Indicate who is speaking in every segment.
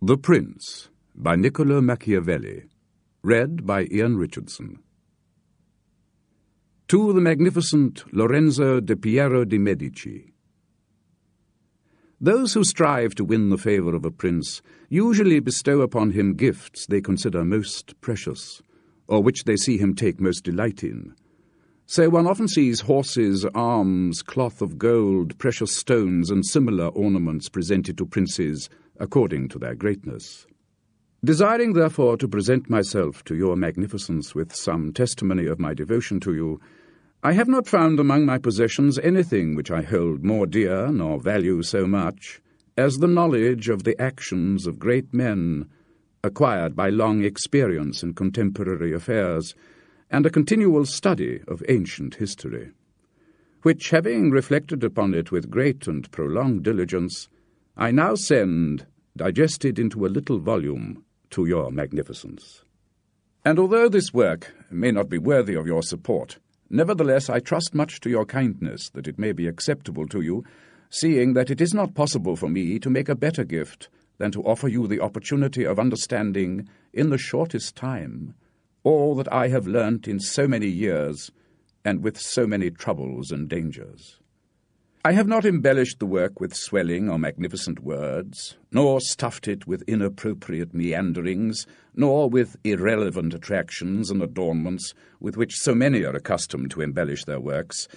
Speaker 1: The Prince by Niccolò Machiavelli. Read by Ian Richardson. To the magnificent Lorenzo de Piero de' Medici. Those who strive to win the favour of a prince usually bestow upon him gifts they consider most precious, or which they see him take most delight in. So one often sees horses, arms, cloth of gold, precious stones, and similar ornaments presented to princes according to their greatness. Desiring, therefore, to present myself to your magnificence with some testimony of my devotion to you, I have not found among my possessions anything which I hold more dear nor value so much as the knowledge of the actions of great men, acquired by long experience in contemporary affairs, and a continual study of ancient history, which, having reflected upon it with great and prolonged diligence, I now send, digested into a little volume, to your magnificence. And although this work may not be worthy of your support, nevertheless I trust much to your kindness that it may be acceptable to you, seeing that it is not possible for me to make a better gift than to offer you the opportunity of understanding, in the shortest time, all that I have learnt in so many years, and with so many troubles and dangers. I have not embellished the work with swelling or magnificent words, nor stuffed it with inappropriate meanderings, nor with irrelevant attractions and adornments with which so many are accustomed to embellish their works,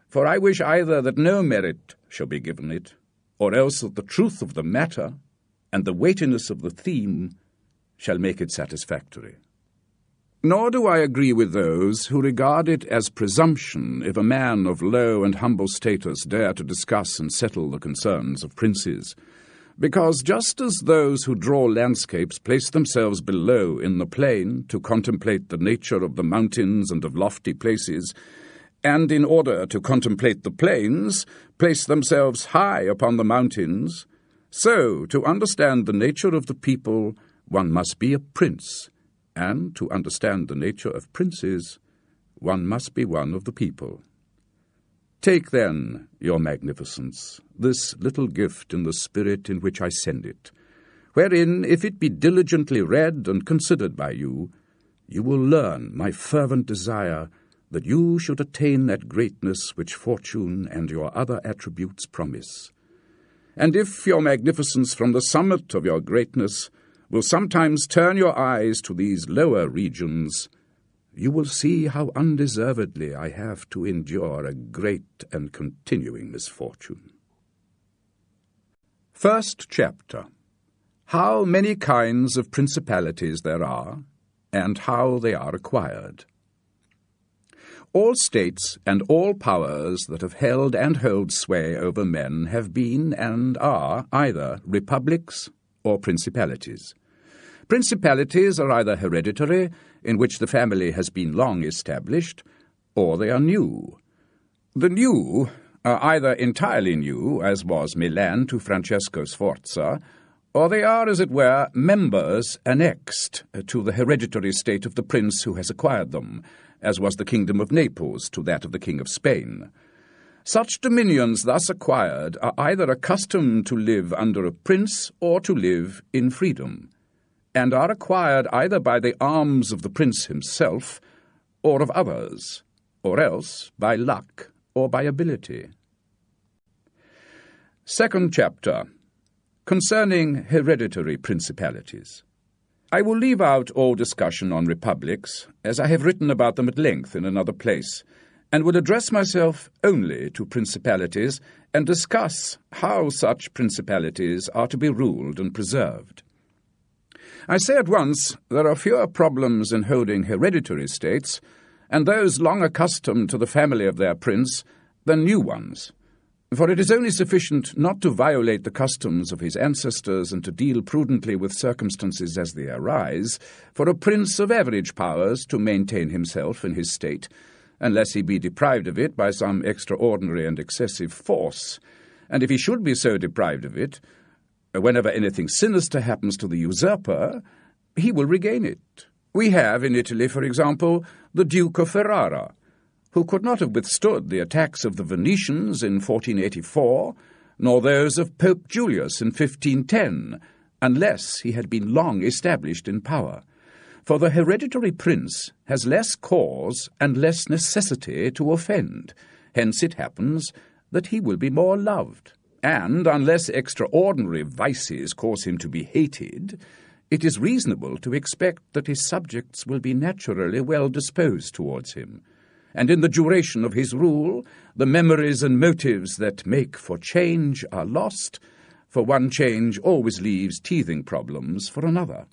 Speaker 1: for I wish either that no merit shall be given it, or else that the truth of the matter and the weightiness of the theme shall make it satisfactory. Nor do I agree with those who regard it as presumption if a man of low and humble status dare to discuss and settle the concerns of princes, because just as those who draw landscapes place themselves below in the plain to contemplate the nature of the mountains and of lofty places, and in order to contemplate the plains, place themselves high upon the mountains, so to understand the nature of the people one must be a prince, and to understand the nature of princes, one must be one of the people. Take, then, your magnificence, this little gift in the spirit in which I send it, wherein, if it be diligently read and considered by you, you will learn my fervent desire that you should attain that greatness which fortune and your other attributes promise. And if your magnificence from the summit of your greatness will sometimes turn your eyes to these lower regions, you will see how undeservedly I have to endure a great and continuing misfortune. First chapter. How many kinds of principalities there are, and how they are acquired. All states and all powers that have held and hold sway over men have been and are either republics or principalities. Principalities are either hereditary, in which the family has been long established, or they are new. The new are either entirely new, as was Milan to Francesco Sforza, or they are, as it were, members annexed to the hereditary state of the prince who has acquired them, as was the kingdom of Naples to that of the King of Spain. Such dominions thus acquired are either accustomed to live under a prince or to live in freedom, and are acquired either by the arms of the prince himself or of others, or else by luck or by ability. Second chapter. Concerning hereditary principalities. I will leave out all discussion on republics, as I have written about them at length in another place, and will address myself only to principalities and discuss how such principalities are to be ruled and preserved. I say at once there are fewer problems in holding hereditary states, and those long accustomed to the family of their prince, than new ones. For it is only sufficient not to violate the customs of his ancestors and to deal prudently with circumstances as they arise, for a prince of average powers to maintain himself in his state, unless he be deprived of it by some extraordinary and excessive force, and if he should be so deprived of it, whenever anything sinister happens to the usurper, he will regain it. We have in Italy, for example, the Duke of Ferrara, who could not have withstood the attacks of the Venetians in 1484, nor those of Pope Julius in 1510, unless he had been long established in power. For the hereditary prince has less cause and less necessity to offend. Hence it happens that he will be more loved. And, unless extraordinary vices cause him to be hated, it is reasonable to expect that his subjects will be naturally well disposed towards him. And in the duration of his rule, the memories and motives that make for change are lost, for one change always leaves teething problems for another.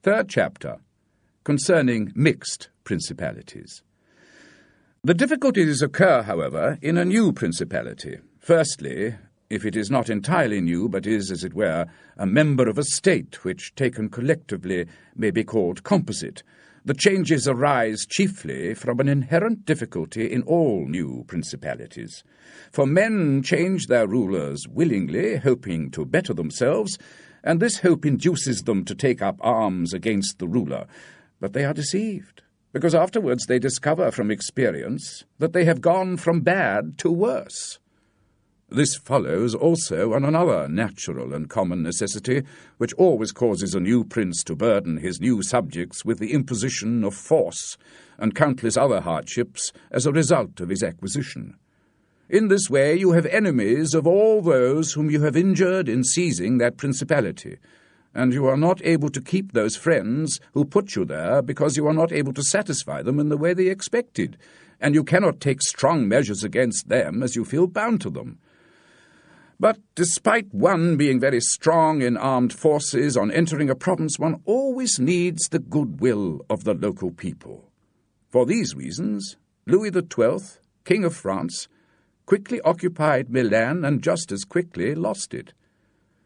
Speaker 1: Third chapter, concerning mixed principalities. The difficulties occur, however, in a new principality. Firstly, if it is not entirely new, but is, as it were, a member of a state which, taken collectively, may be called composite, the changes arise chiefly from an inherent difficulty in all new principalities. For men change their rulers willingly, hoping to better themselves, and this hope induces them to take up arms against the ruler. But they are deceived, because afterwards they discover from experience that they have gone from bad to worse. This follows also on another natural and common necessity, which always causes a new prince to burden his new subjects with the imposition of force and countless other hardships as a result of his acquisition. In this way you have enemies of all those whom you have injured in seizing that principality, and you are not able to keep those friends who put you there because you are not able to satisfy them in the way they expected, and you cannot take strong measures against them as you feel bound to them. But despite one being very strong in armed forces on entering a province, one always needs the goodwill of the local people. For these reasons, Louis XII, King of France, quickly occupied Milan and just as quickly lost it.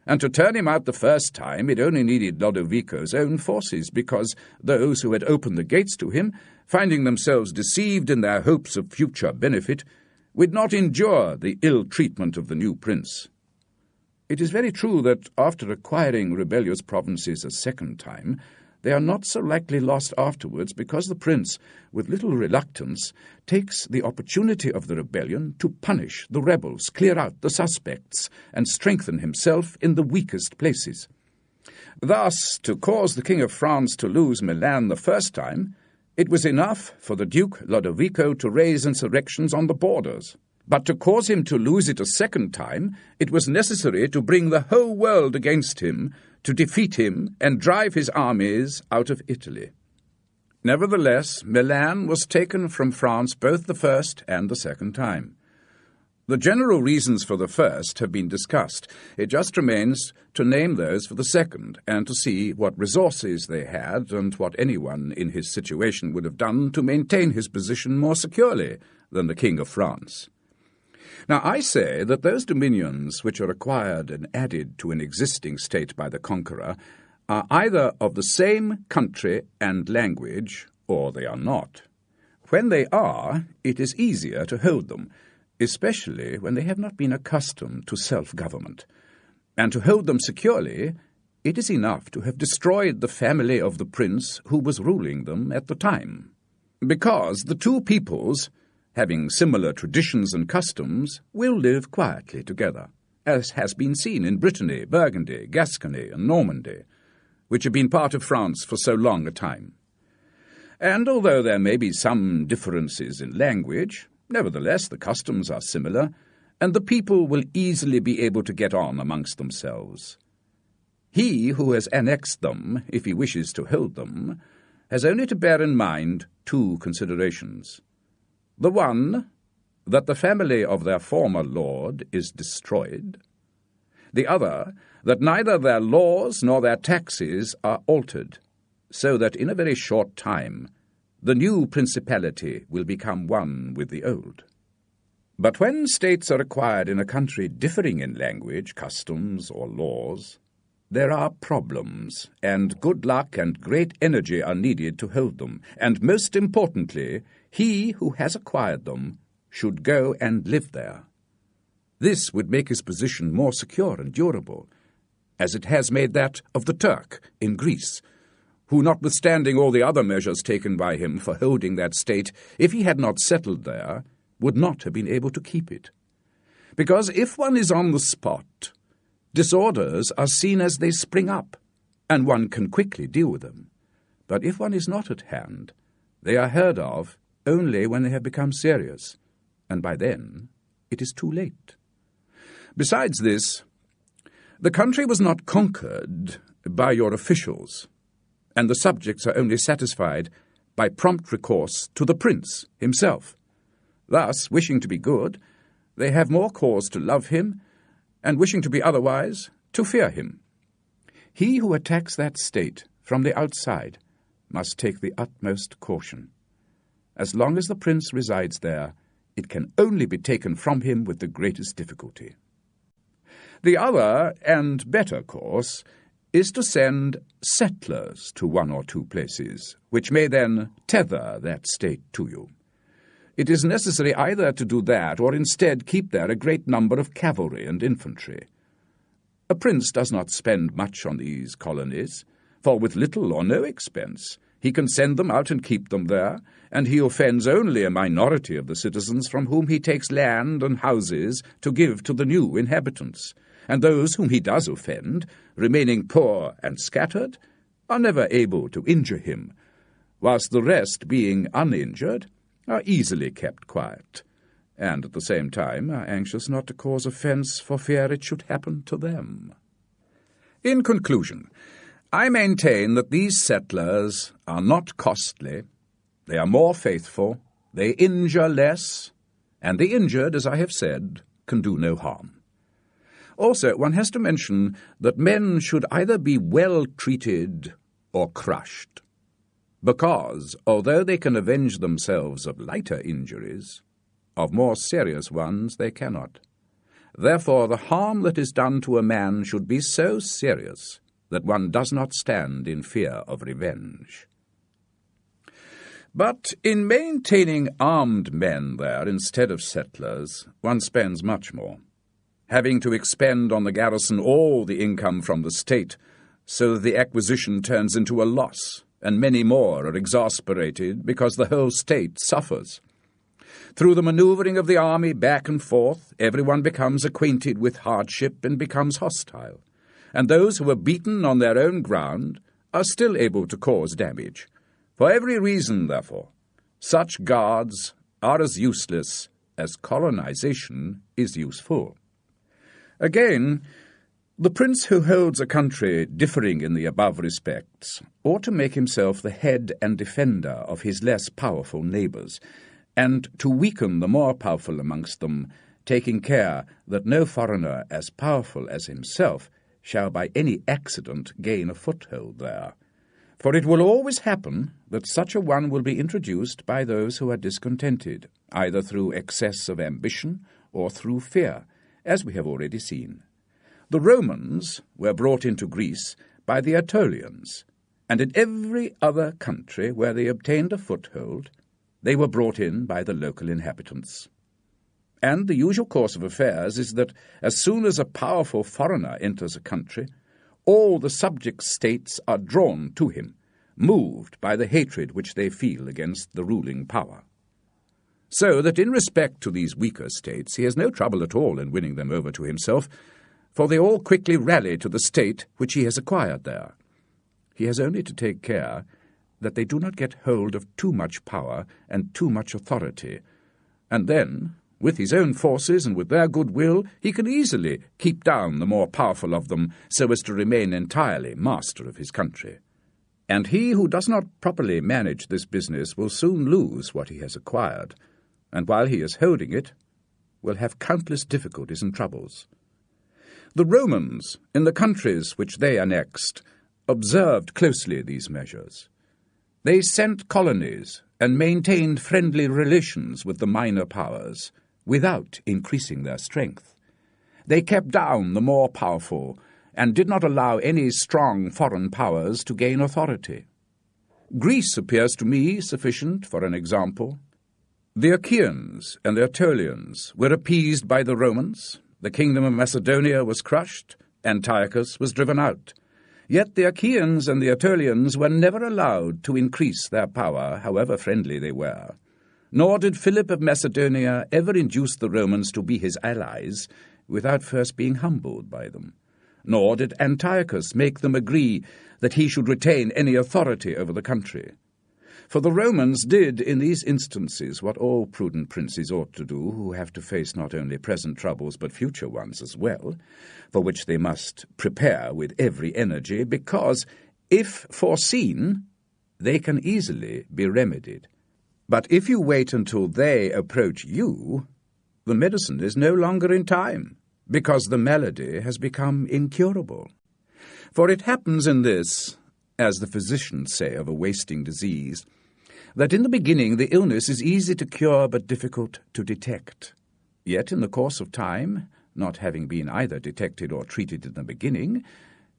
Speaker 1: And to turn him out the first time, it only needed Lodovico's own forces, because those who had opened the gates to him, finding themselves deceived in their hopes of future benefit, would not endure the ill treatment of the new prince. It is very true that after acquiring rebellious provinces a second time, they are not so likely lost afterwards, because the prince, with little reluctance, takes the opportunity of the rebellion to punish the rebels, clear out the suspects, and strengthen himself in the weakest places. Thus, to cause the King of France to lose Milan the first time, it was enough for the Duke Lodovico to raise insurrections on the borders. But to cause him to lose it a second time, it was necessary to bring the whole world against him, to defeat him and drive his armies out of Italy. Nevertheless, Milan was taken from France both the first and the second time. The general reasons for the first have been discussed. It just remains to name those for the second, and to see what resources they had and what anyone in his situation would have done to maintain his position more securely than the King of France. Now, I say that those dominions which are acquired and added to an existing state by the conqueror are either of the same country and language, or they are not. When they are, it is easier to hold them, especially when they have not been accustomed to self-government. And to hold them securely, it is enough to have destroyed the family of the prince who was ruling them at the time. Because the two peoples, having similar traditions and customs, will live quietly together, as has been seen in Brittany, Burgundy, Gascony, and Normandy, which have been part of France for so long a time. And although there may be some differences in language, nevertheless the customs are similar, and the people will easily be able to get on amongst themselves. He who has annexed them, if he wishes to hold them, has only to bear in mind two considerations. The one, that the family of their former lord is destroyed. The other, that neither their laws nor their taxes are altered, so that in a very short time the new principality will become one with the old. But when states are acquired in a country differing in language, customs, or laws, there are problems, and good luck and great energy are needed to hold them, and most importantly, he who has acquired them should go and live there. This would make his position more secure and durable, as it has made that of the Turk in Greece, who, notwithstanding all the other measures taken by him for holding that state, if he had not settled there, would not have been able to keep it. Because if one is on the spot, Disorders are seen as they spring up, and one can quickly deal with them. But if one is not at hand, they are heard of only when they have become serious, and by then it is too late. Besides this, the country was not conquered by your officials, and the subjects are only satisfied by prompt recourse to the prince himself. Thus, wishing to be good, they have more cause to love him, and wishing to be otherwise, to fear him. He who attacks that state from the outside must take the utmost caution. As long as the prince resides there, it can only be taken from him with the greatest difficulty. The other and better course is to send settlers to one or two places, which may then tether that state to you. It is necessary either to do that or instead keep there a great number of cavalry and infantry. A prince does not spend much on these colonies, for with little or no expense he can send them out and keep them there, and he offends only a minority of the citizens from whom he takes land and houses to give to the new inhabitants, and those whom he does offend, remaining poor and scattered, are never able to injure him, whilst the rest, being uninjured, are easily kept quiet, and at the same time are anxious not to cause offence for fear it should happen to them. In conclusion, I maintain that these settlers are not costly, they are more faithful, they injure less, and the injured, as I have said, can do no harm. Also, one has to mention that men should either be well treated or crushed, because, although they can avenge themselves of lighter injuries, of more serious ones they cannot. Therefore, the harm that is done to a man should be so serious that one does not stand in fear of revenge. But in maintaining armed men there instead of settlers, one spends much more, having to expend on the garrison all the income from the state, so that the acquisition turns into a loss, and many more are exasperated because the whole state suffers. Through the manoeuvring of the army back and forth, everyone becomes acquainted with hardship and becomes hostile, and those who are beaten on their own ground are still able to cause damage. For every reason, therefore, such guards are as useless as colonization is useful. Again, the prince who holds a country differing in the above respects ought to make himself the head and defender of his less powerful neighbours, and to weaken the more powerful amongst them, taking care that no foreigner as powerful as himself shall by any accident gain a foothold there. For it will always happen that such a one will be introduced by those who are discontented, either through excess of ambition or through fear, as we have already seen. The Romans were brought into Greece by the Aetolians, and in every other country where they obtained a foothold, they were brought in by the local inhabitants. And the usual course of affairs is that as soon as a powerful foreigner enters a country, all the subject states are drawn to him, moved by the hatred which they feel against the ruling power. So that in respect to these weaker states he has no trouble at all in winning them over to himself, for they all quickly rally to the state which he has acquired there. He has only to take care that they do not get hold of too much power and too much authority, and then, with his own forces and with their goodwill, he can easily keep down the more powerful of them so as to remain entirely master of his country. And he who does not properly manage this business will soon lose what he has acquired, and while he is holding it, will have countless difficulties and troubles. The Romans, in the countries which they annexed, observed closely these measures. They sent colonies and maintained friendly relations with the minor powers, without increasing their strength. They kept down the more powerful, and did not allow any strong foreign powers to gain authority. Greece appears to me sufficient for an example. The Achaeans and the Aetolians were appeased by the Romans, the kingdom of Macedonia was crushed, Antiochus was driven out. Yet the Achaeans and the Aetolians were never allowed to increase their power, however friendly they were. Nor did Philip of Macedonia ever induce the Romans to be his allies without first being humbled by them. nor did Antiochus make them agree that he should retain any authority over the country. For the Romans did in these instances what all prudent princes ought to do, who have to face not only present troubles but future ones as well, for which they must prepare with every energy, because, if foreseen, they can easily be remedied. But if you wait until they approach you, the medicine is no longer in time, because the malady has become incurable. For it happens in this, as the physicians say of a wasting disease, that in the beginning the illness is easy to cure but difficult to detect. Yet in the course of time, not having been either detected or treated in the beginning,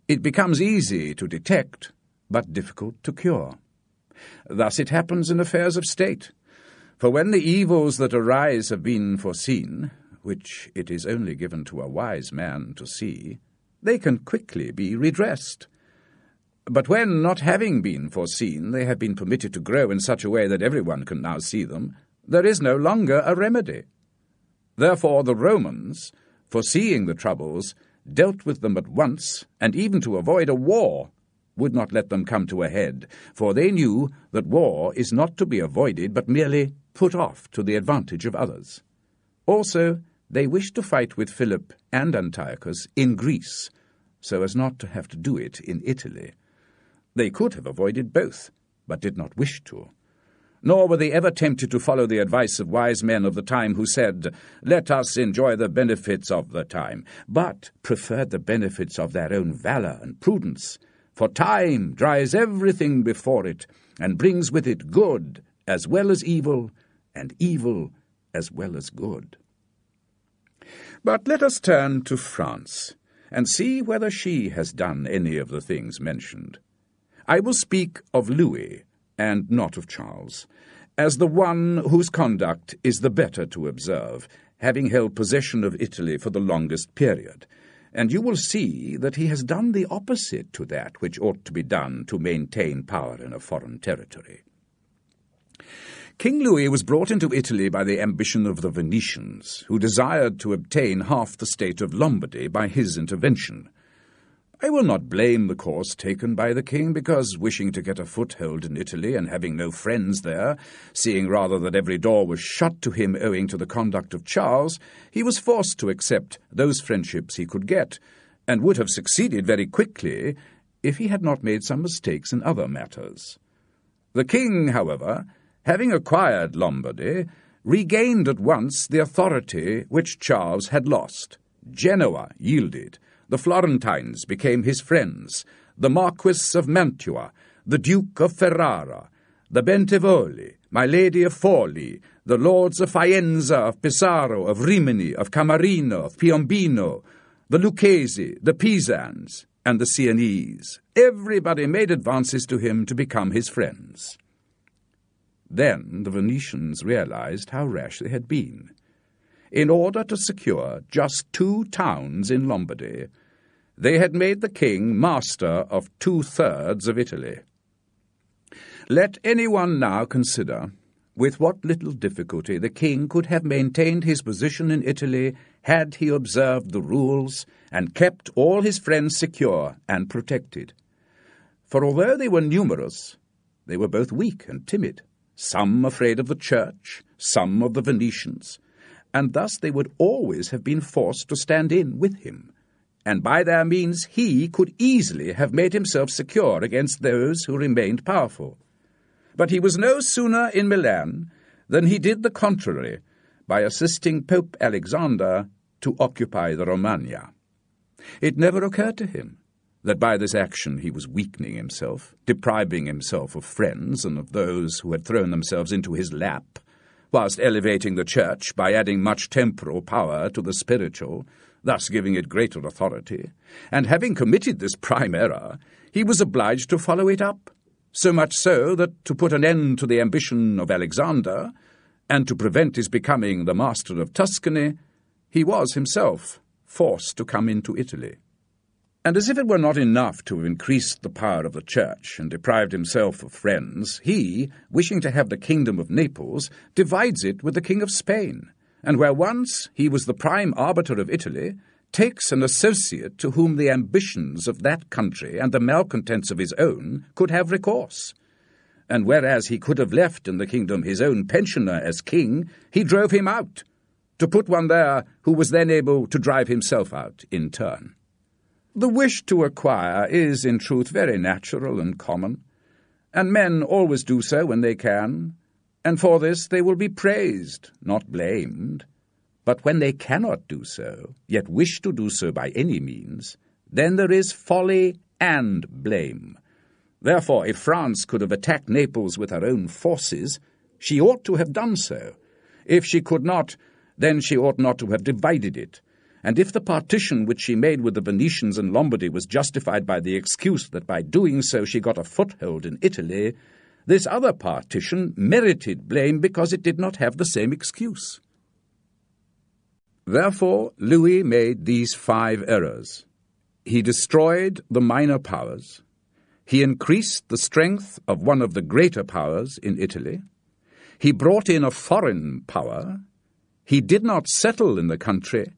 Speaker 1: it becomes easy to detect but difficult to cure. Thus it happens in affairs of state. For when the evils that arise have been foreseen, which it is only given to a wise man to see, they can quickly be redressed. But when, not having been foreseen, they have been permitted to grow in such a way that everyone can now see them, there is no longer a remedy. Therefore the Romans, foreseeing the troubles, dealt with them at once, and even to avoid a war, would not let them come to a head, for they knew that war is not to be avoided but merely put off to the advantage of others. Also, they wished to fight with Philip and Antiochus in Greece, so as not to have to do it in Italy. They could have avoided both, but did not wish to. Nor were they ever tempted to follow the advice of wise men of the time who said, "Let us enjoy the benefits of the time," but preferred the benefits of their own valour and prudence. For time dries everything before it, and brings with it good as well as evil, and evil as well as good. But let us turn to France, and see whether she has done any of the things mentioned. I will speak of Louis, and not of Charles, as the one whose conduct is the better to observe, having held possession of Italy for the longest period, and you will see that he has done the opposite to that which ought to be done to maintain power in a foreign territory. King Louis was brought into Italy by the ambition of the Venetians, who desired to obtain half the state of Lombardy by his intervention. I will not blame the course taken by the king, because, wishing to get a foothold in Italy and having no friends there, seeing rather that every door was shut to him owing to the conduct of Charles, he was forced to accept those friendships he could get, and would have succeeded very quickly if he had not made some mistakes in other matters. The king, however, having acquired Lombardy, regained at once the authority which Charles had lost. Genoa yielded. The Florentines became his friends, the Marquis of Mantua, the Duke of Ferrara, the Bentivogli, my Lady of Forli, the lords of Faenza, of Pesaro, of Rimini, of Camarino, of Piombino, the Lucchesi, the Pisans, and the Sienese. Everybody made advances to him to become his friends. Then the Venetians realized how rash they had been. In order to secure just 2 towns in Lombardy, they had made the king master of 2/3 of Italy. Let anyone now consider with what little difficulty the king could have maintained his position in Italy had he observed the rules and kept all his friends secure and protected. For although they were numerous, they were both weak and timid, some afraid of the church, some of the Venetians, and thus they would always have been forced to stand in with him, and by their means he could easily have made himself secure against those who remained powerful. But he was no sooner in Milan than he did the contrary by assisting Pope Alexander to occupy the Romagna. It never occurred to him that by this action he was weakening himself, depriving himself of friends and of those who had thrown themselves into his lap, whilst elevating the church by adding much temporal power to the spiritual, thus giving it greater authority, and having committed this prime error, he was obliged to follow it up, so much so that to put an end to the ambition of Alexander, and to prevent his becoming the master of Tuscany, he was himself forced to come into Italy. And as if it were not enough to have increased the power of the church and deprived himself of friends, he, wishing to have the kingdom of Naples, divides it with the king of Spain, and where once he was the prime arbiter of Italy, takes an associate to whom the ambitions of that country and the malcontents of his own could have recourse. And whereas he could have left in the kingdom his own pensioner as king, he drove him out, to put one there who was then able to drive himself out in turn. The wish to acquire is, in truth, very natural and common, and men always do so when they can, and for this they will be praised, not blamed. But when they cannot do so, yet wish to do so by any means, then there is folly and blame. Therefore, if France could have attacked Naples with her own forces, she ought to have done so. If she could not, then she ought not to have divided it. And if the partition which she made with the Venetians and Lombardy was justified by the excuse that by doing so she got a foothold in Italy, this other partition merited blame because it did not have the same excuse. Therefore, Louis made these 5 errors. He destroyed the minor powers. He increased the strength of one of the greater powers in Italy. He brought in a foreign power. He did not settle in the country.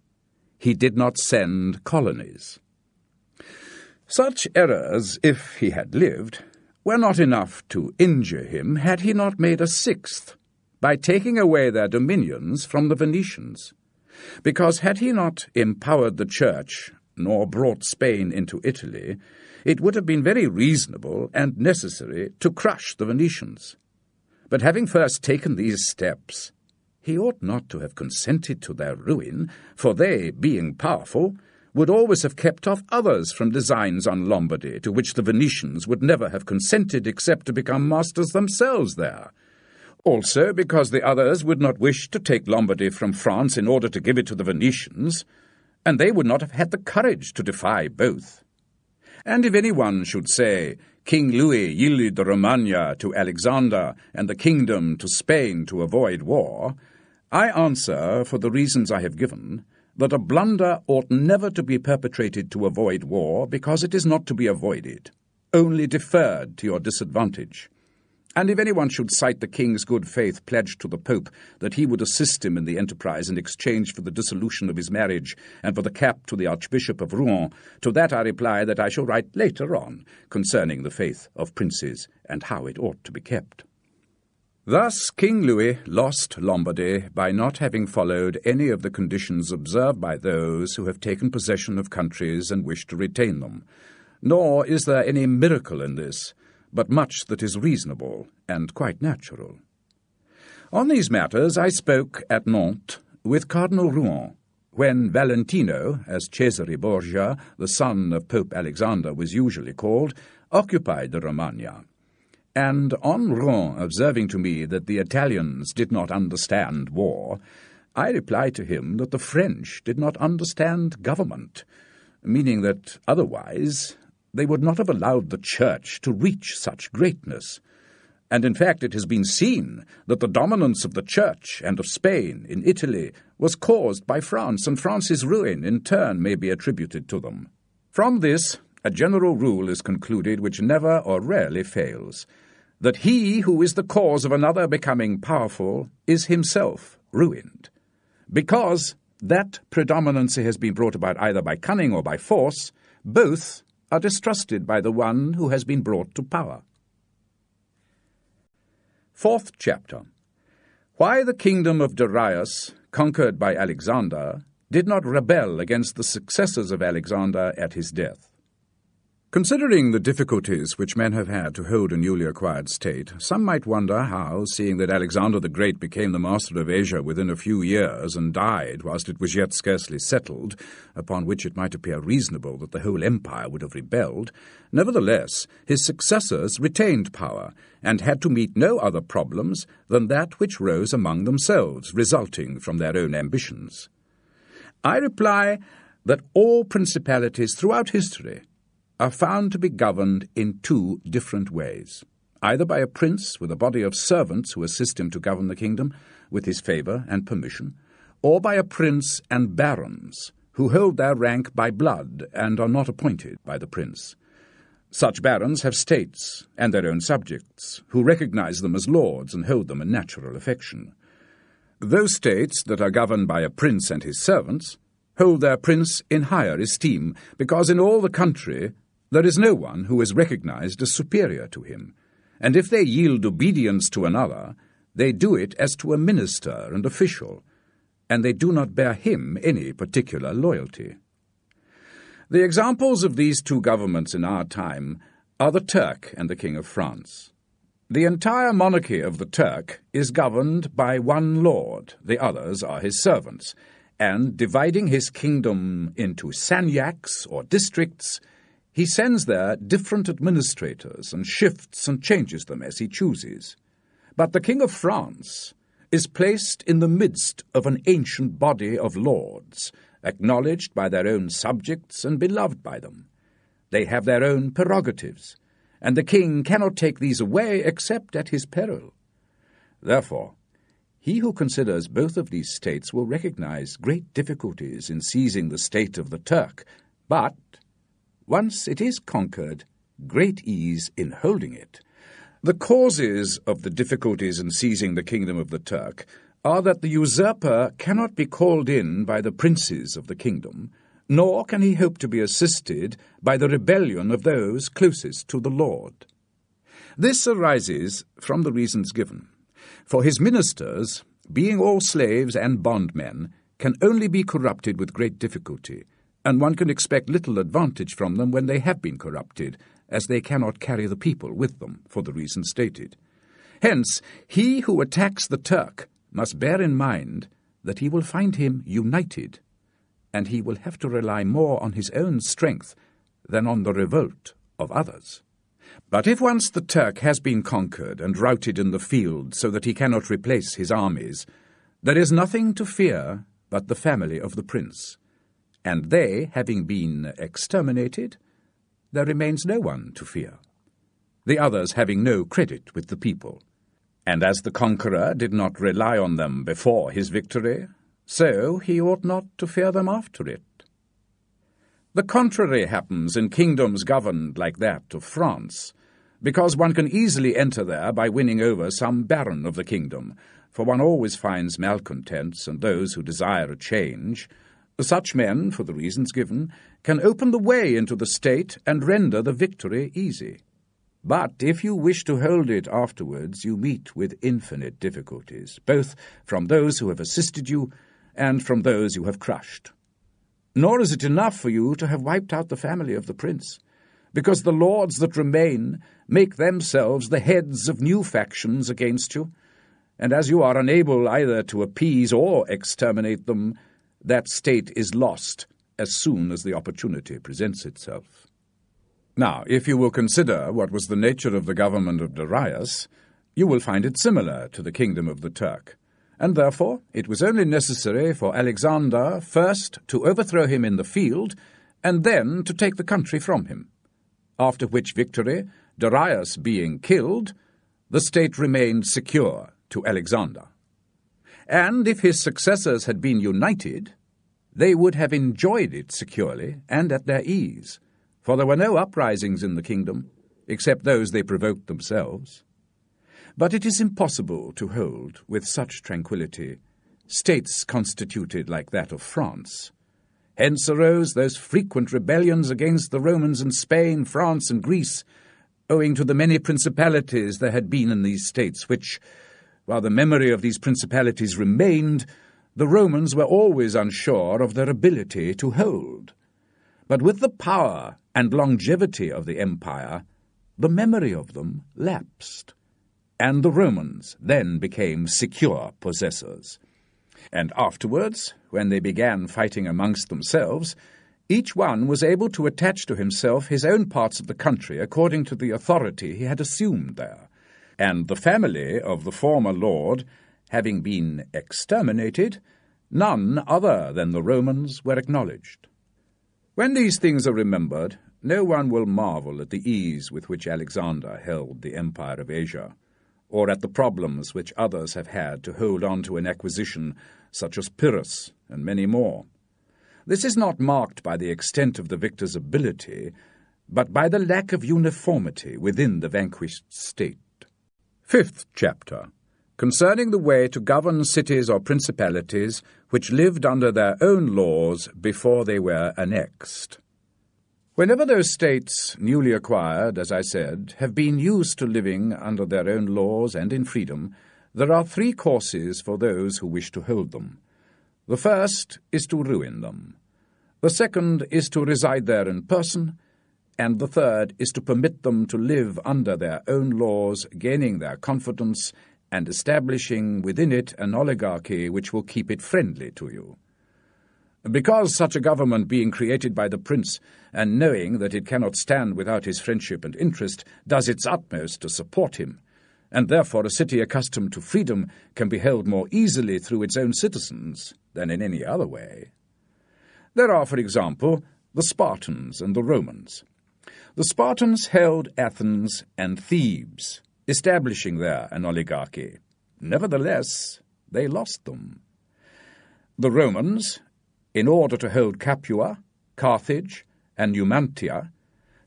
Speaker 1: He did not send colonies. Such errors, if he had lived, were not enough to injure him had he not made a 6th, by taking away their dominions from the Venetians. Because had he not empowered the Church, nor brought Spain into Italy, it would have been very reasonable and necessary to crush the Venetians. But having first taken these steps, he ought not to have consented to their ruin, for they, being powerful, would always have kept off others from designs on Lombardy, to which the Venetians would never have consented except to become masters themselves there. Also because the others would not wish to take Lombardy from France in order to give it to the Venetians, and they would not have had the courage to defy both. And if anyone should say, King Louis yielded the Romagna to Alexander and the kingdom to Spain to avoid war, I answer, for the reasons I have given, that a blunder ought never to be perpetrated to avoid war, because it is not to be avoided, only deferred to your disadvantage. And if anyone should cite the king's good faith pledged to the Pope that he would assist him in the enterprise in exchange for the dissolution of his marriage and for the cap to the Archbishop of Rouen, to that I reply that I shall write later on concerning the faith of princes and how it ought to be kept. Thus King Louis lost Lombardy by not having followed any of the conditions observed by those who have taken possession of countries and wish to retain them. Nor is there any miracle in this, but much that is reasonable and quite natural. On these matters I spoke at Nantes with Cardinal Rouen, when Valentino, as Cesare Borgia, the son of Pope Alexander was usually called, occupied the Romagna. And on Rouen observing to me that the Italians did not understand war, I replied to him that the French did not understand government, meaning that otherwise they would not have allowed the Church to reach such greatness. And in fact it has been seen that the dominance of the Church and of Spain in Italy was caused by France, and France's ruin in turn may be attributed to them. From this, a general rule is concluded which never or rarely fails, that he who is the cause of another becoming powerful is himself ruined, because that predominancy has been brought about either by cunning or by force. Both are distrusted by the one who has been brought to power. 4th chapter. Why the kingdom of Darius, conquered by Alexander, did not rebel against the successors of Alexander at his death. Considering the difficulties which men have had to hold a newly acquired state, some might wonder how, seeing that Alexander the Great became the master of Asia within a few years and died whilst it was yet scarcely settled, upon which it might appear reasonable that the whole empire would have rebelled, nevertheless his successors retained power, and had to meet no other problems than that which rose among themselves, resulting from their own ambitions. I reply that all principalities throughout history are found to be governed in 2 different ways, either by a prince with a body of servants who assist him to govern the kingdom with his favour and permission, or by a prince and barons who hold their rank by blood and are not appointed by the prince. Such barons have states and their own subjects, who recognize them as lords and hold them in natural affection. Those states that are governed by a prince and his servants hold their prince in higher esteem, because in all the country there is no one who is recognized as superior to him, and if they yield obedience to another, they do it as to a minister and official, and they do not bear him any particular loyalty. The examples of these two governments in our time are the Turk and the King of France. The entire monarchy of the Turk is governed by one lord, the others are his servants, and, dividing his kingdom into sanyaks or districts, he sends there different administrators and shifts and changes them as he chooses. But the King of France is placed in the midst of an ancient body of lords, acknowledged by their own subjects and beloved by them. They have their own prerogatives, and the king cannot take these away except at his peril. Therefore, he who considers both of these states will recognize great difficulties in seizing the state of the Turk, but, once it is conquered, great ease in holding it. The causes of the difficulties in seizing the kingdom of the Turk are that the usurper cannot be called in by the princes of the kingdom, nor can he hope to be assisted by the rebellion of those closest to the Lord. This arises from the reasons given. For his ministers, being all slaves and bondmen, can only be corrupted with great difficulty, and one can expect little advantage from them when they have been corrupted, as they cannot carry the people with them, for the reason stated. Hence, he who attacks the Turk must bear in mind that he will find him united, and he will have to rely more on his own strength than on the revolt of others. But if once the Turk has been conquered and routed in the field so that he cannot replace his armies, there is nothing to fear but the family of the prince, and they having been exterminated, there remains no one to fear, the others having no credit with the people. And as the conqueror did not rely on them before his victory, so he ought not to fear them after it. The contrary happens in kingdoms governed like that of France, because one can easily enter there by winning over some baron of the kingdom, for one always finds malcontents and those who desire a change. Such men, for the reasons given, can open the way into the state and render the victory easy. But if you wish to hold it afterwards, you meet with infinite difficulties, both from those who have assisted you and from those you have crushed. Nor is it enough for you to have wiped out the family of the prince, because the lords that remain make themselves the heads of new factions against you, and as you are unable either to appease or exterminate them, that state is lost as soon as the opportunity presents itself. Now, if you will consider what was the nature of the government of Darius, you will find it similar to the kingdom of the Turk, and therefore it was only necessary for Alexander first to overthrow him in the field, and then to take the country from him, after which victory, Darius being killed, the state remained secure to Alexander. And if his successors had been united, they would have enjoyed it securely and at their ease, for there were no uprisings in the kingdom, except those they provoked themselves. But it is impossible to hold, with such tranquillity, states constituted like that of France. Hence arose those frequent rebellions against the Romans in Spain, France, and Greece, owing to the many principalities there had been in these states, which, while the memory of these principalities remained, the Romans were always unsure of their ability to hold. But with the power and longevity of the empire, the memory of them lapsed, and the Romans then became secure possessors. And afterwards, when they began fighting amongst themselves, each one was able to attach to himself his own parts of the country according to the authority he had assumed there, and the family of the former lord, having been exterminated, none other than the Romans were acknowledged. When these things are remembered, no one will marvel at the ease with which Alexander held the empire of Asia, or at the problems which others have had to hold on to an acquisition such as Pyrrhus and many more. This is not marked by the extent of the victor's ability, but by the lack of uniformity within the vanquished state. 5th chapter. concerning the way to govern cities or principalities which lived under their own laws before they were annexed. Whenever those states, newly acquired, as I said, have been used to living under their own laws and in freedom, there are three courses for those who wish to hold them. The first is to ruin them. The second is to reside there in person, and the third is to permit them to live under their own laws, gaining their confidence and establishing within it an oligarchy which will keep it friendly to you. Because such a government being created by the prince, and knowing that it cannot stand without his friendship and interest, does its utmost to support him, and therefore a city accustomed to freedom can be held more easily through its own citizens than in any other way. There are, for example, the Spartans and the Romans. The Spartans held Athens and Thebes, establishing there an oligarchy. Nevertheless, they lost them. The Romans, in order to hold Capua, Carthage, and Numantia,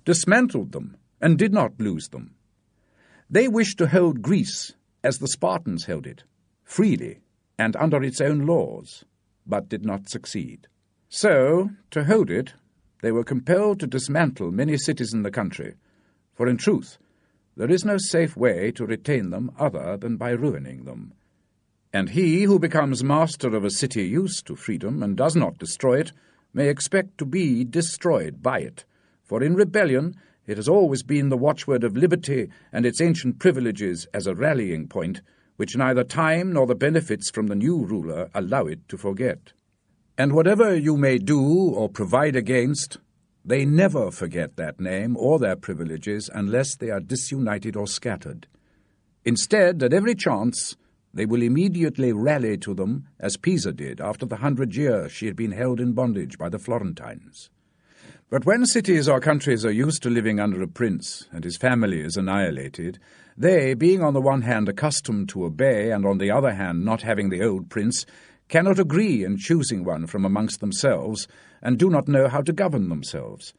Speaker 1: dismantled them and did not lose them. They wished to hold Greece as the Spartans held it, freely and under its own laws, but did not succeed. So, to hold it, they were compelled to dismantle many cities in the country, for in truth, there is no safe way to retain them other than by ruining them. And he who becomes master of a city used to freedom and does not destroy it may expect to be destroyed by it, for in rebellion it has always been the watchword of liberty and its ancient privileges as a rallying point, which neither time nor the benefits from the new ruler allow it to forget. And whatever you may do or provide against, they never forget that name or their privileges unless they are disunited or scattered. Instead, at every chance, they will immediately rally to them, as Pisa did after the 100 years she had been held in bondage by the Florentines. But when cities or countries are used to living under a prince, and his family is annihilated, they, being on the one hand accustomed to obey, and on the other hand not having the old prince, cannot agree in choosing one from amongst themselves, and do not know how to govern themselves.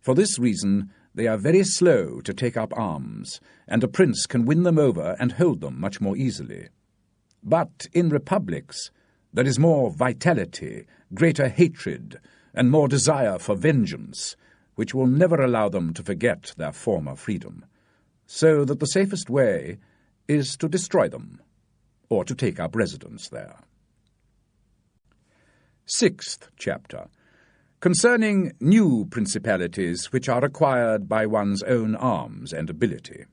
Speaker 1: For this reason they are very slow to take up arms, and a prince can win them over and hold them much more easily. But in republics there is more vitality, greater hatred, and more desire for vengeance, which will never allow them to forget their former freedom, so that the safest way is to destroy them, or to take up residence there. 6th chapter, concerning new principalities which are acquired by one's own arms and ability.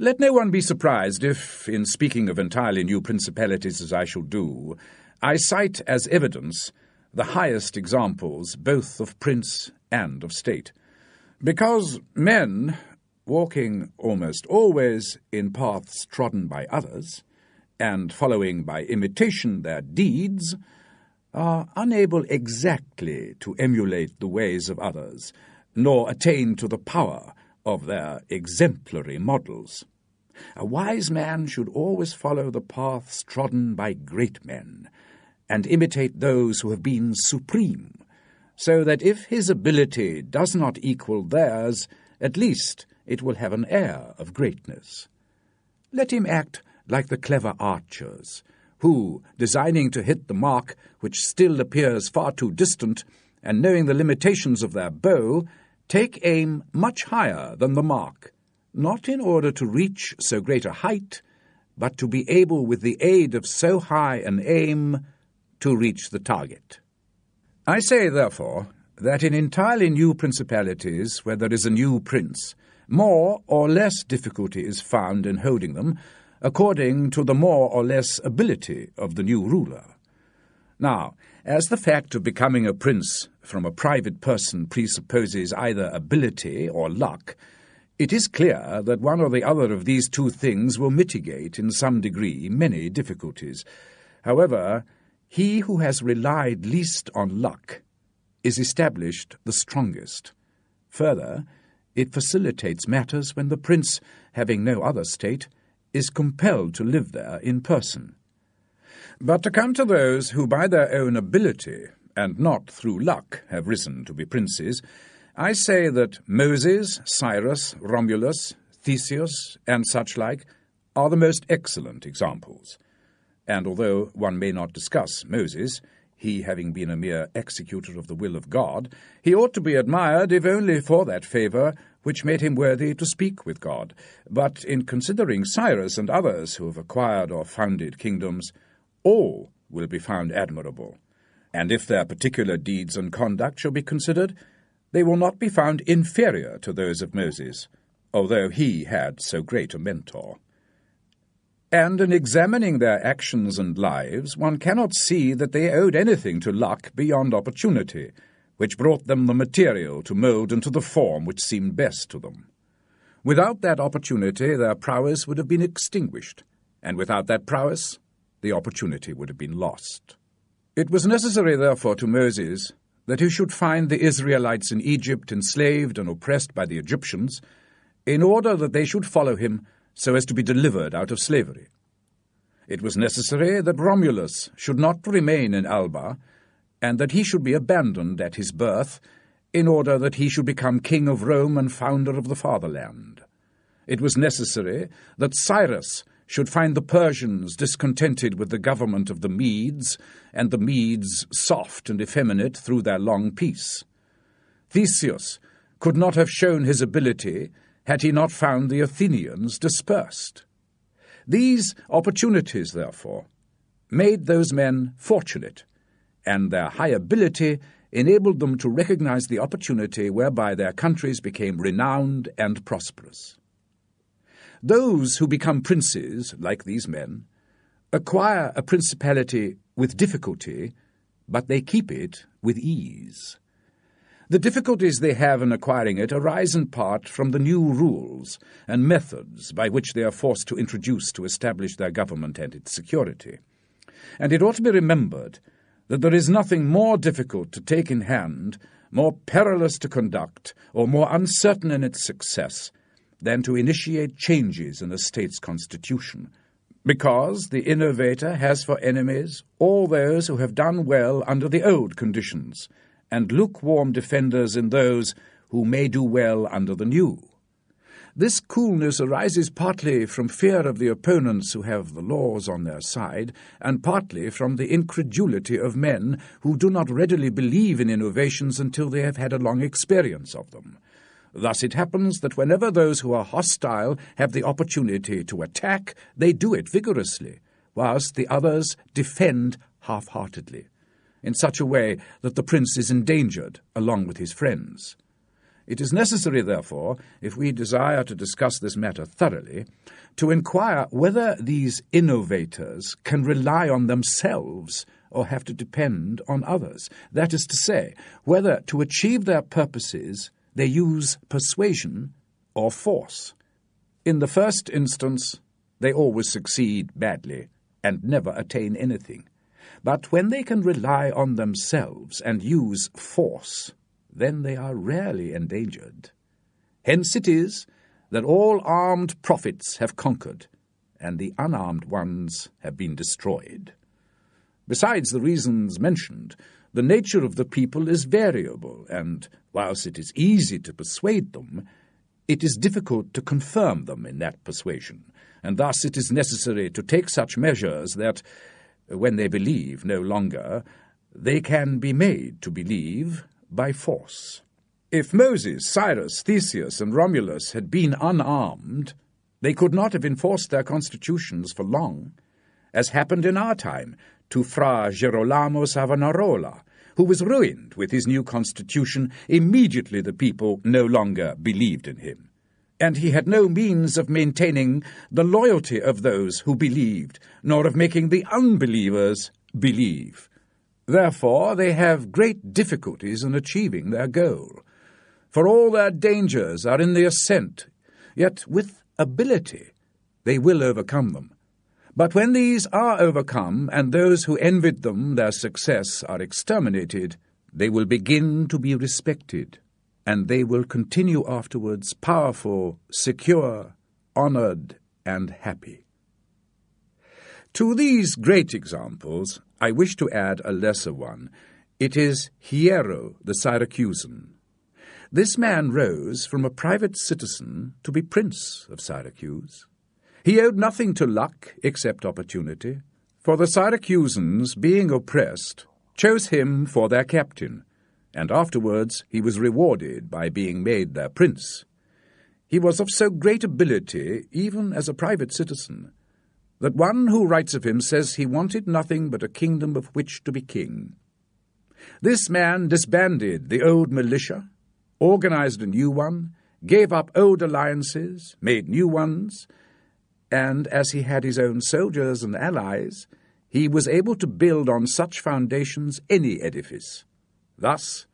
Speaker 1: Let no one be surprised if, in speaking of entirely new principalities as I shall do, I cite as evidence the highest examples both of prince and of state, because men, walking almost always in paths trodden by others, and following by imitation their deeds, are unable exactly to emulate the ways of others, nor attain to the power of their exemplary models. A wise man should always follow the paths trodden by great men, and imitate those who have been supreme, so that if his ability does not equal theirs, at least it will have an air of greatness. Let him act like the clever archers, who, designing to hit the mark which still appears far too distant, and knowing the limitations of their bow, take aim much higher than the mark, not in order to reach so great a height, but to be able with the aid of so high an aim to reach the target. I say, therefore, that in entirely new principalities, where there is a new prince, more or less difficulty is found in holding them, according to the more or less ability of the new ruler. Now, as the fact of becoming a prince from a private person presupposes either ability or luck, it is clear that one or the other of these two things will mitigate in some degree many difficulties. However, he who has relied least on luck is established the strongest. Further, it facilitates matters when the prince, having no other state, is compelled to live there in person. But to come to those who by their own ability, and not through luck, have risen to be princes, I say that Moses, Cyrus, Romulus, Theseus, and such like, are the most excellent examples. And although one may not discuss Moses, he having been a mere executor of the will of God, he ought to be admired if only for that favour which made him worthy to speak with God. But in considering Cyrus and others who have acquired or founded kingdoms, all will be found admirable. And if their particular deeds and conduct shall be considered, they will not be found inferior to those of Moses, although he had so great a mentor. And in examining their actions and lives, one cannot see that they owed anything to luck beyond opportunity, which brought them the material to mould into the form which seemed best to them. Without that opportunity, their prowess would have been extinguished, and without that prowess, the opportunity would have been lost. It was necessary, therefore, to Moses that he should find the Israelites in Egypt enslaved and oppressed by the Egyptians, in order that they should follow him so as to be delivered out of slavery. It was necessary that Romulus should not remain in Alba, and that he should be abandoned at his birth, in order that he should become king of Rome and founder of the fatherland. It was necessary that Cyrus should find the Persians discontented with the government of the Medes, and the Medes soft and effeminate through their long peace. Theseus could not have shown his ability had he not found the Athenians dispersed. These opportunities, therefore, made those men fortunate, and their high ability enabled them to recognize the opportunity whereby their countries became renowned and prosperous. Those who become princes, like these men, acquire a principality with difficulty, but they keep it with ease. The difficulties they have in acquiring it arise in part from the new rules and methods by which they are forced to introduce to establish their government and its security. And it ought to be remembered that there is nothing more difficult to take in hand, more perilous to conduct, or more uncertain in its success than to initiate changes in a state's constitution, because the innovator has for enemies all those who have done well under the old conditions, and lukewarm defenders in those who may do well under the new. This coolness arises partly from fear of the opponents who have the laws on their side, and partly from the incredulity of men who do not readily believe in innovations until they have had a long experience of them. Thus it happens that whenever those who are hostile have the opportunity to attack, they do it vigorously, whilst the others defend half-heartedly, in such a way that the prince is endangered along with his friends. It is necessary, therefore, if we desire to discuss this matter thoroughly, to inquire whether these innovators can rely on themselves or have to depend on others. That is to say, whether to achieve their purposes they use persuasion or force. In the first instance, they always succeed badly and never attain anything. But when they can rely on themselves and use force, then they are rarely endangered. Hence it is that all armed prophets have conquered, and the unarmed ones have been destroyed. Besides the reasons mentioned, the nature of the people is variable, and whilst it is easy to persuade them, it is difficult to confirm them in that persuasion, and thus it is necessary to take such measures that, when they believe no longer, they can be made to believe by force. If Moses, Cyrus, Theseus, and Romulus had been unarmed, they could not have enforced their constitutions for long, as happened in our time to Fra Girolamo Savonarola, who was ruined with his new constitution immediately the people no longer believed in him. And he had no means of maintaining the loyalty of those who believed, nor of making the unbelievers believe. Therefore they have great difficulties in achieving their goal, for all their dangers are in the ascent, yet with ability they will overcome them. But when these are overcome, and those who envied them their success are exterminated, they will begin to be respected, and they will continue afterwards powerful, secure, honored, and happy. To these great examples, I wish to add a lesser one. It is Hiero the Syracusan. This man rose from a private citizen to be prince of Syracuse, He owed nothing to luck except opportunity, for the Syracusans, being oppressed, chose him for their captain, and afterwards he was rewarded by being made their prince. He was of so great ability, even as a private citizen, that one who writes of him says he wanted nothing but a kingdom of which to be king. This man disbanded the old militia, organized a new one, gave up old alliances, made new ones, and as he had his own soldiers and allies, he was able to build on such foundations any edifice. Thus,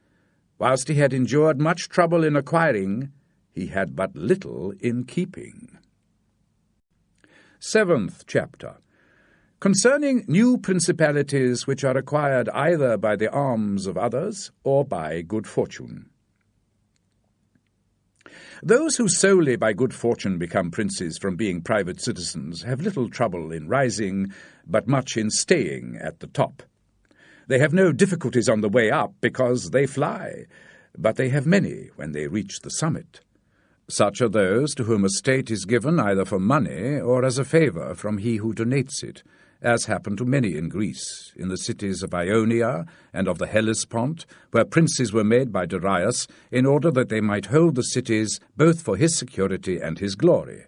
Speaker 1: whilst he had endured much trouble in acquiring, he had but little in keeping. 7th chapter. Concerning new principalities which are acquired either by the arms of others or by good fortune. Those who solely by good fortune become princes from being private citizens have little trouble in rising, but much in staying at the top. They have no difficulties on the way up because they fly, but they have many when they reach the summit. Such are those to whom a state is given either for money or as a favour from he who donates it, as happened to many in Greece, in the cities of Ionia and of the Hellespont, where princes were made by Darius in order that they might hold the cities both for his security and his glory.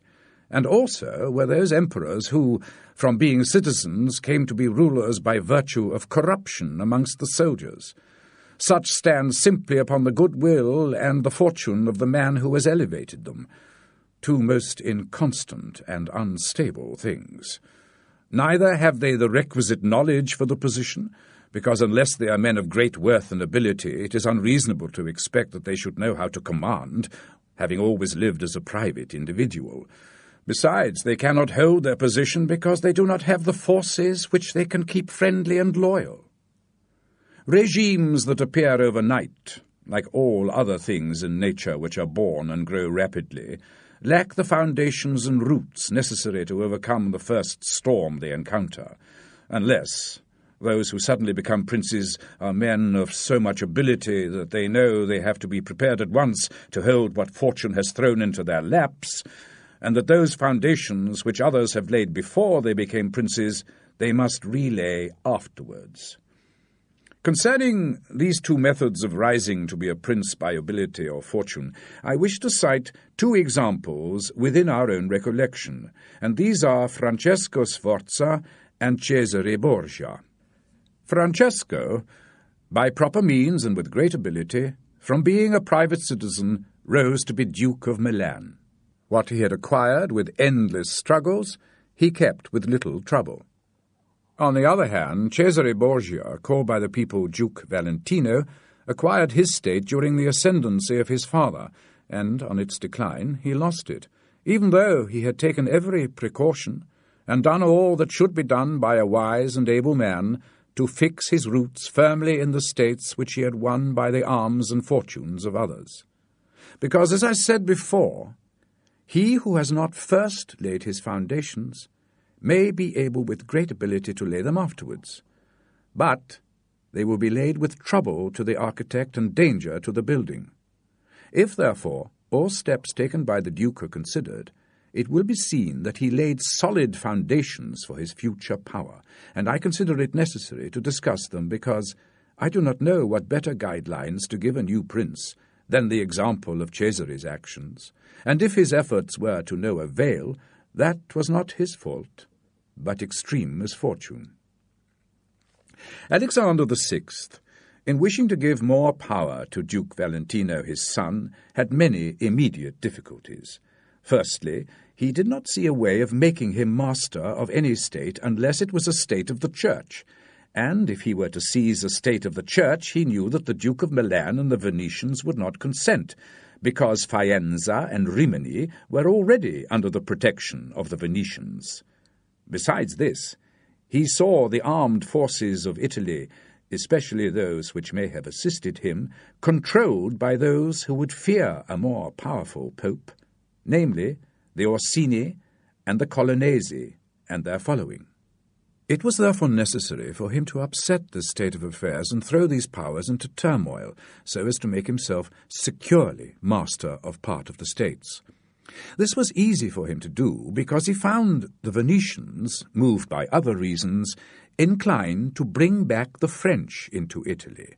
Speaker 1: And also were those emperors who, from being citizens, came to be rulers by virtue of corruption amongst the soldiers. Such stand simply upon the goodwill and the fortune of the man who has elevated them, two most inconstant and unstable things. Neither have they the requisite knowledge for the position, because unless they are men of great worth and ability, it is unreasonable to expect that they should know how to command, having always lived as a private individual. Besides, they cannot hold their position because they do not have the forces which they can keep friendly and loyal. Regimes that appear overnight, like all other things in nature which are born and grow rapidly, lack the foundations and roots necessary to overcome the first storm they encounter, unless those who suddenly become princes are men of so much ability that they know they have to be prepared at once to hold what fortune has thrown into their laps, and that those foundations which others have laid before they became princes they must relay afterwards. Concerning these two methods of rising to be a prince by ability or fortune, I wish to cite two examples within our own recollection, and these are Francesco Sforza and Cesare Borgia. Francesco, by proper means and with great ability, from being a private citizen, rose to be Duke of Milan. What he had acquired with endless struggles, he kept with little trouble. On the other hand, Cesare Borgia, called by the people Duke Valentino, acquired his state during the ascendancy of his father, and, on its decline, he lost it, even though he had taken every precaution, and done all that should be done by a wise and able man, to fix his roots firmly in the states which he had won by the arms and fortunes of others. Because, as I said before, he who has not first laid his foundations may be able with great ability to lay them afterwards, but they will be laid with trouble to the architect and danger to the building. If, therefore, all steps taken by the Duke are considered, it will be seen that he laid solid foundations for his future power, and I consider it necessary to discuss them because I do not know what better guidelines to give a new prince than the example of Cesare's actions, and if his efforts were to no avail, that was not his fault, but extreme misfortune. Alexander VI, in wishing to give more power to Duke Valentino his son, had many immediate difficulties. Firstly, he did not see a way of making him master of any state unless it was a state of the Church, and if he were to seize a state of the Church, he knew that the Duke of Milan and the Venetians would not consent, because Faenza and Rimini were already under the protection of the Venetians. Besides this, he saw the armed forces of Italy, especially those which may have assisted him, controlled by those who would fear a more powerful pope, namely the Orsini and the Colonnesi and their following. It was therefore necessary for him to upset this state of affairs and throw these powers into turmoil, so as to make himself securely master of part of the states. This was easy for him to do because he found the Venetians, moved by other reasons, inclined to bring back the French into Italy.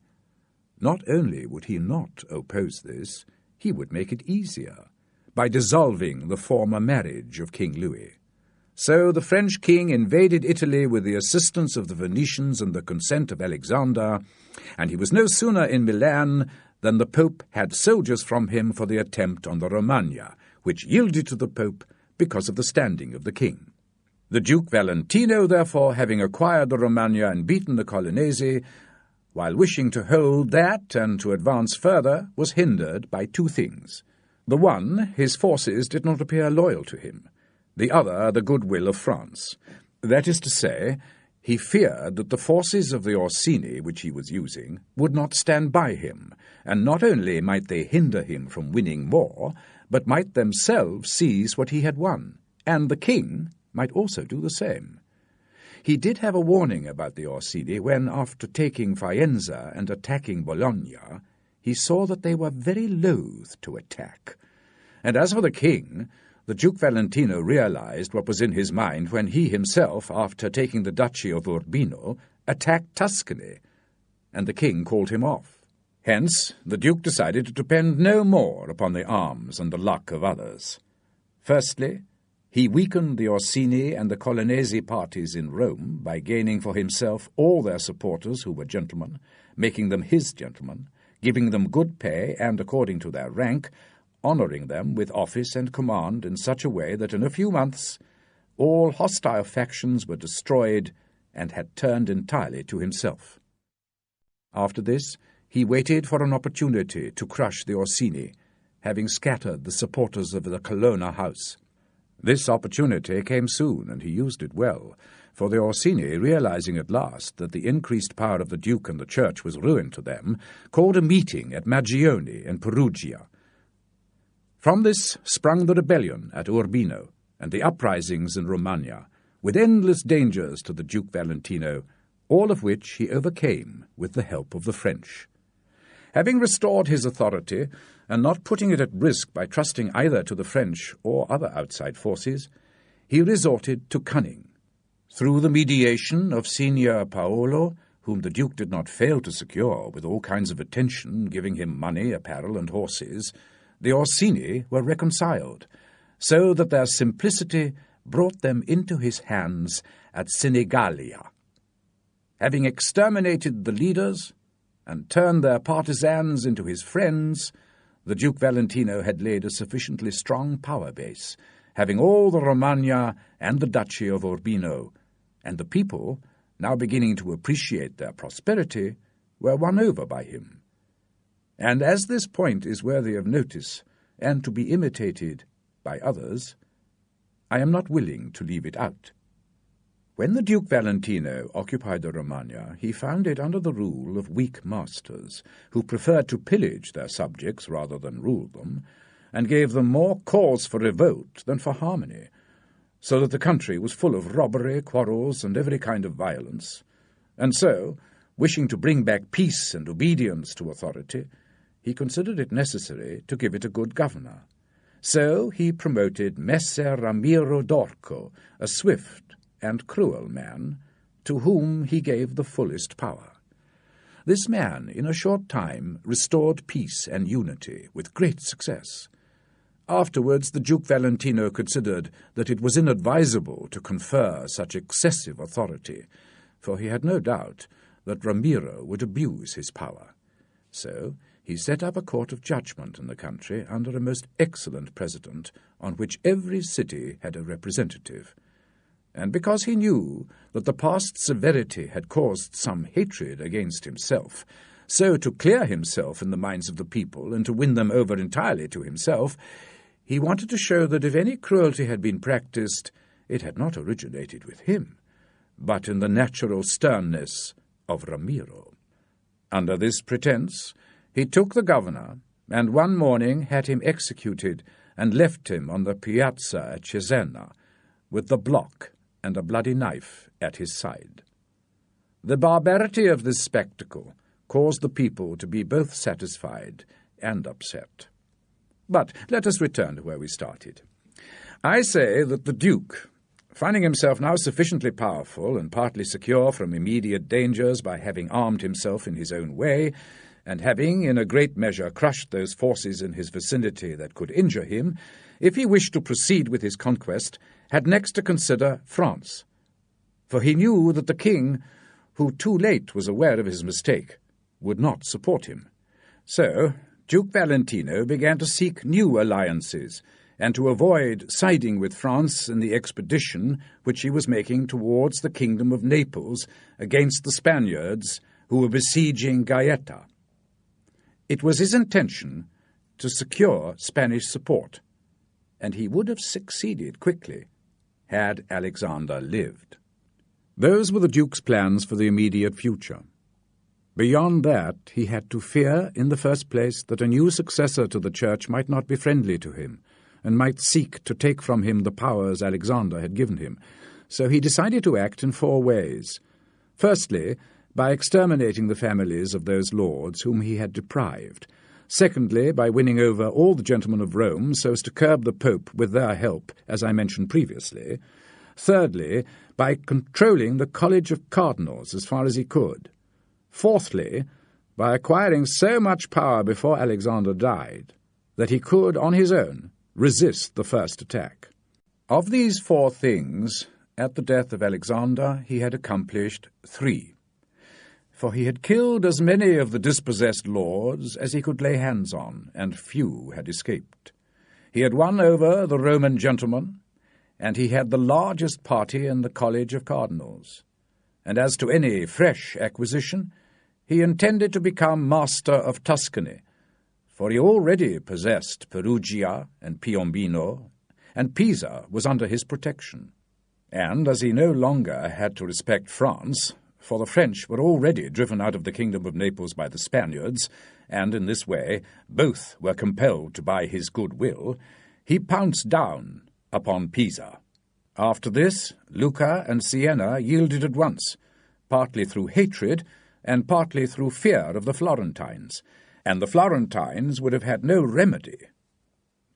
Speaker 1: Not only would he not oppose this, he would make it easier by dissolving the former marriage of King Louis. So the French king invaded Italy with the assistance of the Venetians and the consent of Alexander, and he was no sooner in Milan than the Pope had soldiers from him for the attempt on the Romagna, which yielded to the Pope because of the standing of the king. The Duke Valentino, therefore, having acquired the Romagna and beaten the Colonnesi, while wishing to hold that and to advance further, was hindered by two things. The one, his forces did not appear loyal to him. The other, the goodwill of France. That is to say, he feared that the forces of the Orsini, which he was using, would not stand by him, and not only might they hinder him from winning more, but might themselves seize what he had won, and the king might also do the same. He did have a warning about the Orsini when, after taking Faenza and attacking Bologna, he saw that they were very loath to attack. And as for the king, the Duke Valentino realized what was in his mind when he himself, after taking the duchy of Urbino, attacked Tuscany, and the king called him off. Hence, the duke decided to depend no more upon the arms and the luck of others. Firstly, he weakened the Orsini and the Colonnesi parties in Rome by gaining for himself all their supporters who were gentlemen, making them his gentlemen, giving them good pay and, according to their rank, honouring them with office and command in such a way that in a few months all hostile factions were destroyed and had turned entirely to himself. After this, he waited for an opportunity to crush the Orsini, having scattered the supporters of the Colonna house. This opportunity came soon, and he used it well, for the Orsini, realizing at last that the increased power of the Duke and the Church was ruin to them, called a meeting at Magione in Perugia. From this sprung the rebellion at Urbino and the uprisings in Romagna, with endless dangers to the Duke Valentino, all of which he overcame with the help of the French. Having restored his authority, and not putting it at risk by trusting either to the French or other outside forces, he resorted to cunning. Through the mediation of Signor Paolo, whom the Duke did not fail to secure with all kinds of attention, giving him money, apparel, and horses, the Orsini were reconciled, so that their simplicity brought them into his hands at Senigallia. Having exterminated the leaders and turned their partisans into his friends, the Duke Valentino had laid a sufficiently strong power base, having all the Romagna and the Duchy of Urbino, and the people, now beginning to appreciate their prosperity, were won over by him. And as this point is worthy of notice, and to be imitated by others, I am not willing to leave it out. When the Duke Valentino occupied the Romagna, he found it under the rule of weak masters, who preferred to pillage their subjects rather than rule them, and gave them more cause for revolt than for harmony, so that the country was full of robbery, quarrels, and every kind of violence, and so, wishing to bring back peace and obedience to authority, he considered it necessary to give it a good governor. So he promoted Messer Ramiro d'Orco, a swift and cruel man, to whom he gave the fullest power. This man, in a short time, restored peace and unity with great success. Afterwards, the Duke Valentino considered that it was inadvisable to confer such excessive authority, for he had no doubt that Ramiro would abuse his power. So he set up a court of judgment in the country under a most excellent president, on which every city had a representative. And because he knew that the past severity had caused some hatred against himself, so to clear himself in the minds of the people and to win them over entirely to himself, he wanted to show that if any cruelty had been practiced, it had not originated with him, but in the natural sternness of Ramiro. Under this pretence, he took the governor, and one morning had him executed and left him on the piazza at Cesena, with the block and a bloody knife at his side. The barbarity of this spectacle caused the people to be both satisfied and upset. But let us return to where we started. I say that the Duke, finding himself now sufficiently powerful and partly secure from immediate dangers by having armed himself in his own way, and having in a great measure crushed those forces in his vicinity that could injure him, if he wished to proceed with his conquest, had next to consider France. For he knew that the king, who too late was aware of his mistake, would not support him. So Duke Valentino began to seek new alliances, and to avoid siding with France in the expedition which he was making towards the kingdom of Naples against the Spaniards who were besieging Gaeta. It was his intention to secure Spanish support, and he would have succeeded quickly had Alexander lived. Those were the Duke's plans for the immediate future. Beyond that, he had to fear, in the first place, that a new successor to the Church might not be friendly to him, and might seek to take from him the powers Alexander had given him. So he decided to act in 4 ways. Firstly, by exterminating the families of those lords whom he had deprived. Secondly, by winning over all the gentlemen of Rome so as to curb the Pope with their help, as I mentioned previously. Thirdly, by controlling the College of Cardinals as far as he could. Fourthly, by acquiring so much power before Alexander died that he could, on his own, resist the first attack. Of these 4 things, at the death of Alexander, he had accomplished 3. For he had killed as many of the dispossessed lords as he could lay hands on, and few had escaped. He had won over the Roman gentlemen, and he had the largest party in the College of Cardinals. And as to any fresh acquisition, he intended to become master of Tuscany, for he already possessed Perugia and Piombino, and Pisa was under his protection. And as he no longer had to respect France, for the French were already driven out of the kingdom of Naples by the Spaniards, and in this way both were compelled to buy his goodwill, he pounced down upon Pisa. After this, Lucca and Siena yielded at once, partly through hatred and partly through fear of the Florentines, and the Florentines would have had no remedy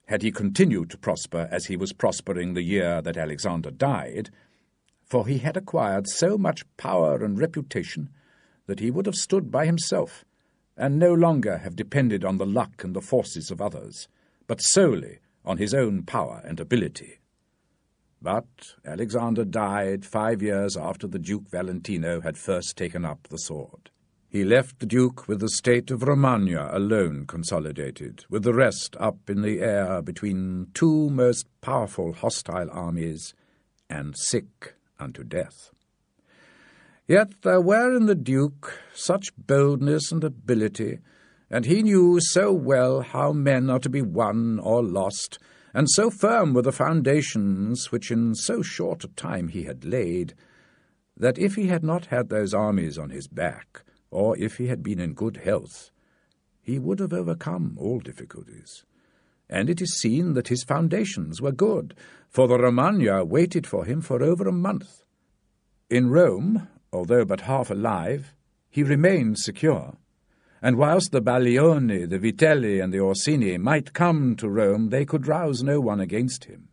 Speaker 1: had he continued to prosper as he was prospering the year that Alexander died, for he had acquired so much power and reputation that he would have stood by himself, and no longer have depended on the luck and the forces of others, but solely on his own power and ability. But Alexander died 5 years after the Duke Valentino had first taken up the sword. He left the Duke with the state of Romagna alone consolidated, with the rest up in the air between 2 most powerful hostile armies, and sick unto death. Yet there were in the Duke such boldness and ability, and he knew so well how men are to be won or lost, and so firm were the foundations which in so short a time he had laid, that if he had not had those armies on his back, or if he had been in good health, he would have overcome all difficulties. And it is seen that his foundations were good, for the Romagna waited for him for over a month. In Rome, although but half alive, he remained secure, and whilst the Baglioni, the Vitelli, and the Orsini might come to Rome, they could rouse no one against him.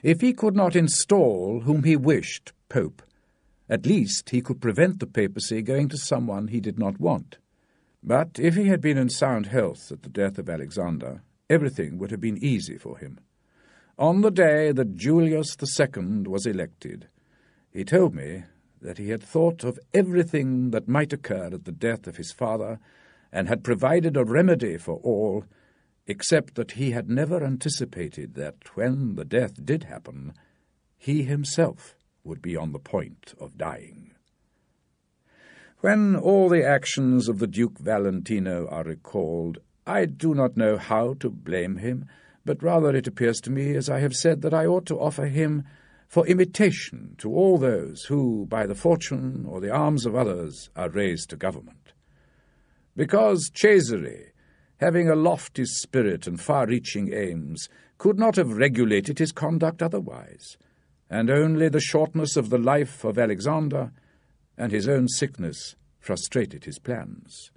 Speaker 1: If he could not install whom he wished Pope, at least he could prevent the papacy going to someone he did not want. But if he had been in sound health at the death of Alexander, everything would have been easy for him. On the day that Julius II was elected, he told me that he had thought of everything that might occur at the death of his father, and had provided a remedy for all, except that he had never anticipated that when the death did happen, he himself would be on the point of dying. When all the actions of the Duke Valentino are recalled, I do not know how to blame him, but rather it appears to me, as I have said, that I ought to offer him for imitation to all those who, by the fortune or the arms of others, are raised to government. Because Cesare, having a lofty spirit and far-reaching aims, could not have regulated his conduct otherwise, and only the shortness of the life of Alexander and his own sickness frustrated his plans.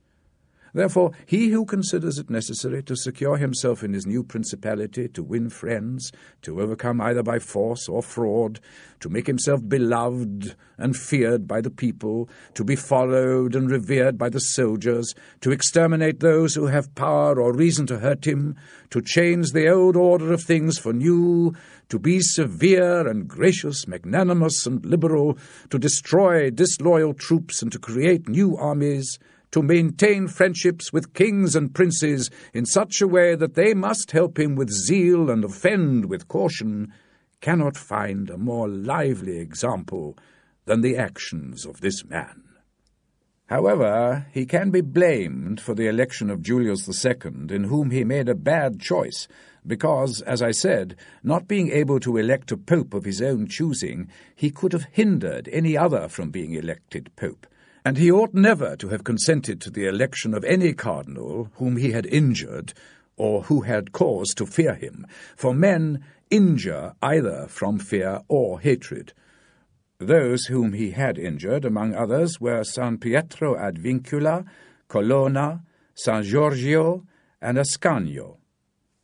Speaker 1: Therefore, he who considers it necessary to secure himself in his new principality, to win friends, to overcome either by force or fraud, to make himself beloved and feared by the people, to be followed and revered by the soldiers, to exterminate those who have power or reason to hurt him, to change the old order of things for new, to be severe and gracious, magnanimous and liberal, to destroy disloyal troops and to create new armies, to maintain friendships with kings and princes in such a way that they must help him with zeal and offend with caution, cannot find a more lively example than the actions of this man. However, he can be blamed for the election of Julius II, in whom he made a bad choice, because, as I said, not being able to elect a pope of his own choosing, he could have hindered any other from being elected pope, and he ought never to have consented to the election of any cardinal whom he had injured or who had cause to fear him, for men injure either from fear or hatred. Those whom he had injured, among others, were San Pietro ad Vincula, Colonna, San Giorgio, and Ascanio.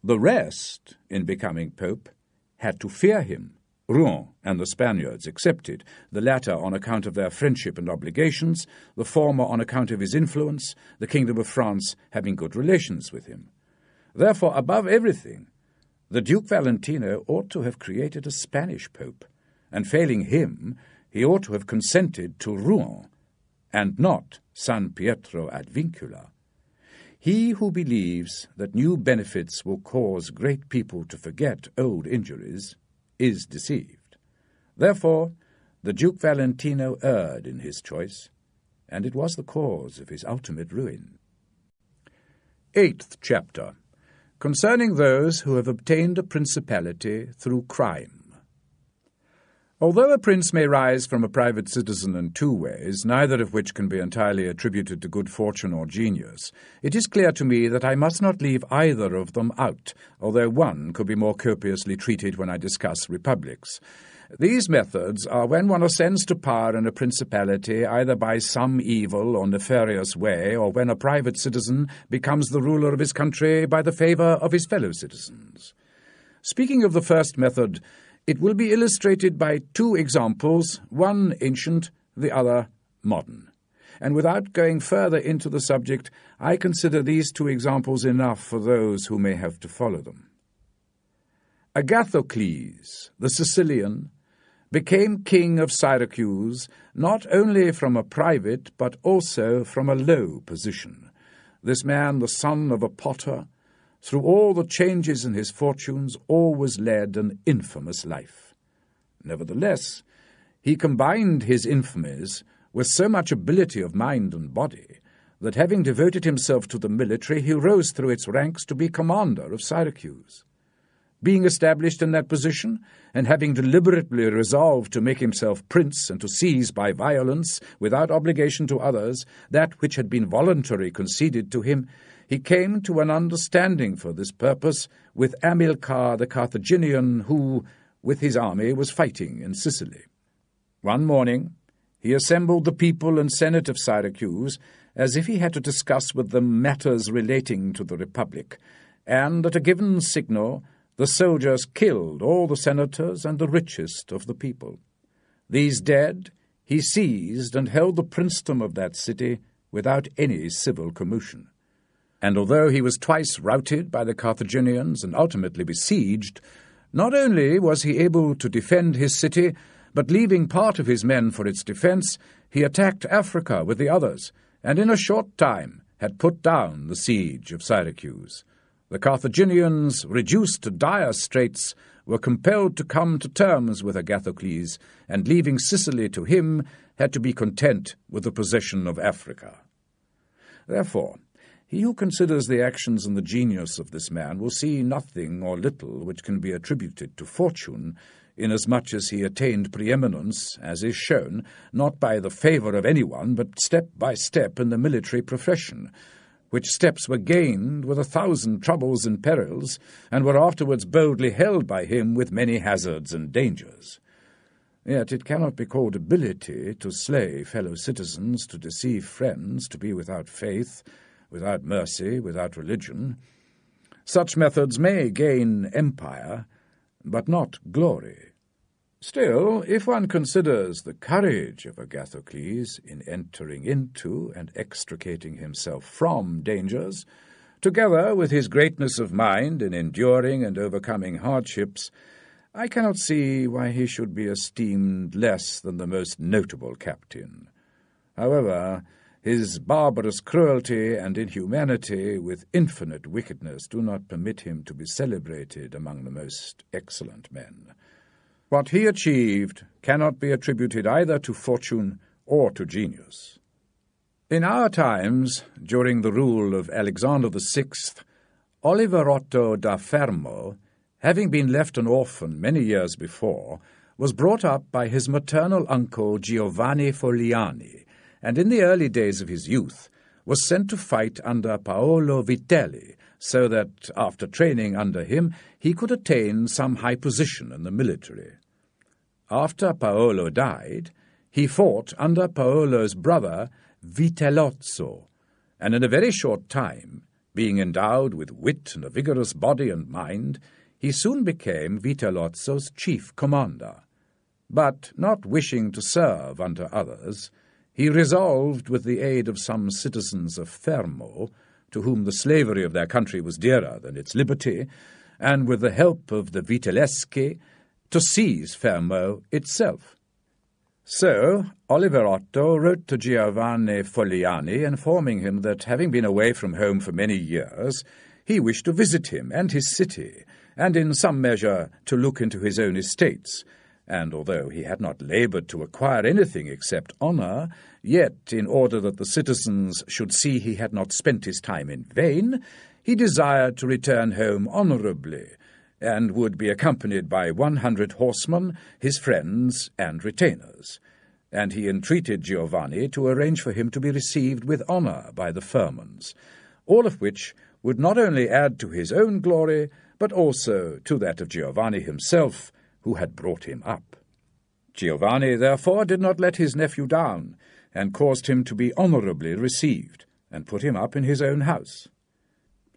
Speaker 1: The rest, in becoming pope, had to fear him, Rouen and the Spaniards excepted, the latter on account of their friendship and obligations, the former on account of his influence, the Kingdom of France having good relations with him. Therefore, above everything, the Duke Valentino ought to have created a Spanish pope, and failing him, he ought to have consented to Rouen, and not San Pietro ad Vincula. He who believes that new benefits will cause great people to forget old injuries is deceived. Therefore, the Duke Valentino erred in his choice, and it was the cause of his ultimate ruin. 8th chapter. Concerning those who have obtained a principality through crime. Although a prince may rise from a private citizen in two ways, neither of which can be entirely attributed to good fortune or genius, it is clear to me that I must not leave either of them out, although one could be more copiously treated when I discuss republics. These methods are when one ascends to power in a principality either by some evil or nefarious way, or when a private citizen becomes the ruler of his country by the favour of his fellow citizens. Speaking of the first method, it will be illustrated by two examples, one ancient, the other modern. And without going further into the subject, I consider these two examples enough for those who may have to follow them. Agathocles, the Sicilian, became king of Syracuse not only from a private but also from a low position. This man, the son of a potter, through all the changes in his fortunes, always led an infamous life. Nevertheless, he combined his infamies with so much ability of mind and body that, having devoted himself to the military, he rose through its ranks to be commander of Syracuse. Being established in that position, and having deliberately resolved to make himself prince and to seize by violence, without obligation to others, that which had been voluntarily conceded to him, he came to an understanding for this purpose with Amilcar the Carthaginian, who, with his army, was fighting in Sicily. One morning he assembled the people and senate of Syracuse as if he had to discuss with them matters relating to the Republic, and at a given signal the soldiers killed all the senators and the richest of the people. These dead, he seized and held the princedom of that city without any civil commotion. And although he was twice routed by the Carthaginians and ultimately besieged, not only was he able to defend his city, but leaving part of his men for its defence, he attacked Africa with the others, and in a short time had put down the siege of Syracuse. The Carthaginians, reduced to dire straits, were compelled to come to terms with Agathocles, and leaving Sicily to him, had to be content with the possession of Africa. Therefore, he who considers the actions and the genius of this man will see nothing or little which can be attributed to fortune, inasmuch as he attained preeminence, as is shown, not by the favour of anyone, but step by step in the military profession, which steps were gained with 1,000 troubles and perils, and were afterwards boldly held by him with many hazards and dangers. Yet it cannot be called ability to slay fellow citizens, to deceive friends, to be without faith, without mercy, without religion. Such methods may gain empire, but not glory. Still, if one considers the courage of Agathocles in entering into and extricating himself from dangers, together with his greatness of mind in enduring and overcoming hardships, I cannot see why he should be esteemed less than the most notable captain. However, his barbarous cruelty and inhumanity with infinite wickedness do not permit him to be celebrated among the most excellent men. What he achieved cannot be attributed either to fortune or to genius. In our times, during the rule of Alexander VI, Oliverotto da Fermo, having been left an orphan many years before, was brought up by his maternal uncle Giovanni Fogliani, and in the early days of his youth was sent to fight under Paolo Vitelli, so that, after training under him, he could attain some high position in the military. After Paolo died, he fought under Paolo's brother Vitellozzo, and in a very short time, being endowed with wit and a vigorous body and mind, he soon became Vitellozzo's chief commander. But, not wishing to serve under others, he resolved, with the aid of some citizens of Fermo, to whom the slavery of their country was dearer than its liberty, and with the help of the Vitelleschi, to seize Fermo itself. So Oliverotto wrote to Giovanni Fogliani, informing him that, having been away from home for many years, he wished to visit him and his city, and in some measure to look into his own estates, and although he had not laboured to acquire anything except honour, yet, in order that the citizens should see he had not spent his time in vain, he desired to return home honourably, and would be accompanied by 100 horsemen, his friends and retainers, and he entreated Giovanni to arrange for him to be received with honour by the Firmans, all of which would not only add to his own glory, but also to that of Giovanni himself, who had brought him up. Giovanni, therefore, did not let his nephew down, and caused him to be honourably received, and put him up in his own house.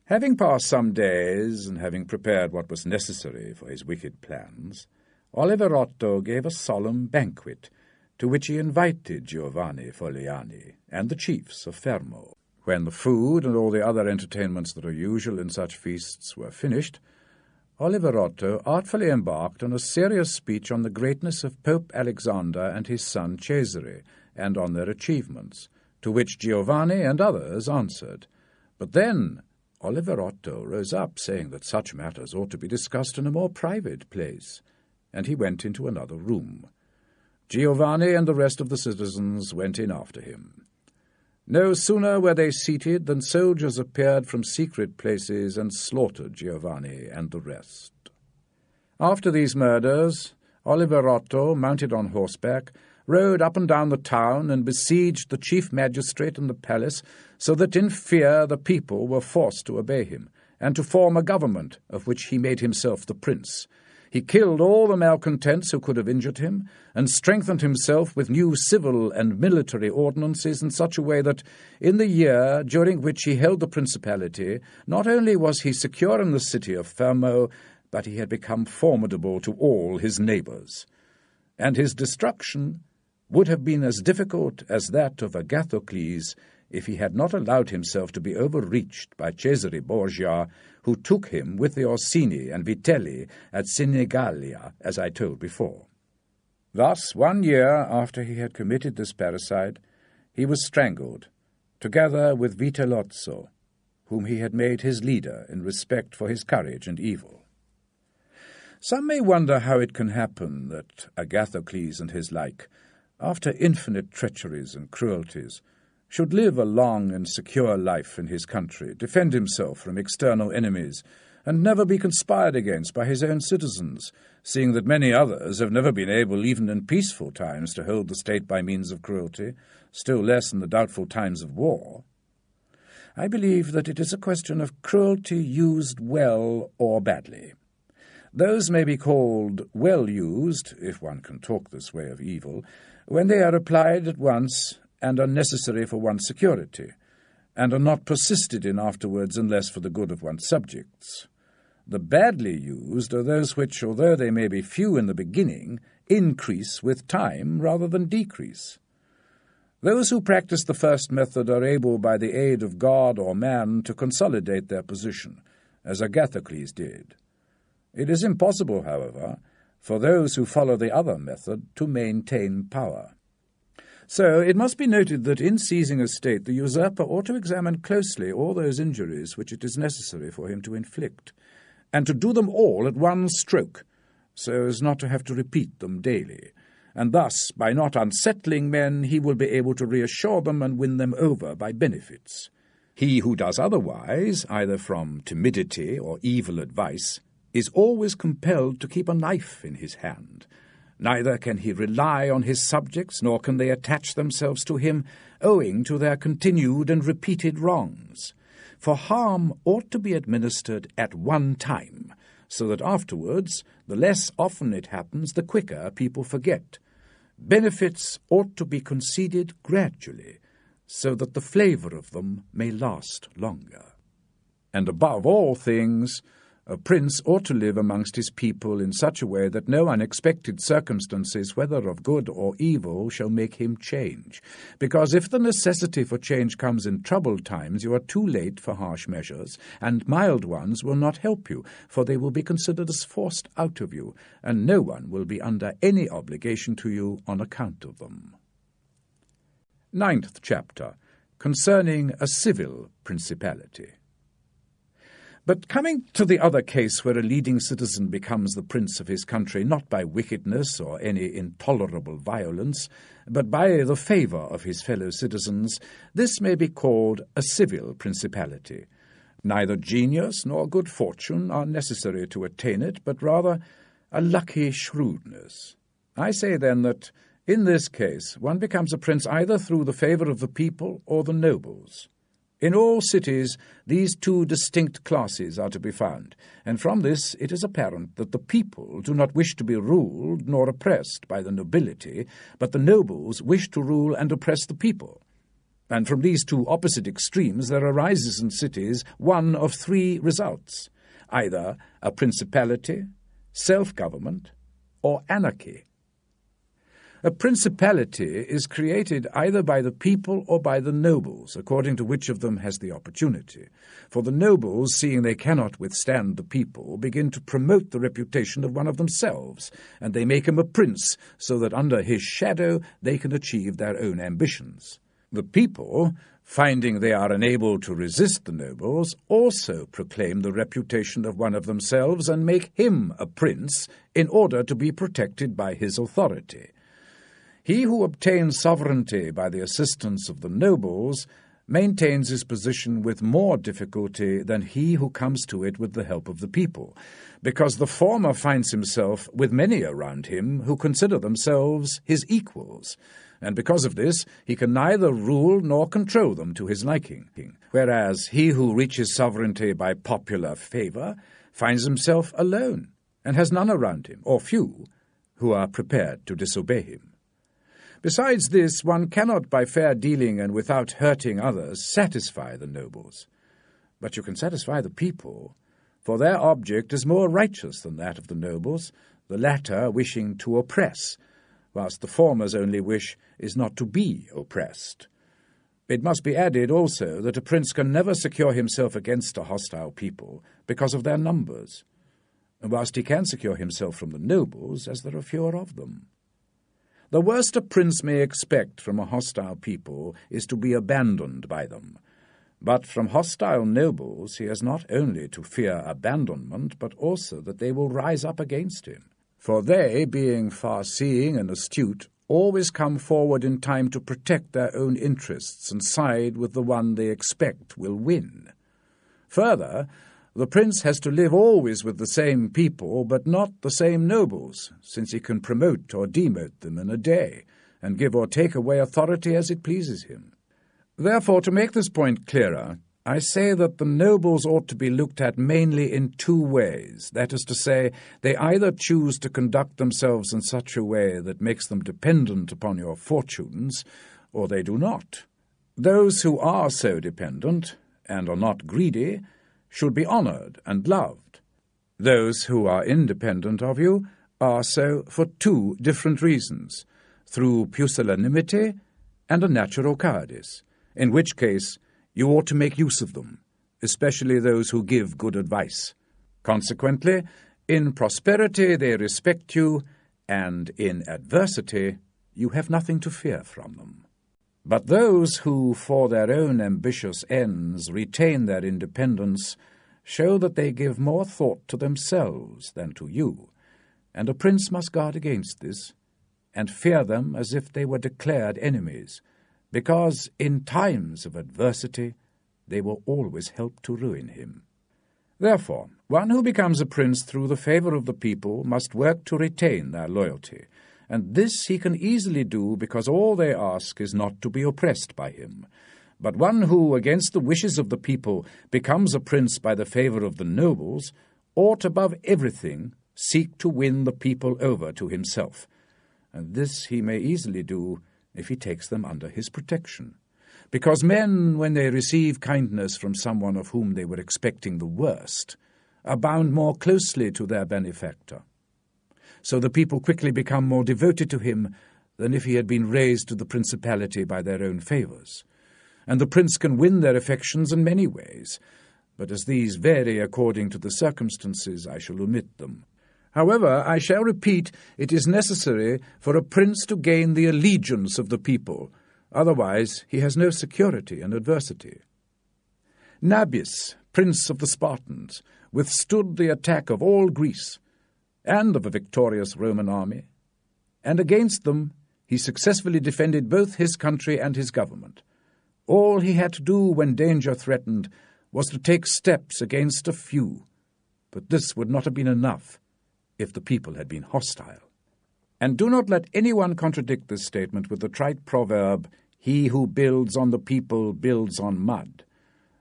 Speaker 1: Having passed some days, and having prepared what was necessary for his wicked plans, Oliverotto gave a solemn banquet, to which he invited Giovanni Fogliani and the chiefs of Fermo. When the food and all the other entertainments that are usual in such feasts were finished, Oliverotto artfully embarked on a serious speech on the greatness of Pope Alexander and his son Cesare, and on their achievements, to which Giovanni and others answered. But then Oliverotto rose up, saying that such matters ought to be discussed in a more private place, and he went into another room. Giovanni and the rest of the citizens went in after him. No sooner were they seated than soldiers appeared from secret places and slaughtered Giovanni and the rest. After these murders, Oliverotto, mounted on horseback, rode up and down the town and besieged the chief magistrate and the palace, so that in fear the people were forced to obey him, and to form a government of which he made himself the prince. He killed all the malcontents who could have injured him, and strengthened himself with new civil and military ordinances in such a way that, in the year during which he held the principality, not only was he secure in the city of Fermo, but he had become formidable to all his neighbours. And his destruction would have been as difficult as that of Agathocles if he had not allowed himself to be overreached by Cesare Borgia, who took him with the Orsini and Vitelli at Sinigalia, as I told before. Thus, 1 year after he had committed this parricide, he was strangled, together with Vitellozzo, whom he had made his leader in respect for his courage and evil. Some may wonder how it can happen that Agathocles and his like, after infinite treacheries and cruelties, should live a long and secure life in his country, defend himself from external enemies, and never be conspired against by his own citizens, seeing that many others have never been able, even in peaceful times, to hold the state by means of cruelty, still less in the doubtful times of war. I believe that it is a question of cruelty used well or badly. Those may be called well used, if one can talk this way of evil, when they are applied at once and are necessary for one's security, and are not persisted in afterwards unless for the good of one's subjects. The badly used are those which, although they may be few in the beginning, increase with time rather than decrease. Those who practice the first method are able, by the aid of God or man, to consolidate their position, as Agathocles did. It is impossible, however, for those who follow the other method to maintain power. So it must be noted that in seizing a state, the usurper ought to examine closely all those injuries which it is necessary for him to inflict, and to do them all at one stroke, so as not to have to repeat them daily, and thus, by not unsettling men, he will be able to reassure them and win them over by benefits. He who does otherwise, either from timidity or evil advice, is always compelled to keep a knife in his hand. Neither can he rely on his subjects, nor can they attach themselves to him, owing to their continued and repeated wrongs. For harm ought to be administered at one time, so that afterwards, the less often it happens, the quicker people forget. Benefits ought to be conceded gradually, so that the flavour of them may last longer. And above all things, a prince ought to live amongst his people in such a way that no unexpected circumstances, whether of good or evil, shall make him change. Because if the necessity for change comes in troubled times, you are too late for harsh measures, and mild ones will not help you, for they will be considered as forced out of you, and no one will be under any obligation to you on account of them. 9th chapter, concerning a civil principality. But coming to the other case where a leading citizen becomes the prince of his country, not by wickedness or any intolerable violence, but by the favour of his fellow citizens, this may be called a civil principality. Neither genius nor good fortune are necessary to attain it, but rather a lucky shrewdness. I say then that, in this case, one becomes a prince either through the favour of the people or the nobles. In all cities, these two distinct classes are to be found, and from this it is apparent that the people do not wish to be ruled nor oppressed by the nobility, but the nobles wish to rule and oppress the people. And from these two opposite extremes there arises in cities one of three results, either a principality, self-government, or anarchy. A principality is created either by the people or by the nobles, according to which of them has the opportunity. For the nobles, seeing they cannot withstand the people, begin to promote the reputation of one of themselves, and they make him a prince, so that under his shadow they can achieve their own ambitions. The people, finding they are unable to resist the nobles, also proclaim the reputation of one of themselves and make him a prince in order to be protected by his authority. He who obtains sovereignty by the assistance of the nobles maintains his position with more difficulty than he who comes to it with the help of the people, because the former finds himself with many around him who consider themselves his equals, and because of this he can neither rule nor control them to his liking, whereas he who reaches sovereignty by popular favour finds himself alone, and has none around him, or few, who are prepared to disobey him. Besides this, one cannot by fair dealing and without hurting others satisfy the nobles. But you can satisfy the people, for their object is more righteous than that of the nobles, the latter wishing to oppress, whilst the former's only wish is not to be oppressed. It must be added also that a prince can never secure himself against a hostile people because of their numbers, whilst he can secure himself from the nobles as there are fewer of them. The worst a prince may expect from a hostile people is to be abandoned by them. But from hostile nobles he has not only to fear abandonment, but also that they will rise up against him. For they, being far-seeing and astute, always come forward in time to protect their own interests and side with the one they expect will win. Further, the prince has to live always with the same people, but not the same nobles, since he can promote or demote them in a day, and give or take away authority as it pleases him. Therefore, to make this point clearer, I say that the nobles ought to be looked at mainly in two ways. That is to say, they either choose to conduct themselves in such a way that makes them dependent upon your fortunes, or they do not. Those who are so dependent, and are not greedy, should be honoured and loved. Those who are independent of you are so for two different reasons, through pusillanimity and a natural cowardice, in which case you ought to make use of them, especially those who give good advice. Consequently, in prosperity they respect you, and in adversity you have nothing to fear from them. But those who, for their own ambitious ends, retain their independence, show that they give more thought to themselves than to you, and a prince must guard against this, and fear them as if they were declared enemies, because in times of adversity they will always help to ruin him. Therefore, one who becomes a prince through the favour of the people must work to retain their loyalty, and this he can easily do because all they ask is not to be oppressed by him. But one who, against the wishes of the people, becomes a prince by the favour of the nobles, ought above everything seek to win the people over to himself, and this he may easily do if he takes them under his protection. Because men, when they receive kindness from someone of whom they were expecting the worst, are bound more closely to their benefactor. So the people quickly become more devoted to him than if he had been raised to the principality by their own favours. And the prince can win their affections in many ways, but as these vary according to the circumstances, I shall omit them. However, I shall repeat, it is necessary for a prince to gain the allegiance of the people, otherwise he has no security in adversity. Nabis, prince of the Spartans, withstood the attack of all Greece, and of a victorious Roman army, and against them he successfully defended both his country and his government. All he had to do when danger threatened was to take steps against a few, but this would not have been enough if the people had been hostile. And do not let anyone contradict this statement with the trite proverb, "He who builds on the people builds on mud."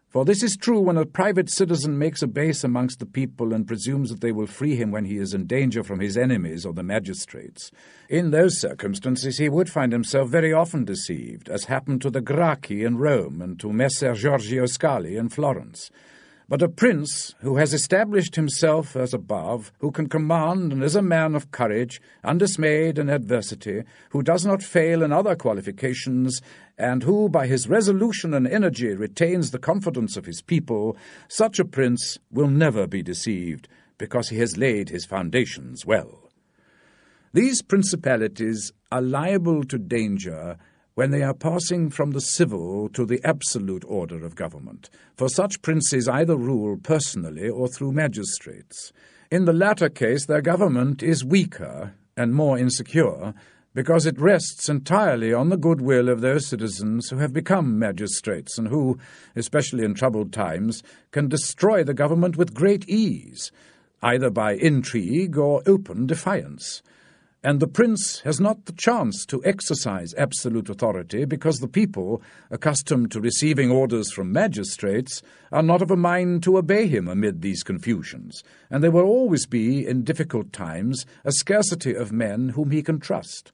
Speaker 1: For this is true when a private citizen makes a base amongst the people and presumes that they will free him when he is in danger from his enemies or the magistrates. In those circumstances he would find himself very often deceived, as happened to the Gracchi in Rome and to Messer Giorgio Scali in Florence. But a prince who has established himself as above, who can command and is a man of courage, undismayed in adversity, who does not fail in other qualifications, and who by his resolution and energy retains the confidence of his people, such a prince will never be deceived, because he has laid his foundations well. These principalities are liable to danger when they are passing from the civil to the absolute order of government, for such princes either rule personally or through magistrates. In the latter case their government is weaker and more insecure, because it rests entirely on the goodwill of those citizens who have become magistrates and who, especially in troubled times, can destroy the government with great ease, either by intrigue or open defiance. And the prince has not the chance to exercise absolute authority because the people, accustomed to receiving orders from magistrates, are not of a mind to obey him amid these confusions, and there will always be, in difficult times, a scarcity of men whom he can trust.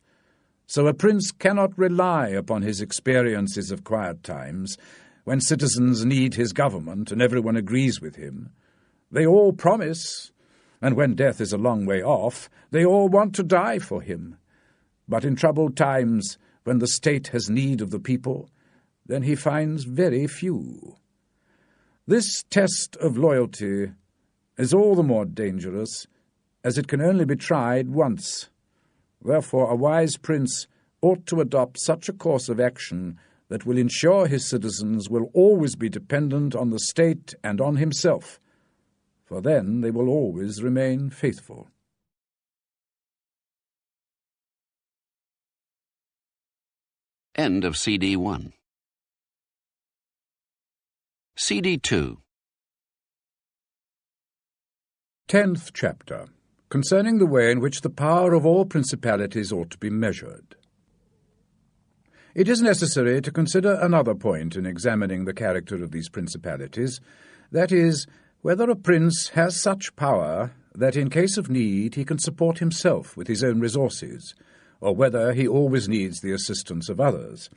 Speaker 1: So a prince cannot rely upon his experiences of quiet times, when citizens need his government and everyone agrees with him. They all promise, and when death is a long way off, they all want to die for him. But in troubled times, when the state has need of the people, then he finds very few. This test of loyalty is all the more dangerous, as it can only be tried once. Therefore, a wise prince ought to adopt such a course of action that will ensure his citizens will always be dependent on the state and on himself, for then they will always remain faithful.
Speaker 2: End of CD 1. CD 2.
Speaker 1: 10th chapter, concerning the way in which the power of all principalities ought to be measured. It is necessary to consider another point in examining the character of these principalities, that is, whether a prince has such power that in case of need he can support himself with his own resources, or whether he always needs the assistance of others.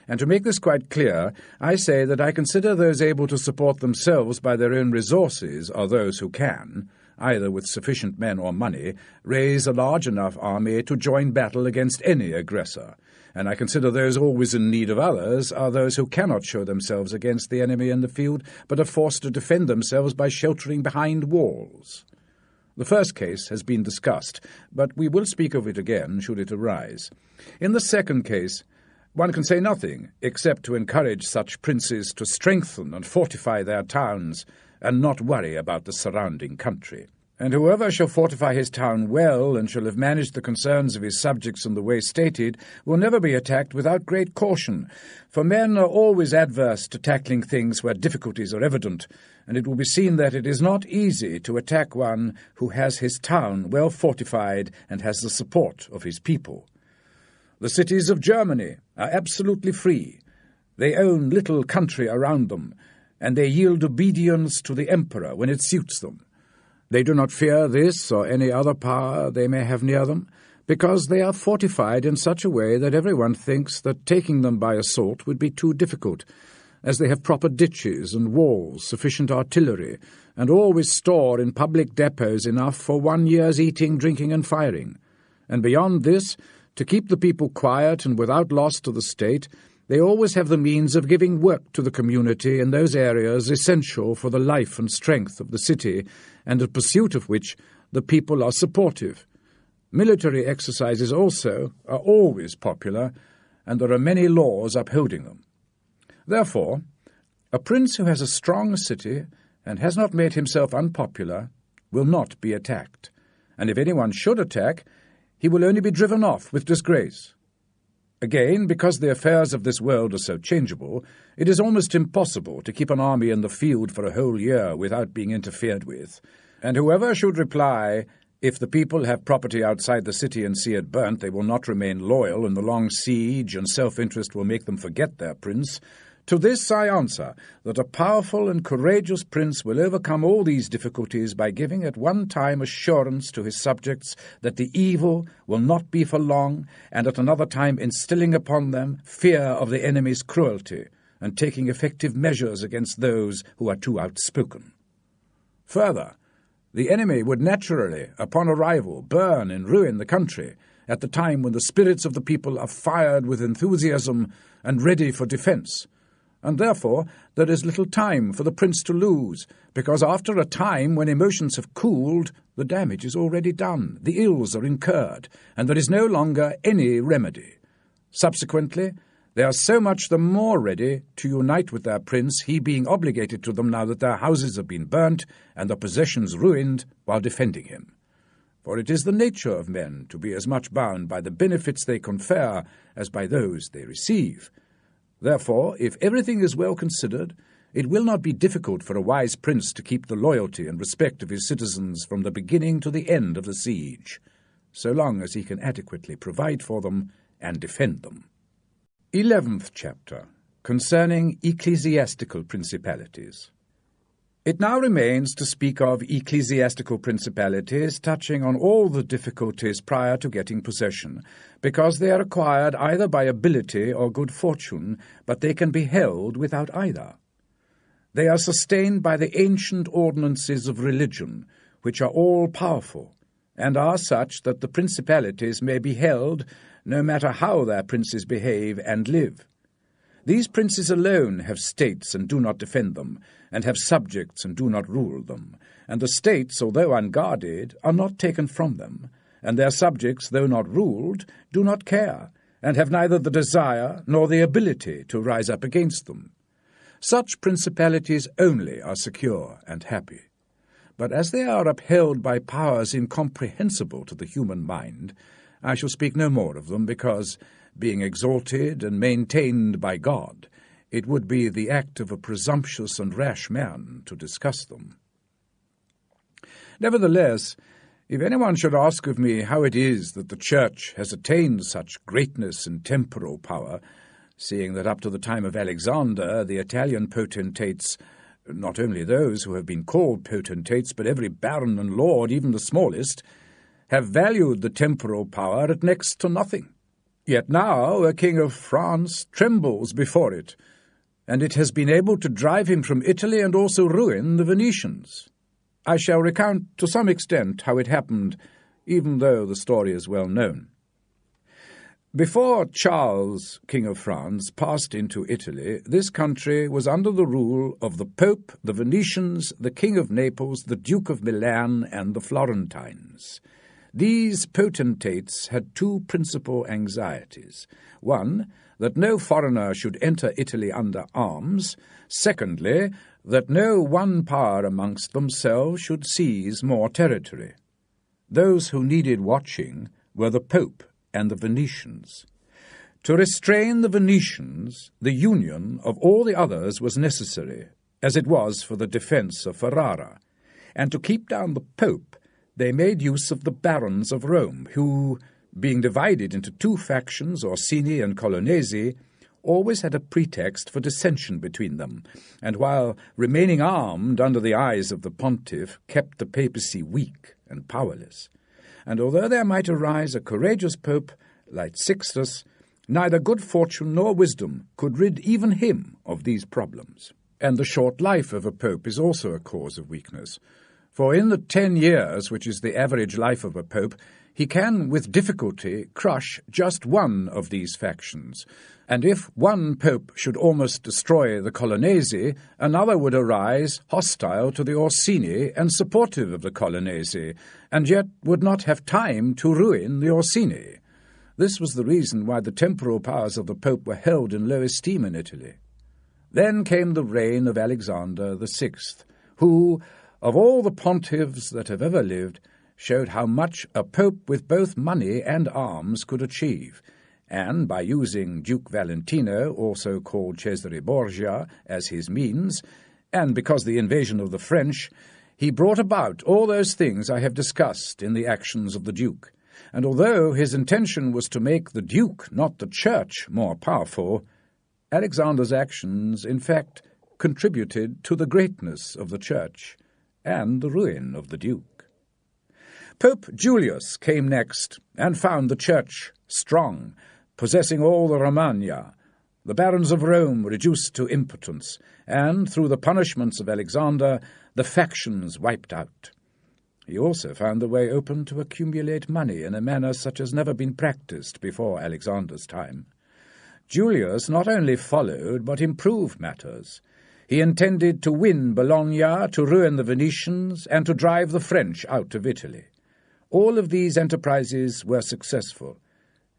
Speaker 1: And to make this quite clear, I say that I consider those able to support themselves by their own resources are those who can, either with sufficient men or money, raise a large enough army to join battle against any aggressor. And I consider those always in need of others are those who cannot show themselves against the enemy in the field, but are forced to defend themselves by sheltering behind walls. The first case has been discussed, but we will speak of it again should it arise. In the second case, one can say nothing except to encourage such princes to strengthen and fortify their towns and not worry about the surrounding country. And whoever shall fortify his town well and shall have managed the concerns of his subjects in the way stated will never be attacked without great caution, for men are always adverse to tackling things where difficulties are evident, and it will be seen that it is not easy to attack one who has his town well fortified and has the support of his people. The cities of Germany are absolutely free. They own little country around them, and they yield obedience to the emperor when it suits them. They do not fear this or any other power they may have near them, because they are fortified in such a way that everyone thinks that taking them by assault would be too difficult, as they have proper ditches and walls, sufficient artillery, and always store in public depots enough for 1 year's eating, drinking, and firing. And beyond this, to keep the people quiet and without loss to the state, they always have the means of giving work to the community in those areas essential for the life and strength of the city, and in pursuit of which the people are supportive. Military exercises also are always popular, and there are many laws upholding them. Therefore, a prince who has a strong city and has not made himself unpopular will not be attacked, and if anyone should attack, he will only be driven off with disgrace. Again, because the affairs of this world are so changeable, it is almost impossible to keep an army in the field for a whole year without being interfered with, and whoever should reply, "If the people have property outside the city and see it burnt, they will not remain loyal, and the long siege and self-interest will make them forget their prince," to this I answer that a powerful and courageous prince will overcome all these difficulties by giving at one time assurance to his subjects that the evil will not be for long, and at another time instilling upon them fear of the enemy's cruelty, and taking effective measures against those who are too outspoken. Further, the enemy would naturally, upon arrival, burn and ruin the country at the time when the spirits of the people are fired with enthusiasm and ready for defence, and therefore there is little time for the prince to lose, because after a time when emotions have cooled, the damage is already done, the ills are incurred, and there is no longer any remedy. Subsequently, they are so much the more ready to unite with their prince, he being obligated to them now that their houses have been burnt and their possessions ruined while defending him. For it is the nature of men to be as much bound by the benefits they confer as by those they receive. Therefore, if everything is well considered, it will not be difficult for a wise prince to keep the loyalty and respect of his citizens from the beginning to the end of the siege, so long as he can adequately provide for them and defend them. 11th chapter, concerning ecclesiastical principalities. It now remains to speak of ecclesiastical principalities, touching on all the difficulties prior to getting possession, because they are acquired either by ability or good fortune, but they can be held without either. They are sustained by the ancient ordinances of religion, which are all-powerful, and are such that the principalities may be held no matter how their princes behave and live. These princes alone have states and do not defend them, and have subjects and do not rule them, and the states, although unguarded, are not taken from them, and their subjects, though not ruled, do not care, and have neither the desire nor the ability to rise up against them. Such principalities only are secure and happy. But as they are upheld by powers incomprehensible to the human mind, I shall speak no more of them, because, being exalted and maintained by God, it would be the act of a presumptuous and rash man to discuss them. Nevertheless, if anyone should ask of me how it is that the Church has attained such greatness in temporal power, seeing that up to the time of Alexander the Italian potentates, not only those who have been called potentates, but every baron and lord, even the smallest, have valued the temporal power at next to nothing, Yet now a king of France trembles before it, and it has been able to drive him from Italy and also ruin the Venetians. I shall recount to some extent how it happened, even though the story is well known. Before Charles, King of France, passed into Italy, this country was under the rule of the Pope, the Venetians, the King of Naples, the Duke of Milan, and the Florentines. These potentates had two principal anxieties. One, that no foreigner should enter Italy under arms. Secondly, that no one power amongst themselves should seize more territory. Those who needed watching were the Pope and the Venetians. To restrain the Venetians, the union of all the others was necessary, as it was for the defence of Ferrara, and to keep down the Pope, they made use of the barons of Rome, who, being divided into two factions, Orsini and Colonnesi, always had a pretext for dissension between them, and while remaining armed under the eyes of the pontiff, kept the papacy weak and powerless. And although there might arise a courageous pope like Sixtus, neither good fortune nor wisdom could rid even him of these problems. And the short life of a pope is also a cause of weakness, for in the 10 years, which is the average life of a pope, he can with difficulty crush just one of these factions, and if one pope should almost destroy the Colonnesi, another would arise hostile to the Orsini and supportive of the Colonnesi, and yet would not have time to ruin the Orsini. This was the reason why the temporal powers of the Pope were held in low esteem in Italy. Then came the reign of Alexander VI, who, of all the pontiffs that have ever lived, showed how much a pope with both money and arms could achieve, and by using Duke Valentino, also called Cesare Borgia, as his means, and because the invasion of the French, he brought about all those things I have discussed in the actions of the Duke. And although his intention was to make the Duke, not the Church, more powerful, Alexander's actions, in fact, contributed to the greatness of the Church and the ruin of the Duke. Pope Julius came next and found the Church strong, possessing all the Romagna, the barons of Rome reduced to impotence, and, through the punishments of Alexander, the factions wiped out. He also found the way open to accumulate money in a manner such as never been practised before Alexander's time. Julius not only followed but improved matters. He intended to win Bologna, to ruin the Venetians, and to drive the French out of Italy. All of these enterprises were successful,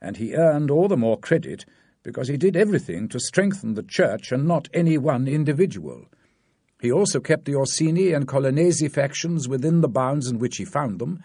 Speaker 1: and he earned all the more credit because he did everything to strengthen the Church and not any one individual. He also kept the Orsini and Colonnesi factions within the bounds in which he found them,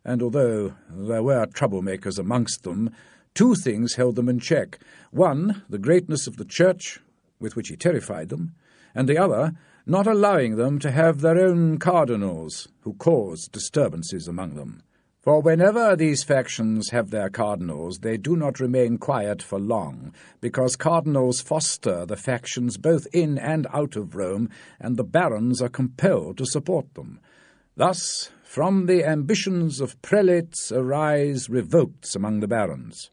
Speaker 1: and although there were troublemakers amongst them, two things held them in check. One, the greatness of the Church, with which he terrified them, and the other, not allowing them to have their own cardinals, who caused disturbances among them. For whenever these factions have their cardinals, they do not remain quiet for long, because cardinals foster the factions both in and out of Rome, and the barons are compelled to support them. Thus, from the ambitions of prelates arise revolts among the barons.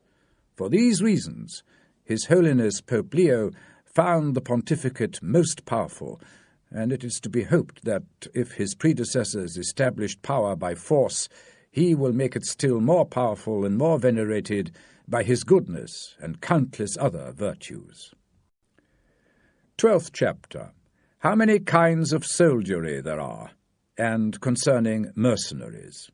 Speaker 1: For these reasons, His Holiness Pope Leo found the pontificate most powerful, and it is to be hoped that if his predecessors established power by force, he will make it still more powerful and more venerated by his goodness and countless other virtues. 12th chapter. How many kinds of soldiery there are, and concerning mercenaries.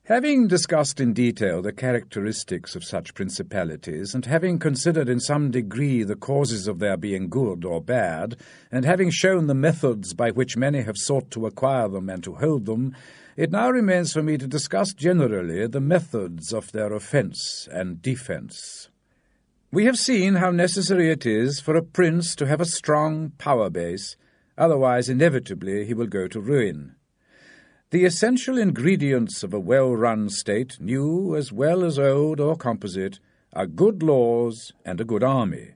Speaker 1: Having discussed in detail the characteristics of such principalities, and having considered in some degree the causes of their being good or bad, and having shown the methods by which many have sought to acquire them and to hold them, it now remains for me to discuss generally the methods of their offence and defence. We have seen how necessary it is for a prince to have a strong power base, otherwise inevitably he will go to ruin. The essential ingredients of a well-run state, new as well as old or composite, are good laws and a good army.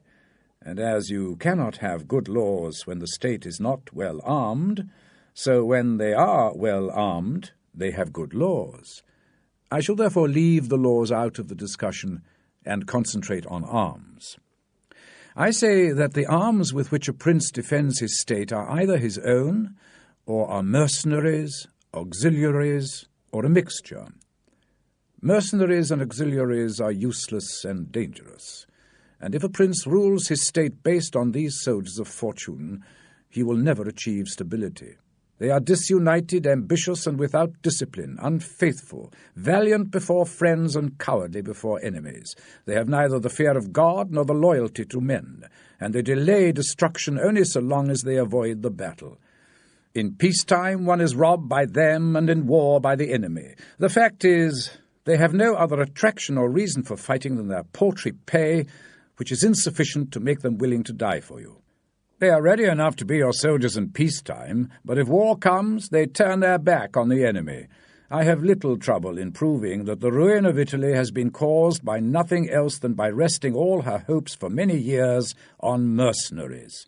Speaker 1: And as you cannot have good laws when the state is not well armed, so when they are well armed, they have good laws. I shall therefore leave the laws out of the discussion and concentrate on arms. I say that the arms with which a prince defends his state are either his own, or are mercenaries, auxiliaries, or a mixture. Mercenaries and auxiliaries are useless and dangerous, and if a prince rules his state based on these soldiers of fortune, he will never achieve stability. They are disunited, ambitious, and without discipline, unfaithful, valiant before friends and cowardly before enemies. They have neither the fear of God nor the loyalty to men, and they delay destruction only so long as they avoid the battle. In peacetime one is robbed by them, and in war by the enemy. The fact is, they have no other attraction or reason for fighting than their paltry pay, which is insufficient to make them willing to die for you. They are ready enough to be your soldiers in peacetime, but if war comes, they turn their back on the enemy. I have little trouble in proving that the ruin of Italy has been caused by nothing else than by resting all her hopes for many years on mercenaries.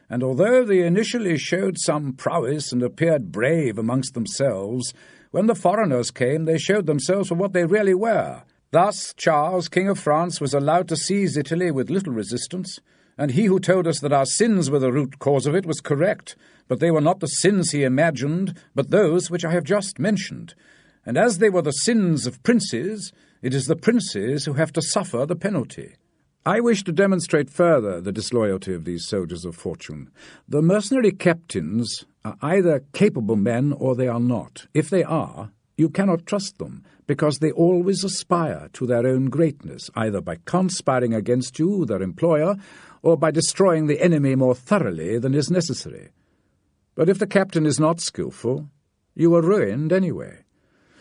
Speaker 1: And although they initially showed some prowess and appeared brave amongst themselves, when the foreigners came they showed themselves for what they really were. Thus Charles, King of France, was allowed to seize Italy with little resistance, and he who told us that our sins were the root cause of it was correct, but they were not the sins he imagined, but those which I have just mentioned. And as they were the sins of princes, it is the princes who have to suffer the penalty. I wish to demonstrate further the disloyalty of these soldiers of fortune. The mercenary captains are either capable men or they are not. If they are, you cannot trust them, because they always aspire to their own greatness, either by conspiring against you, their employer, or by destroying the enemy more thoroughly than is necessary. But if the captain is not skilful, you are ruined anyway.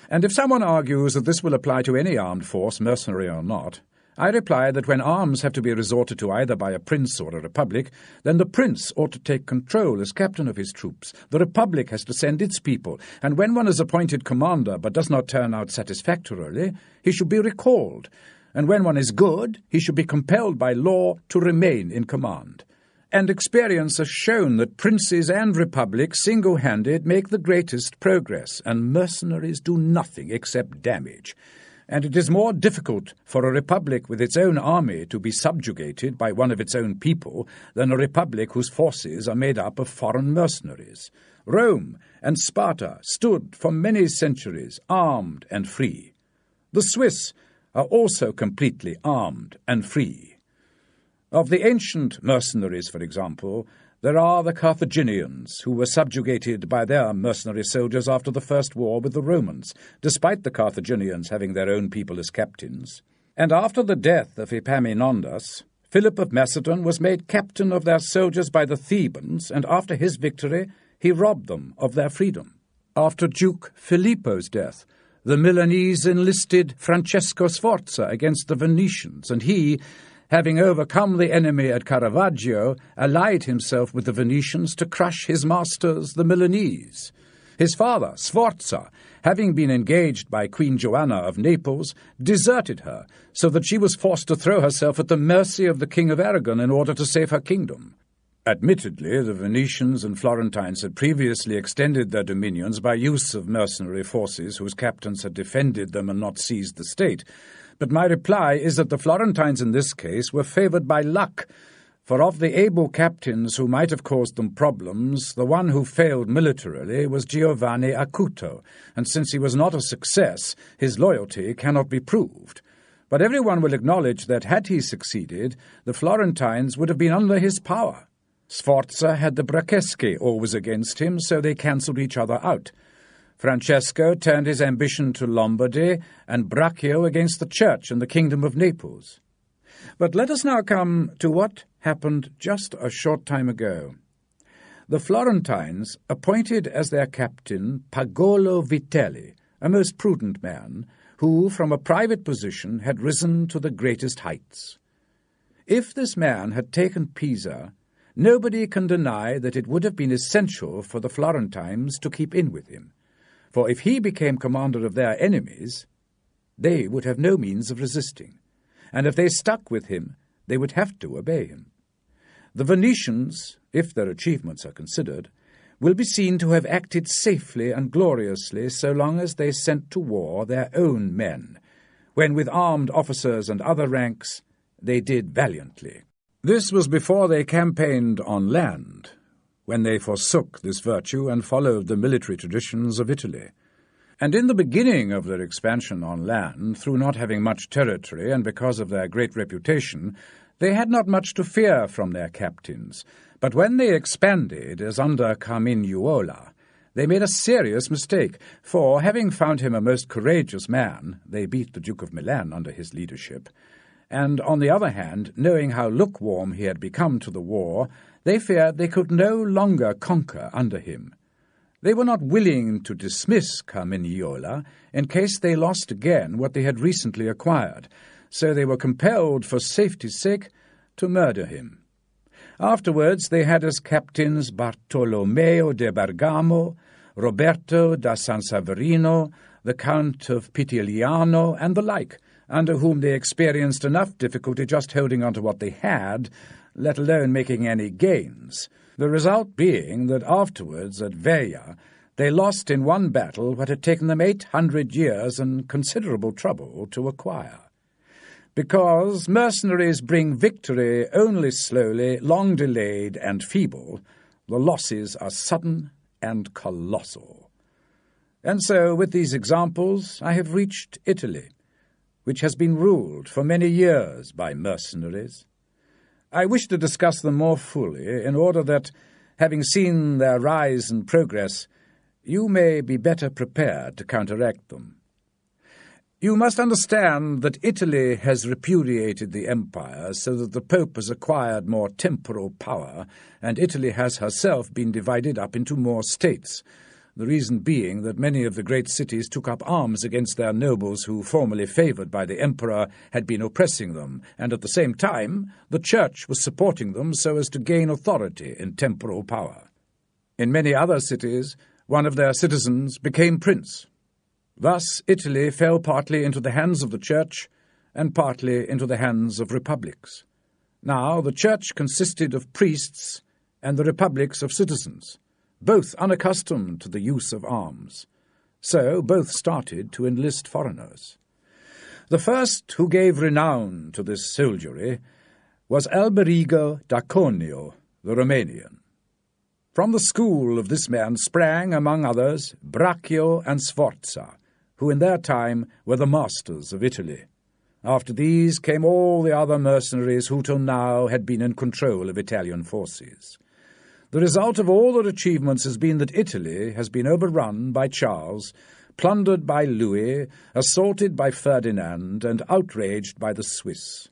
Speaker 1: And if someone argues that this will apply to any armed force, mercenary or not, I reply that when arms have to be resorted to either by a prince or a republic, then the prince ought to take control as captain of his troops. The republic has to send its people, and when one is appointed commander but does not turn out satisfactorily, he should be recalled. And when one is good, he should be compelled by law to remain in command. And experience has shown that princes and republics single-handed make the greatest progress, and mercenaries do nothing except damage. And it is more difficult for a republic with its own army to be subjugated by one of its own people than a republic whose forces are made up of foreign mercenaries. Rome and Sparta stood for many centuries armed and free. The Swiss are also completely armed and free. Of the ancient mercenaries, for example, there are the Carthaginians, who were subjugated by their mercenary soldiers after the First War with the Romans, despite the Carthaginians having their own people as captains. And after the death of Epaminondas, Philip of Macedon was made captain of their soldiers by the Thebans, and after his victory he robbed them of their freedom. After Duke Filippo's death, the Milanese enlisted Francesco Sforza against the Venetians, and he, having overcome the enemy at Caravaggio, allied himself with the Venetians to crush his masters, the Milanese. His father, Sforza, having been engaged by Queen Joanna of Naples, deserted her, so that she was forced to throw herself at the mercy of the King of Aragon in order to save her kingdom. Admittedly, the Venetians and Florentines had previously extended their dominions by use of mercenary forces whose captains had defended them and not seized the state. But my reply is that the Florentines in this case were favoured by luck, for of the able captains who might have caused them problems, the one who failed militarily was Giovanni Acuto, and since he was not a success, his loyalty cannot be proved. But everyone will acknowledge that had he succeeded, the Florentines would have been under his power. Sforza had the Bracceschi always against him, so they cancelled each other out. Francesco turned his ambition to Lombardy, and Braccio against the Church and the Kingdom of Naples. But let us now come to what happened just a short time ago. The Florentines appointed as their captain Pagolo Vitelli, a most prudent man, who from a private position had risen to the greatest heights. If this man had taken Pisa, nobody can deny that it would have been essential for the Florentines to keep in with him, for if he became commander of their enemies, they would have no means of resisting, and if they stuck with him, they would have to obey him. The Venetians, if their achievements are considered, will be seen to have acted safely and gloriously so long as they sent to war their own men. when with armed officers and other ranks they did valiantly. This was before they campaigned on land, when they forsook this virtue and followed the military traditions of Italy. And in the beginning of their expansion on land, through not having much territory and because of their great reputation, they had not much to fear from their captains. But when they expanded, as under Carmignuola, they made a serious mistake, for, having found him a most courageous man, they beat the Duke of Milan under his leadership, and, on the other hand, knowing how lukewarm he had become to the war, they feared they could no longer conquer under him. They were not willing to dismiss Carmignola in case they lost again what they had recently acquired, so they were compelled, for safety's sake, to murder him. Afterwards they had as captains Bartolomeo de Bergamo, Roberto da San Severino, the Count of Pitigliano, and the like, under whom they experienced enough difficulty just holding on to what they had, let alone making any gains, the result being that afterwards at Veia they lost in one battle what had taken them 800 years and considerable trouble to acquire. Because mercenaries bring victory only slowly, long delayed, and feeble, the losses are sudden and colossal. And so, with these examples, I have reached Italy, which has been ruled for many years by mercenaries. I wish to discuss them more fully, in order that, having seen their rise and progress, you may be better prepared to counteract them. You must understand that Italy has repudiated the empire so that the Pope has acquired more temporal power, and Italy has herself been divided up into more states, the reason being that many of the great cities took up arms against their nobles who, formerly favoured by the emperor, had been oppressing them, and at the same time the Church was supporting them so as to gain authority in temporal power. In many other cities, one of their citizens became prince. Thus Italy fell partly into the hands of the Church and partly into the hands of republics. Now the Church consisted of priests and the republics of citizens, both unaccustomed to the use of arms. So both started to enlist foreigners. The first who gave renown to this soldiery was Alberigo da Conio, the Romanian. From the school of this man sprang, among others, Braccio and Sforza, who in their time were the masters of Italy. After these came all the other mercenaries who till now had been in control of Italian forces. The result of all their achievements has been that Italy has been overrun by Charles, plundered by Louis, assaulted by Ferdinand, and outraged by the Swiss.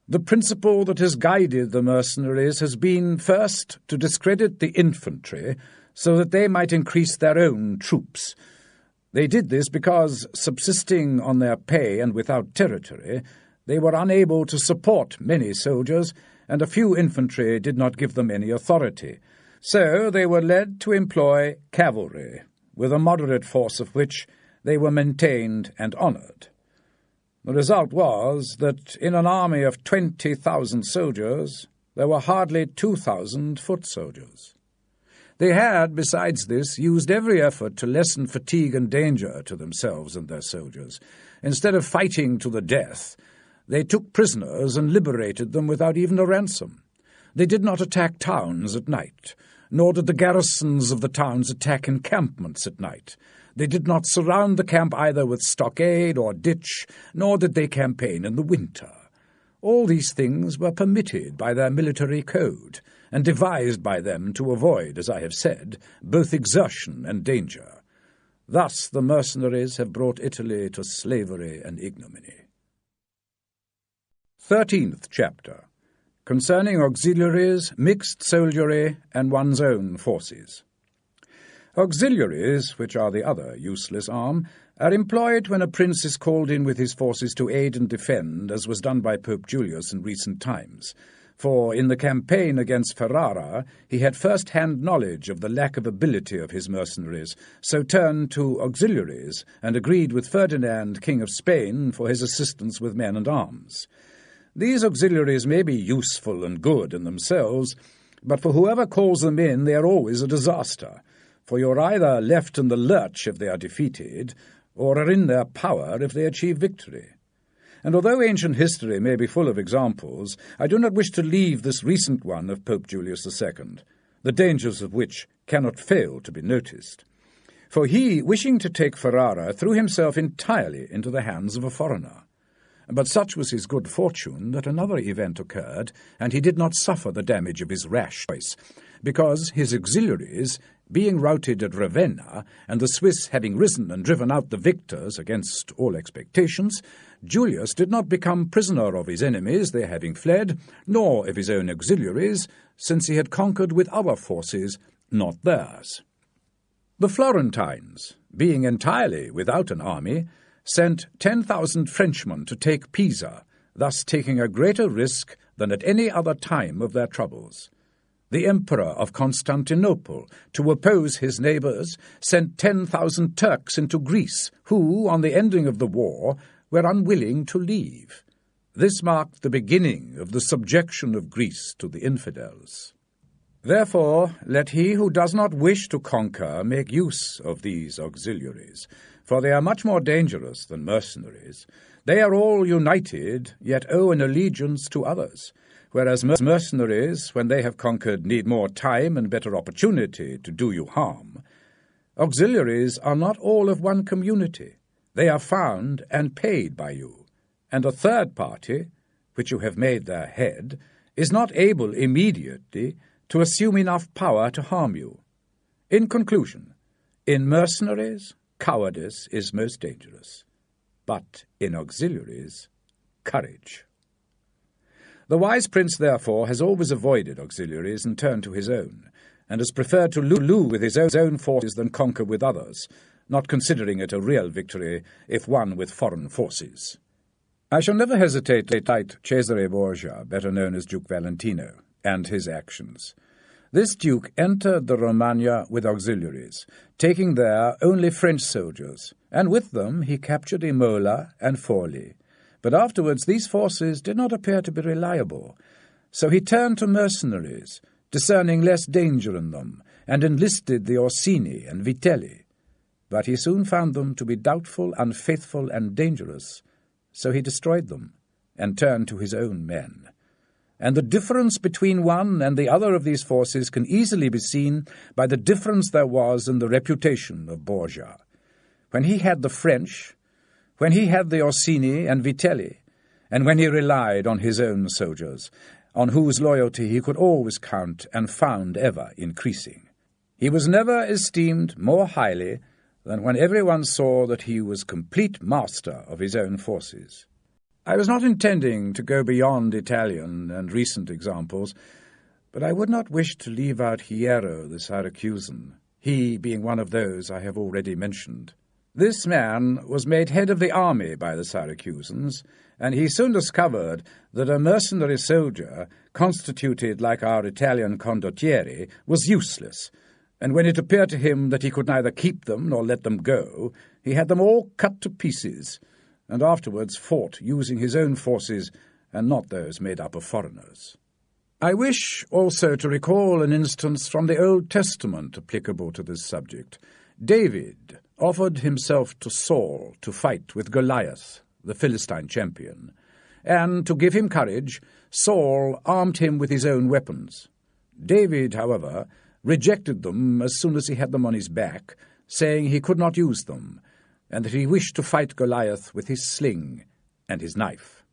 Speaker 1: The principle that has guided the mercenaries has been, first, to discredit the infantry, so that they might increase their own troops. They did this because, subsisting on their pay and without territory, they were unable to support many soldiers, and a few infantry did not give them any authority. So they were led to employ cavalry, with a moderate force of which they were maintained and honoured. The result was that in an army of 20,000 soldiers there were hardly 2,000 foot soldiers. They had, besides this, used every effort to lessen fatigue and danger to themselves and their soldiers. Instead of fighting to the death, they took prisoners and liberated them without even a ransom. They did not attack towns at night, nor did the garrisons of the towns attack encampments at night. They did not surround the camp either with stockade or ditch, nor did they campaign in the winter. All these things were permitted by their military code, and devised by them to avoid, as I have said, both exertion and danger. Thus the mercenaries have brought Italy to slavery and ignominy. 13th chapter, concerning auxiliaries, mixed soldiery, and one's own forces. Auxiliaries, which are the other useless arm, are employed when a prince is called in with his forces to aid and defend, as was done by Pope Julius in recent times. For in the campaign against Ferrara he had first-hand knowledge of the lack of ability of his mercenaries, so turned to auxiliaries, and agreed with Ferdinand, King of Spain, for his assistance with men and arms. These auxiliaries may be useful and good in themselves, but for whoever calls them in they are always a disaster, for you are either left in the lurch if they are defeated, or are in their power if they achieve victory. and although ancient history may be full of examples, I do not wish to leave this recent one of Pope Julius II, the dangers of which cannot fail to be noticed. For he, wishing to take Ferrara, threw himself entirely into the hands of a foreigner. But such was his good fortune that another event occurred, and he did not suffer the damage of his rash choice, because his auxiliaries, being routed at Ravenna, and the Swiss having risen and driven out the victors against all expectations, Julius did not become prisoner of his enemies, they having fled, nor of his own auxiliaries, since he had conquered with other forces, not theirs. The Florentines, being entirely without an army, sent 10,000 Frenchmen to take Pisa, thus taking a greater risk than at any other time of their troubles. The Emperor of Constantinople, to oppose his neighbours, sent 10,000 Turks into Greece, who, on the ending of the war, were unwilling to leave. This marked the beginning of the subjection of Greece to the infidels. Therefore, let he who does not wish to conquer make use of these auxiliaries, for they are much more dangerous than mercenaries. They are all united, yet owe an allegiance to others, whereas mercenaries, when they have conquered, need more time and better opportunity to do you harm. Auxiliaries are not all of one community. They are found and paid by you, and a third party, which you have made their head, is not able immediately to assume enough power to harm you. In conclusion, in mercenaries, cowardice is most dangerous, but in auxiliaries, courage. The wise prince, therefore, has always avoided auxiliaries and turned to his own, and has preferred to lose with his own forces than conquer with others, not considering it a real victory if won with foreign forces. I shall never hesitate to cite Cesare Borgia, better known as Duke Valentino, and his actions. This duke entered the Romagna with auxiliaries, taking there only French soldiers, and with them he captured Imola and Forli. But afterwards these forces did not appear to be reliable, so he turned to mercenaries, discerning less danger in them, and enlisted the Orsini and Vitelli. But he soon found them to be doubtful, unfaithful, and dangerous, so he destroyed them, and turned to his own men. And the difference between one and the other of these forces can easily be seen by the difference there was in the reputation of Borgia. When he had the French, when he had the Orsini and Vitelli, and when he relied on his own soldiers, on whose loyalty he could always count and found ever increasing. He was never esteemed more highly than when everyone saw that he was complete master of his own forces. I was not intending to go beyond Italian and recent examples, but I would not wish to leave out Hiero the Syracusan, he being one of those I have already mentioned. This man was made head of the army by the Syracusans, and he soon discovered that a mercenary soldier, constituted like our Italian condottieri, was useless, and when it appeared to him that he could neither keep them nor let them go, he had them all cut to pieces, and afterwards fought using his own forces and not those made up of foreigners. I wish also to recall an instance from the Old Testament applicable to this subject. David offered himself to Saul to fight with Goliath, the Philistine champion, and to give him courage, Saul armed him with his own weapons. David, however, rejected them as soon as he had them on his back, saying he could not use them, and that he wished to fight Goliath with his sling and his knife.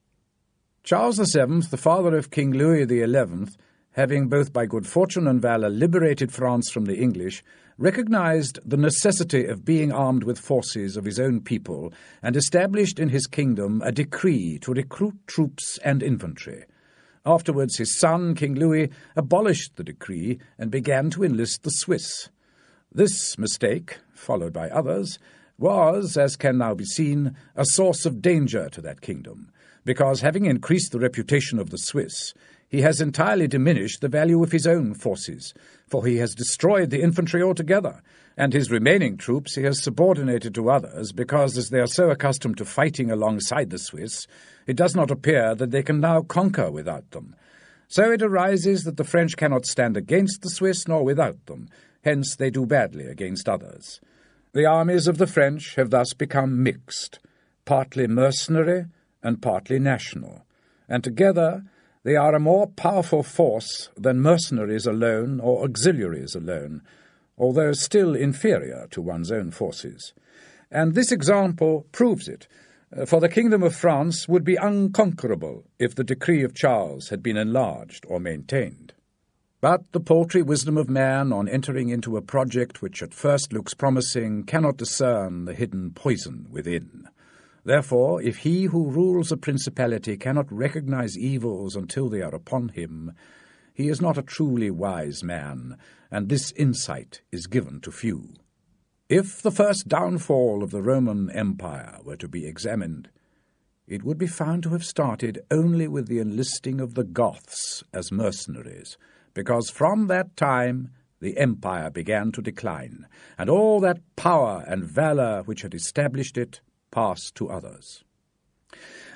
Speaker 1: Charles VII, the father of King Louis XI, having both by good fortune and valour liberated France from the English, recognized the necessity of being armed with forces of his own people, and established in his kingdom a decree to recruit troops and infantry. Afterwards his son, King Louis, abolished the decree and began to enlist the Swiss. This mistake, followed by others, was, as can now be seen, a source of danger to that kingdom, because, having increased the reputation of the Swiss, he has entirely diminished the value of his own forces, for he has destroyed the infantry altogether, and his remaining troops he has subordinated to others, because, as they are so accustomed to fighting alongside the Swiss, it does not appear that they can now conquer without them. So it arises that the French cannot stand against the Swiss nor without them, hence they do badly against others. The armies of the French have thus become mixed, partly mercenary and partly national, and together they are a more powerful force than mercenaries alone or auxiliaries alone, although still inferior to one's own forces. And this example proves it, for the kingdom of France would be unconquerable if the decree of Charles had been enlarged or maintained. But the paltry wisdom of man on entering into a project which at first looks promising cannot discern the hidden poison within. Therefore, if he who rules a principality cannot recognize evils until they are upon him, he is not a truly wise man, and this insight is given to few. If the first downfall of the Roman Empire were to be examined, it would be found to have started only with the enlisting of the Goths as mercenaries, because from that time the empire began to decline, and all that power and valour which had established it passed to others.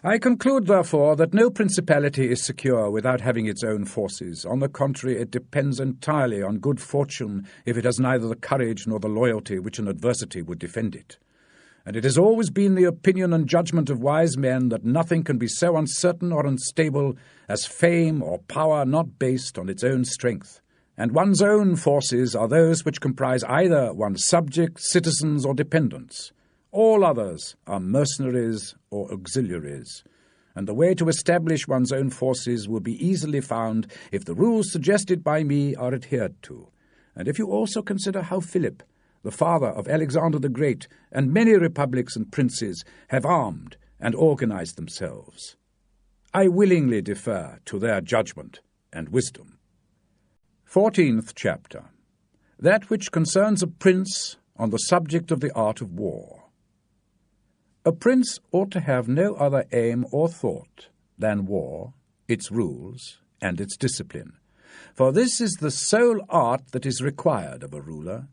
Speaker 1: I conclude, therefore, that no principality is secure without having its own forces. On the contrary, it depends entirely on good fortune if it has neither the courage nor the loyalty which an adversity would defend it. And it has always been the opinion and judgment of wise men that nothing can be so uncertain or unstable as fame or power not based on its own strength. And one's own forces are those which comprise either one's subjects, citizens, or dependents. All others are mercenaries or auxiliaries, and the way to establish one's own forces will be easily found if the rules suggested by me are adhered to, and if you also consider how Philip, the father of Alexander the Great, and many republics and princes have armed and organized themselves. I willingly defer to their judgment and wisdom. 14th chapter. That which concerns a prince on the subject of the art of war. A prince ought to have no other aim or thought than war, its rules, and its discipline, for this is the sole art that is required of a ruler,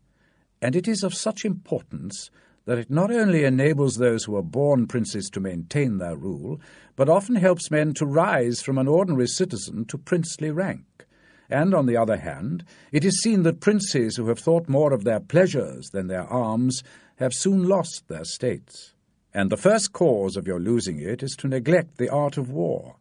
Speaker 1: and it is of such importance that it not only enables those who are born princes to maintain their rule, but often helps men to rise from an ordinary citizen to princely rank. And, on the other hand, it is seen that princes who have thought more of their pleasures than their arms have soon lost their states. And the first cause of your losing it is to neglect the art of war,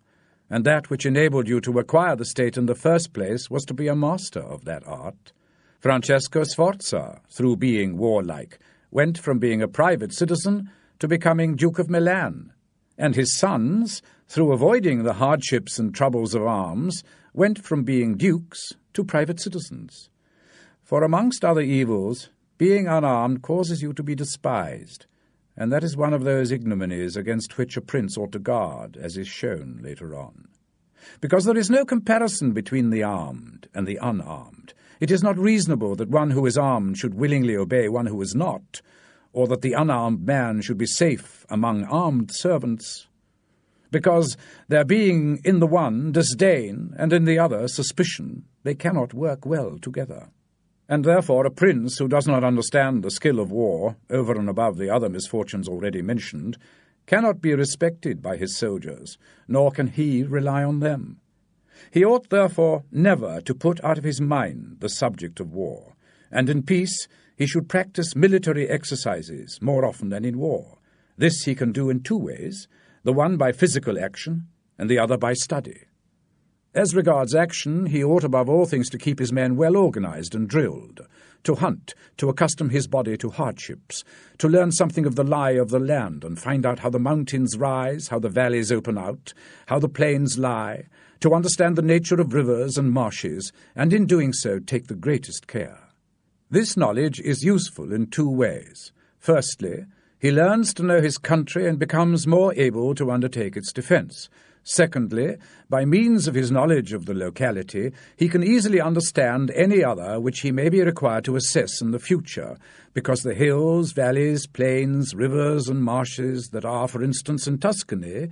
Speaker 1: and that which enabled you to acquire the state in the first place was to be a master of that art. Francesco Sforza, through being warlike, went from being a private citizen to becoming Duke of Milan, and his sons, through avoiding the hardships and troubles of arms, went from being dukes to private citizens. For amongst other evils, being unarmed causes you to be despised, and that is one of those ignominies against which a prince ought to guard, as is shown later on. Because there is no comparison between the armed and the unarmed, it is not reasonable that one who is armed should willingly obey one who is not, or that the unarmed man should be safe among armed servants. Because, there being in the one disdain and in the other suspicion, they cannot work well together. And therefore a prince who does not understand the skill of war, over and above the other misfortunes already mentioned, cannot be respected by his soldiers, nor can he rely on them. He ought therefore never to put out of his mind the subject of war, and in peace he should practice military exercises more often than in war. This he can do in two ways, the one by physical action, and the other by study. As regards action, he ought above all things to keep his men well organized and drilled, to hunt, to accustom his body to hardships, to learn something of the lie of the land and find out how the mountains rise, how the valleys open out, how the plains lie, to understand the nature of rivers and marshes, and in doing so take the greatest care. This knowledge is useful in two ways. Firstly, he learns to know his country and becomes more able to undertake its defence. Secondly, by means of his knowledge of the locality, he can easily understand any other which he may be required to assess in the future, because the hills, valleys, plains, rivers, and marshes that are, for instance, in Tuscany,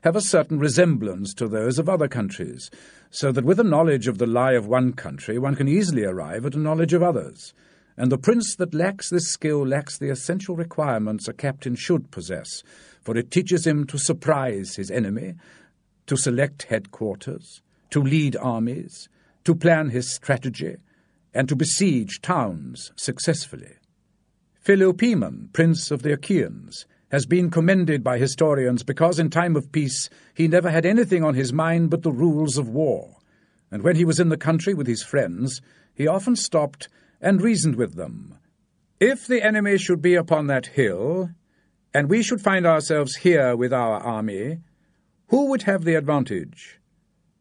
Speaker 1: have a certain resemblance to those of other countries, so that with a knowledge of the lie of one country one can easily arrive at a knowledge of others. And the prince that lacks this skill lacks the essential requirements a captain should possess, for it teaches him to surprise his enemy, to select headquarters, to lead armies, to plan his strategy, and to besiege towns successfully. Philopoemen, prince of the Achaeans, has been commended by historians because in time of peace he never had anything on his mind but the rules of war, and when he was in the country with his friends, he often stopped and reasoned with them. If the enemy should be upon that hill, and we should find ourselves here with our army, who would have the advantage?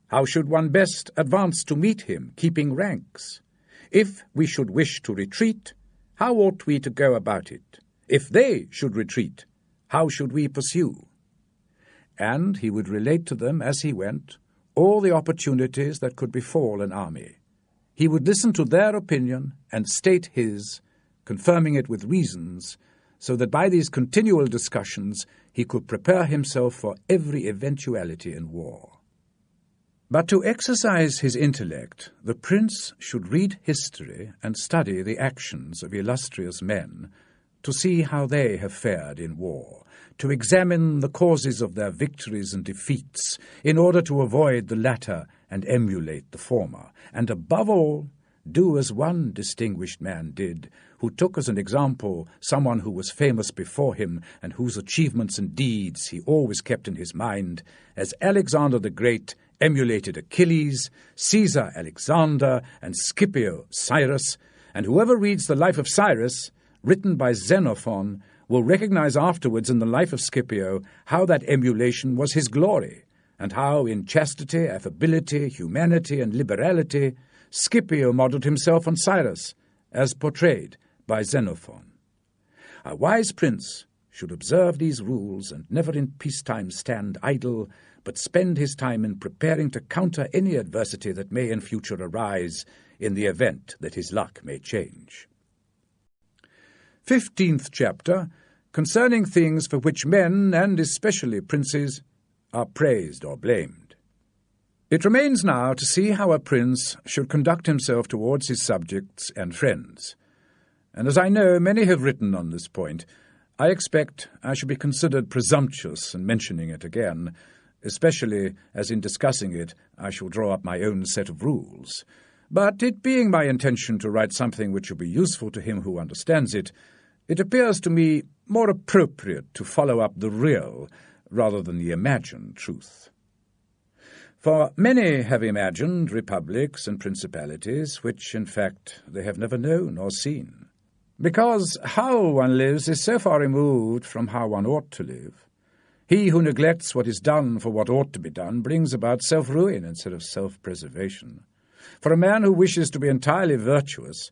Speaker 1: How should one best advance to meet him, keeping ranks? If we should wish to retreat, how ought we to go about it? If they should retreat, how should we pursue? And he would relate to them as he went all the opportunities that could befall an army. He would listen to their opinion and state his, confirming it with reasons, so that by these continual discussions he could prepare himself for every eventuality in war. But to exercise his intellect, the prince should read history and study the actions of illustrious men, to see how they have fared in war, to examine the causes of their victories and defeats, in order to avoid the latter and emulate the former, and above all, do as one distinguished man did, who took as an example someone who was famous before him and whose achievements and deeds he always kept in his mind, as Alexander the Great emulated Achilles, Caesar Alexander, and Scipio Cyrus, and whoever reads the life of Cyrus, written by Xenophon, will recognize afterwards in the life of Scipio how that emulation was his glory, and how in chastity, affability, humanity, and liberality Scipio modelled himself on Cyrus, as portrayed by Xenophon. A wise prince should observe these rules and never in peacetime stand idle, but spend his time in preparing to counter any adversity that may in future arise in the event that his luck may change. 15th chapter, concerning things for which men, and especially princes, are praised or blamed. It remains now to see how a prince should conduct himself towards his subjects and friends. And as I know many have written on this point, I expect I shall be considered presumptuous in mentioning it again, especially as in discussing it I shall draw up my own set of rules. But it being my intention to write something which will be useful to him who understands it, it appears to me more appropriate to follow up the real rather than the imagined truth. For many have imagined republics and principalities which, in fact, they have never known or seen, because how one lives is so far removed from how one ought to live. He who neglects what is done for what ought to be done brings about self-ruin instead of self-preservation. For a man who wishes to be entirely virtuous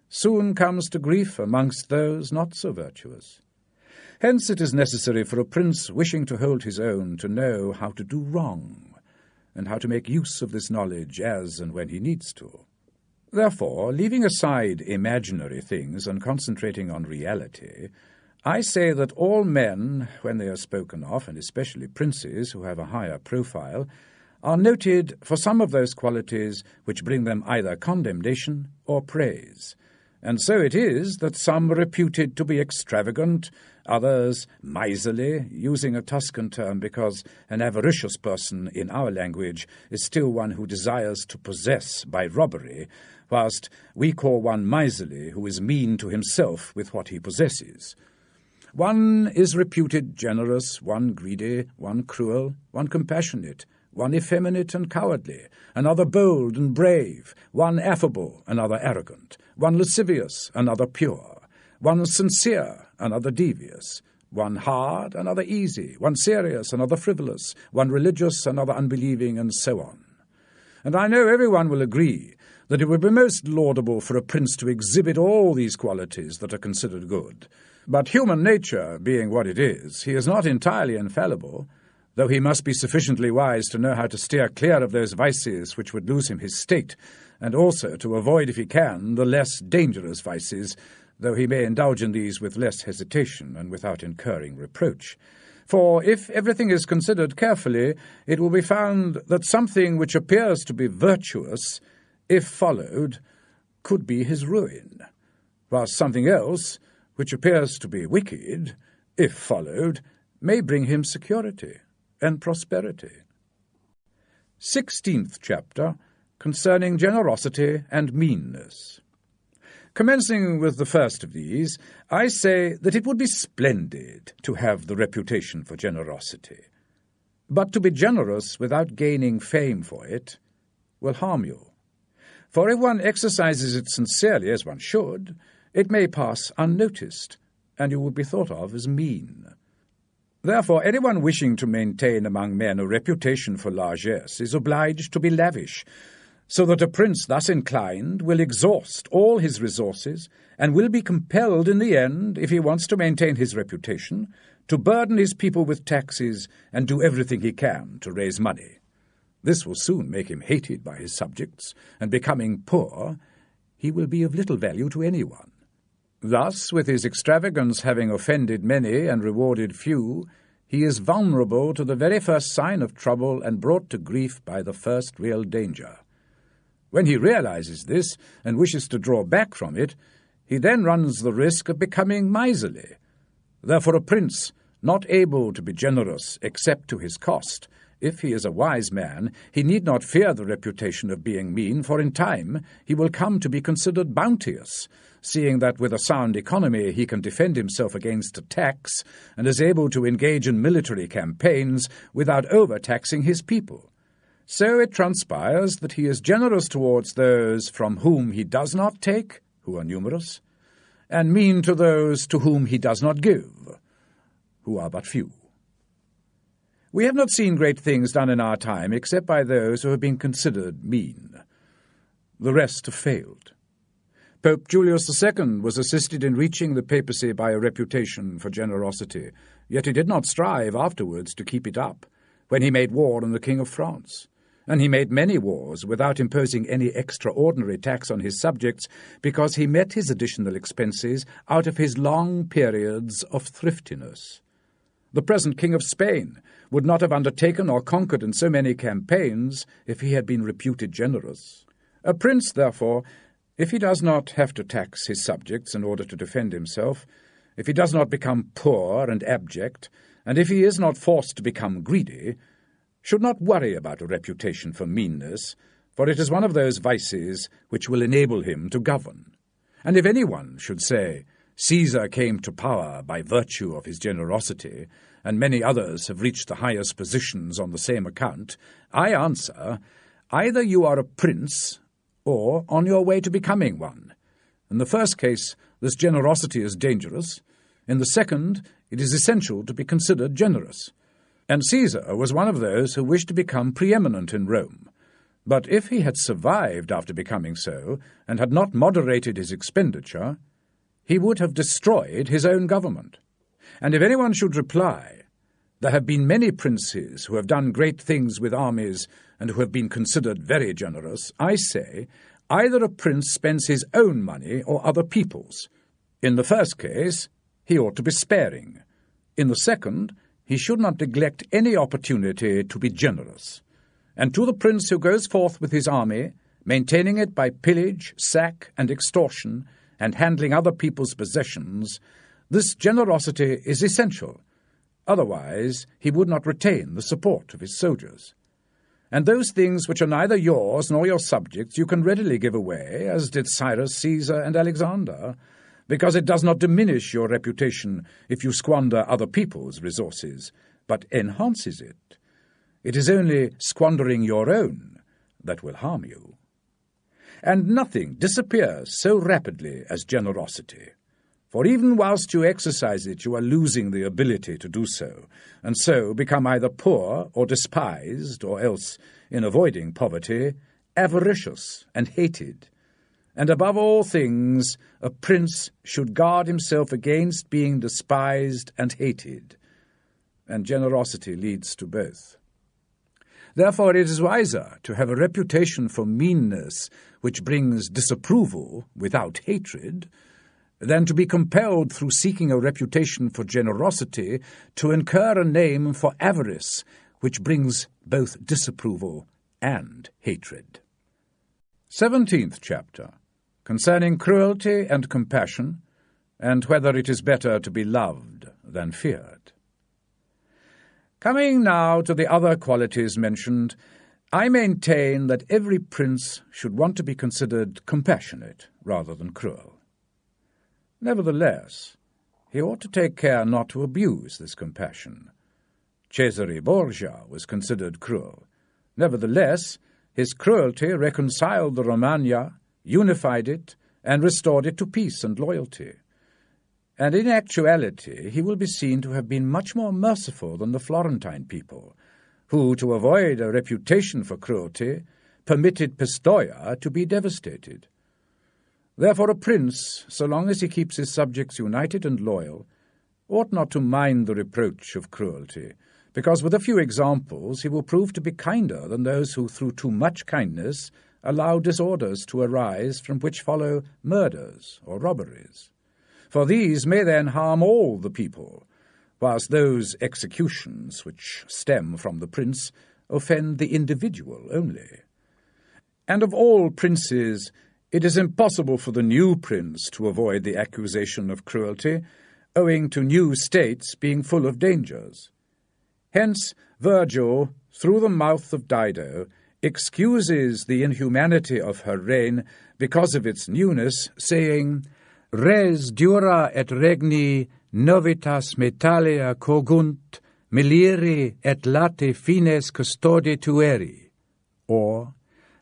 Speaker 1: soon comes to grief amongst those not so virtuous. Hence it is necessary for a prince wishing to hold his own to know how to do wrong, and how to make use of this knowledge as and when he needs to. Therefore, leaving aside imaginary things and concentrating on reality, I say that all men, when they are spoken of, and especially princes who have a higher profile, are noted for some of those qualities which bring them either condemnation or praise. And so it is that some are reputed to be extravagant, others miserly, using a Tuscan term because an avaricious person in our language is still one who desires to possess by robbery, whilst we call one miserly who is mean to himself with what he possesses. One is reputed generous, one greedy, one cruel, one compassionate, one effeminate and cowardly, another bold and brave, one affable, another arrogant, one lascivious, another pure, one sincere, another devious, one hard, another easy, one serious, another frivolous, one religious, another unbelieving, and so on. And I know everyone will agree that it would be most laudable for a prince to exhibit all these qualities that are considered good. But human nature being what it is, he is not entirely infallible, though he must be sufficiently wise to know how to steer clear of those vices which would lose him his state, and also to avoid, if he can, the less dangerous vices, though he may indulge in these with less hesitation and without incurring reproach. For if everything is considered carefully, it will be found that something which appears to be virtuous, if followed, could be his ruin, whilst something else, which appears to be wicked, if followed, may bring him security and prosperity. 16th chapter, concerning generosity and meanness. Commencing with the first of these, I say that it would be splendid to have the reputation for generosity. But to be generous without gaining fame for it will harm you. For if one exercises it sincerely, as one should, it may pass unnoticed, and you will be thought of as mean. Therefore, anyone wishing to maintain among men a reputation for largesse is obliged to be lavish, so that a prince thus inclined will exhaust all his resources, and will be compelled in the end, if he wants to maintain his reputation, to burden his people with taxes and do everything he can to raise money. This will soon make him hated by his subjects, and becoming poor, he will be of little value to anyone. Thus, with his extravagance having offended many and rewarded few, he is vulnerable to the very first sign of trouble and brought to grief by the first real danger. When he realizes this and wishes to draw back from it, he then runs the risk of becoming miserly. Therefore a prince, not able to be generous except to his cost, if he is a wise man, he need not fear the reputation of being mean, for in time he will come to be considered bounteous, seeing that with a sound economy he can defend himself against attacks, and is able to engage in military campaigns without overtaxing his people. So it transpires that he is generous towards those from whom he does not take, who are numerous, and mean to those to whom he does not give, who are but few. We have not seen great things done in our time except by those who have been considered mean. The rest have failed. Pope Julius II was assisted in reaching the papacy by a reputation for generosity, yet he did not strive afterwards to keep it up, when he made war on the King of France. And he made many wars without imposing any extraordinary tax on his subjects, because he met his additional expenses out of his long periods of thriftiness. The present King of Spain would not have undertaken or conquered in so many campaigns if he had been reputed generous. A prince, therefore, if he does not have to tax his subjects in order to defend himself, if he does not become poor and abject, and if he is not forced to become greedy, should not worry about a reputation for meanness, for it is one of those vices which will enable him to govern. And if anyone should say, Caesar came to power by virtue of his generosity, and many others have reached the highest positions on the same account, I answer, either you are a prince or on your way to becoming one. In the first case, this generosity is dangerous. In the second, it is essential to be considered generous. And Caesar was one of those who wished to become preeminent in Rome. But if he had survived after becoming so, and had not moderated his expenditure, he would have destroyed his own government. And if anyone should reply, there have been many princes who have done great things with armies and who have been considered very generous, I say, either a prince spends his own money or other people's. In the first case, he ought to be sparing. In the second, he should not neglect any opportunity to be generous. And to the prince who goes forth with his army, maintaining it by pillage, sack, and extortion, and handling other people's possessions, this generosity is essential. Otherwise, he would not retain the support of his soldiers. And those things which are neither yours nor your subjects you can readily give away, as did Cyrus, Caesar, and Alexander, because it does not diminish your reputation if you squander other people's resources, but enhances it. It is only squandering your own that will harm you. And nothing disappears so rapidly as generosity. For even whilst you exercise it, you are losing the ability to do so, and so become either poor or despised, or else, in avoiding poverty, avaricious and hated. And above all things, a prince should guard himself against being despised and hated, and generosity leads to both. Therefore it is wiser to have a reputation for meanness which brings disapproval without hatred, than to be compelled through seeking a reputation for generosity to incur a name for avarice which brings both disapproval and hatred. 17th chapter, concerning cruelty and compassion, and whether it is better to be loved than feared. Coming now to the other qualities mentioned, I maintain that every prince should want to be considered compassionate rather than cruel. Nevertheless, he ought to take care not to abuse this compassion. Cesare Borgia was considered cruel. Nevertheless, his cruelty reconciled the Romagna, unified it, and restored it to peace and loyalty. And in actuality he will be seen to have been much more merciful than the Florentine people, who, to avoid a reputation for cruelty, permitted Pistoia to be devastated. Therefore a prince, so long as he keeps his subjects united and loyal, ought not to mind the reproach of cruelty, because with a few examples he will prove to be kinder than those who, through too much kindness, allow disorders to arise from which follow murders or robberies. For these may then harm all the people, whilst those executions which stem from the prince offend the individual only. And of all princes, it is impossible for the new prince to avoid the accusation of cruelty, owing to new states being full of dangers. Hence Virgil, through the mouth of Dido, excuses the inhumanity of her reign because of its newness, saying, Res dura et regni novitas metalia cogunt, miliri et late fines custode tueri. Or,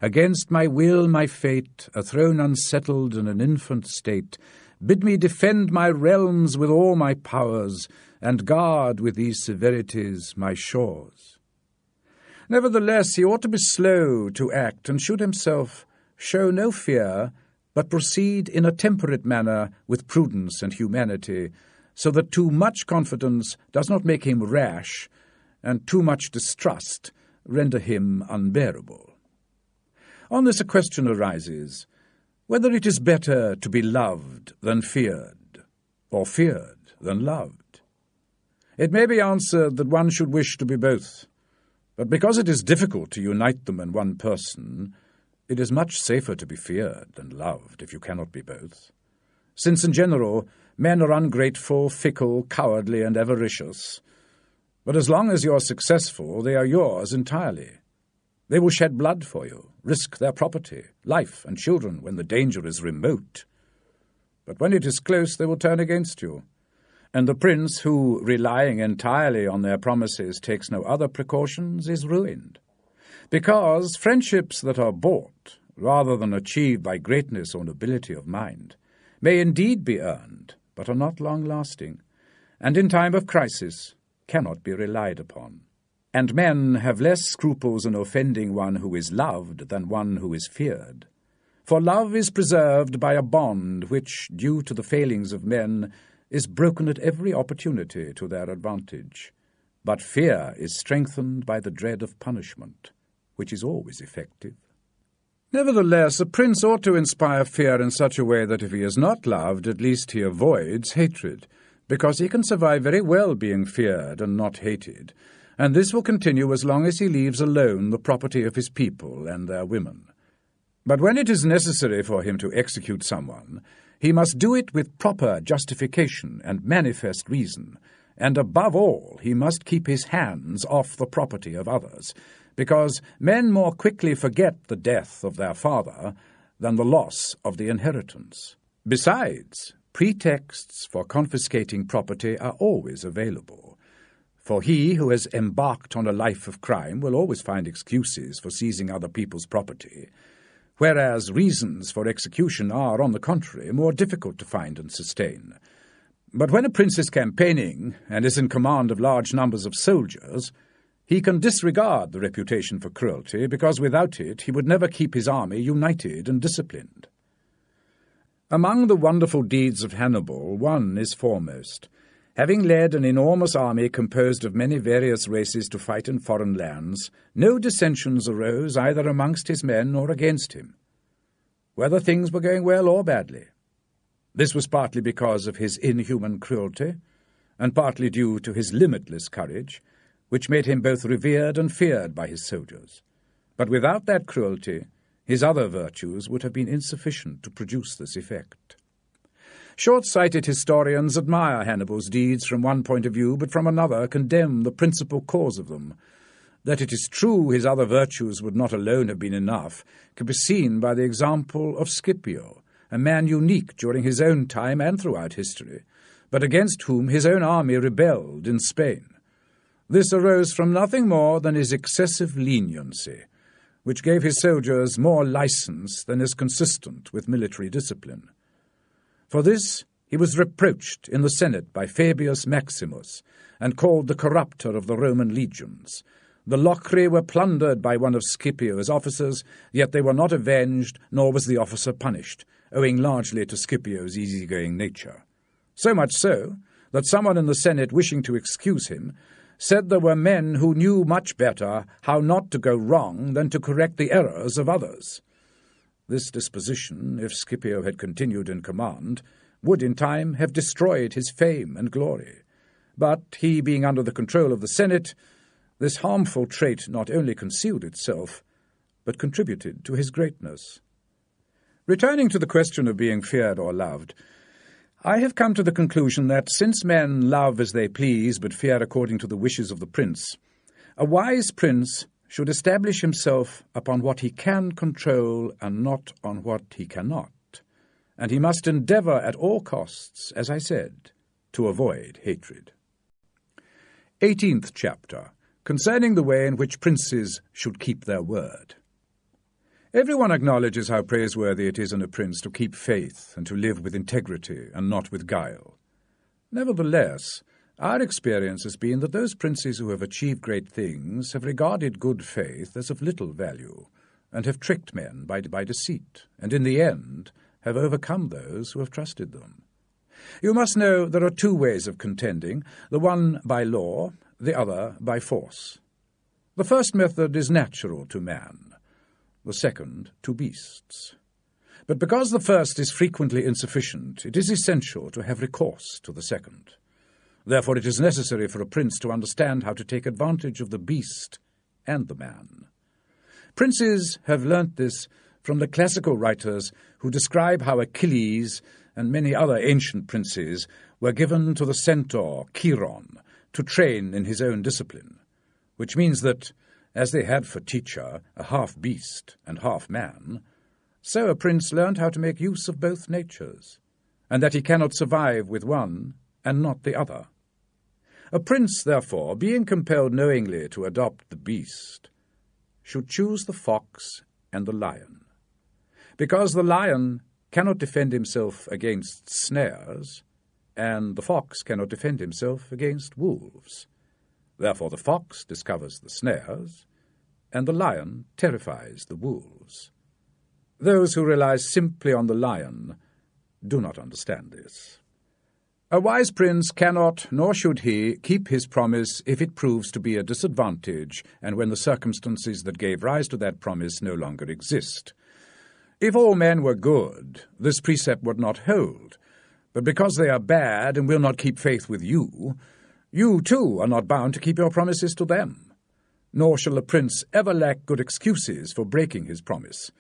Speaker 1: against my will, my fate, a throne unsettled and an infant state, bid me defend my realms with all my powers, and guard with these severities my shores. Nevertheless, he ought to be slow to act, and should himself show no fear, but proceed in a temperate manner with prudence and humanity, so that too much confidence does not make him rash, and too much distrust render him unbearable. On this a question arises, whether it is better to be loved than feared, or feared than loved. It may be answered that one should wish to be both, but because it is difficult to unite them in one person, it is much safer to be feared than loved if you cannot be both. Since in general men are ungrateful, fickle, cowardly, and avaricious, but as long as you are successful, they are yours entirely. They will shed blood for you, risk their property, life, and children when the danger is remote. But when it is close, they will turn against you. And the prince who, relying entirely on their promises, takes no other precautions, is ruined. Because friendships that are bought, rather than achieved by greatness or nobility of mind, may indeed be earned, but are not long-lasting, and in time of crisis cannot be relied upon. And men have less scruples in offending one who is loved than one who is feared. For love is preserved by a bond which, due to the failings of men, is broken at every opportunity to their advantage. But fear is strengthened by the dread of punishment, which is always effective. Nevertheless, a prince ought to inspire fear in such a way that if he is not loved, at least he avoids hatred, because he can survive very well being feared and not hated, and this will continue as long as he leaves alone the property of his people and their women. But when it is necessary for him to execute someone, he must do it with proper justification and manifest reason, and above all he must keep his hands off the property of others, because men more quickly forget the death of their father than the loss of the inheritance. Besides, pretexts for confiscating property are always available, for he who has embarked on a life of crime will always find excuses for seizing other people's property, whereas reasons for execution are, on the contrary, more difficult to find and sustain. But when a prince is campaigning and is in command of large numbers of soldiers, he can disregard the reputation for cruelty, because without it he would never keep his army united and disciplined. Among the wonderful deeds of Hannibal, one is foremost. Having led an enormous army composed of many various races to fight in foreign lands, no dissensions arose either amongst his men or against him, whether things were going well or badly. This was partly because of his inhuman cruelty, and partly due to his limitless courage, which made him both revered and feared by his soldiers. But without that cruelty, his other virtues would have been insufficient to produce this effect. Short-sighted historians admire Hannibal's deeds from one point of view, but from another condemn the principal cause of them. That it is true his other virtues would not alone have been enough can be seen by the example of Scipio, a man unique during his own time and throughout history, but against whom his own army rebelled in Spain. This arose from nothing more than his excessive leniency, which gave his soldiers more license than is consistent with military discipline. For this he was reproached in the Senate by Fabius Maximus, and called the corrupter of the Roman legions. The Locri were plundered by one of Scipio's officers, yet they were not avenged, nor was the officer punished, owing largely to Scipio's easygoing nature. So much so, that someone in the Senate, wishing to excuse him, said there were men who knew much better how not to go wrong than to correct the errors of others. This disposition, if Scipio had continued in command, would in time have destroyed his fame and glory. But he being under the control of the Senate, this harmful trait not only concealed itself, but contributed to his greatness. Returning to the question of being feared or loved, I have come to the conclusion that since men love as they please but fear according to the wishes of the prince, a wise prince should establish himself upon what he can control and not on what he cannot, and he must endeavour at all costs, as I said, to avoid hatred. 18th chapter, concerning the way in which princes should keep their word. Everyone acknowledges how praiseworthy it is in a prince to keep faith and to live with integrity and not with guile. Nevertheless, our experience has been that those princes who have achieved great things have regarded good faith as of little value, and have tricked men by deceit, and in the end have overcome those who have trusted them. You must know there are two ways of contending, the one by law, the other by force. The first method is natural to man, the second to beasts. But because the first is frequently insufficient, it is essential to have recourse to the second. Therefore it is necessary for a prince to understand how to take advantage of the beast and the man. Princes have learnt this from the classical writers who describe how Achilles and many other ancient princes were given to the centaur Chiron to train in his own discipline, which means that, as they had for teacher a half-beast and half-man, so a prince learned how to make use of both natures, and that he cannot survive with one and not the other. A prince, therefore, being compelled knowingly to adopt the beast, should choose the fox and the lion, because the lion cannot defend himself against snares, and the fox cannot defend himself against wolves. Therefore the fox discovers the snares, and the lion terrifies the wolves. Those who rely simply on the lion do not understand this. A wise prince cannot, nor should he, keep his promise if it proves to be a disadvantage, and when the circumstances that gave rise to that promise no longer exist. If all men were good, this precept would not hold, but because they are bad and will not keep faith with you, you too are not bound to keep your promises to them. Nor shall a prince ever lack good excuses for breaking his promise.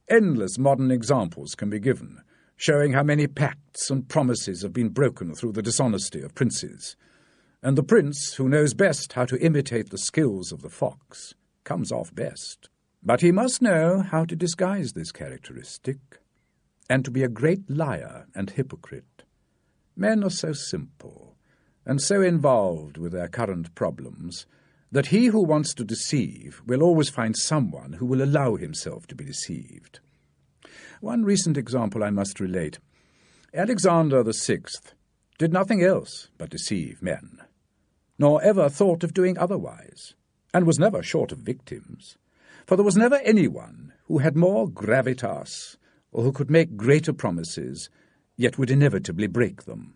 Speaker 1: Endless modern examples can be given, showing how many pacts and promises have been broken through the dishonesty of princes. And the prince, who knows best how to imitate the skills of the fox, comes off best. But he must know how to disguise this characteristic, and to be a great liar and hypocrite. Men are so simple, and so involved with their current problems, that he who wants to deceive will always find someone who will allow himself to be deceived. One recent example I must relate. Alexander VI did nothing else but deceive men, nor ever thought of doing otherwise, and was never short of victims, for there was never anyone who had more gravitas, or who could make greater promises, yet would inevitably break them.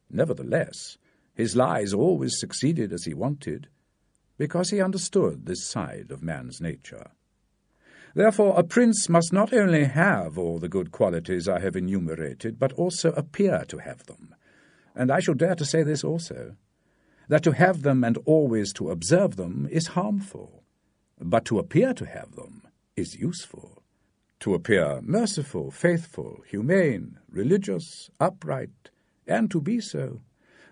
Speaker 1: Nevertheless, his lies always succeeded as he wanted, because he understood this side of man's nature. Therefore, a prince must not only have all the good qualities I have enumerated, but also appear to have them. And I shall dare to say this also, that to have them and always to observe them is harmful, but to appear to have them is useful. To appear merciful, faithful, humane, religious, upright, and to be so,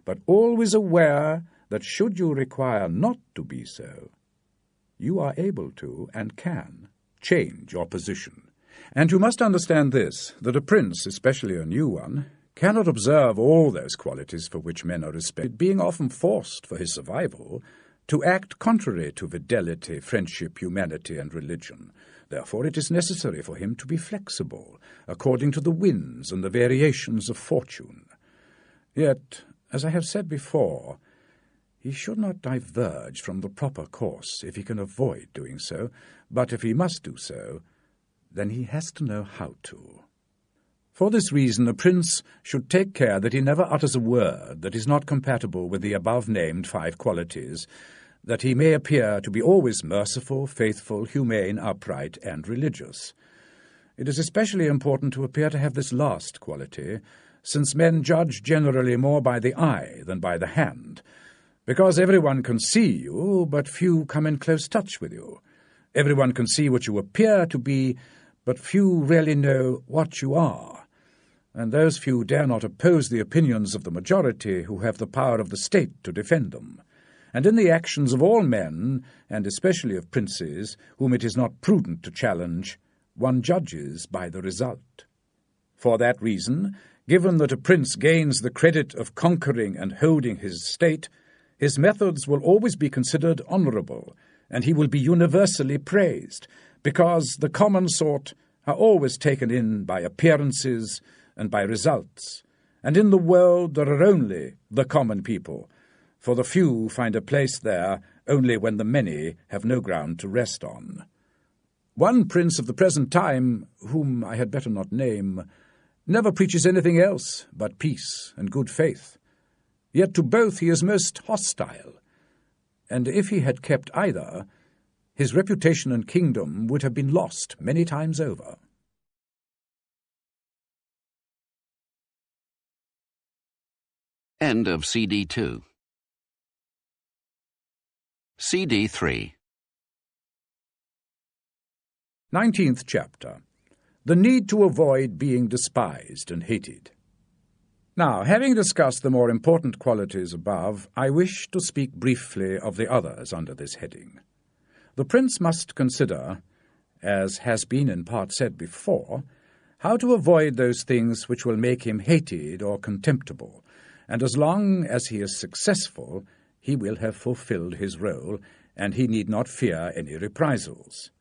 Speaker 1: but always aware that should you require not to be so, you are able to and can change your position, And you must understand this, that a prince, especially a new one, cannot observe all those qualities for which men are respected, being often forced, for his survival, to act contrary to fidelity, friendship, humanity, and religion. Therefore it is necessary for him to be flexible, according to the winds and the variations of fortune. Yet, as I have said before, he should not diverge from the proper course if he can avoid doing so, but if he must do so, then he has to know how to. For this reason, a prince should take care that he never utters a word that is not compatible with the above-named 5 qualities, that he may appear to be always merciful, faithful, humane, upright, and religious. It is especially important to appear to have this last quality, since men judge generally more by the eye than by the hand, because everyone can see you, but few come in close touch with you. Everyone can see what you appear to be, but few really know what you are, and those few dare not oppose the opinions of the majority who have the power of the state to defend them. And in the actions of all men, and especially of princes, whom it is not prudent to challenge, one judges by the result. For that reason, given that a prince gains the credit of conquering and holding his state, his methods will always be considered honourable, and he will be universally praised, because the common sort are always taken in by appearances and by results, and in the world there are only the common people, for the few find a place there only when the many have no ground to rest on. One prince of the present time, whom I had better not name, never preaches anything else but peace and good faith, yet to both he is most hostile, and if he had kept either, his reputation and kingdom would have been lost many times over.
Speaker 2: End of CD 2. CD 3.
Speaker 1: 19th chapter. The need to avoid being despised and hated. Now, having discussed the more important qualities above, I wish to speak briefly of the others under this heading. The prince must consider, as has been in part said before, how to avoid those things which will make him hated or contemptible, and as long as he is successful, he will have fulfilled his role, and he need not fear any reprisals.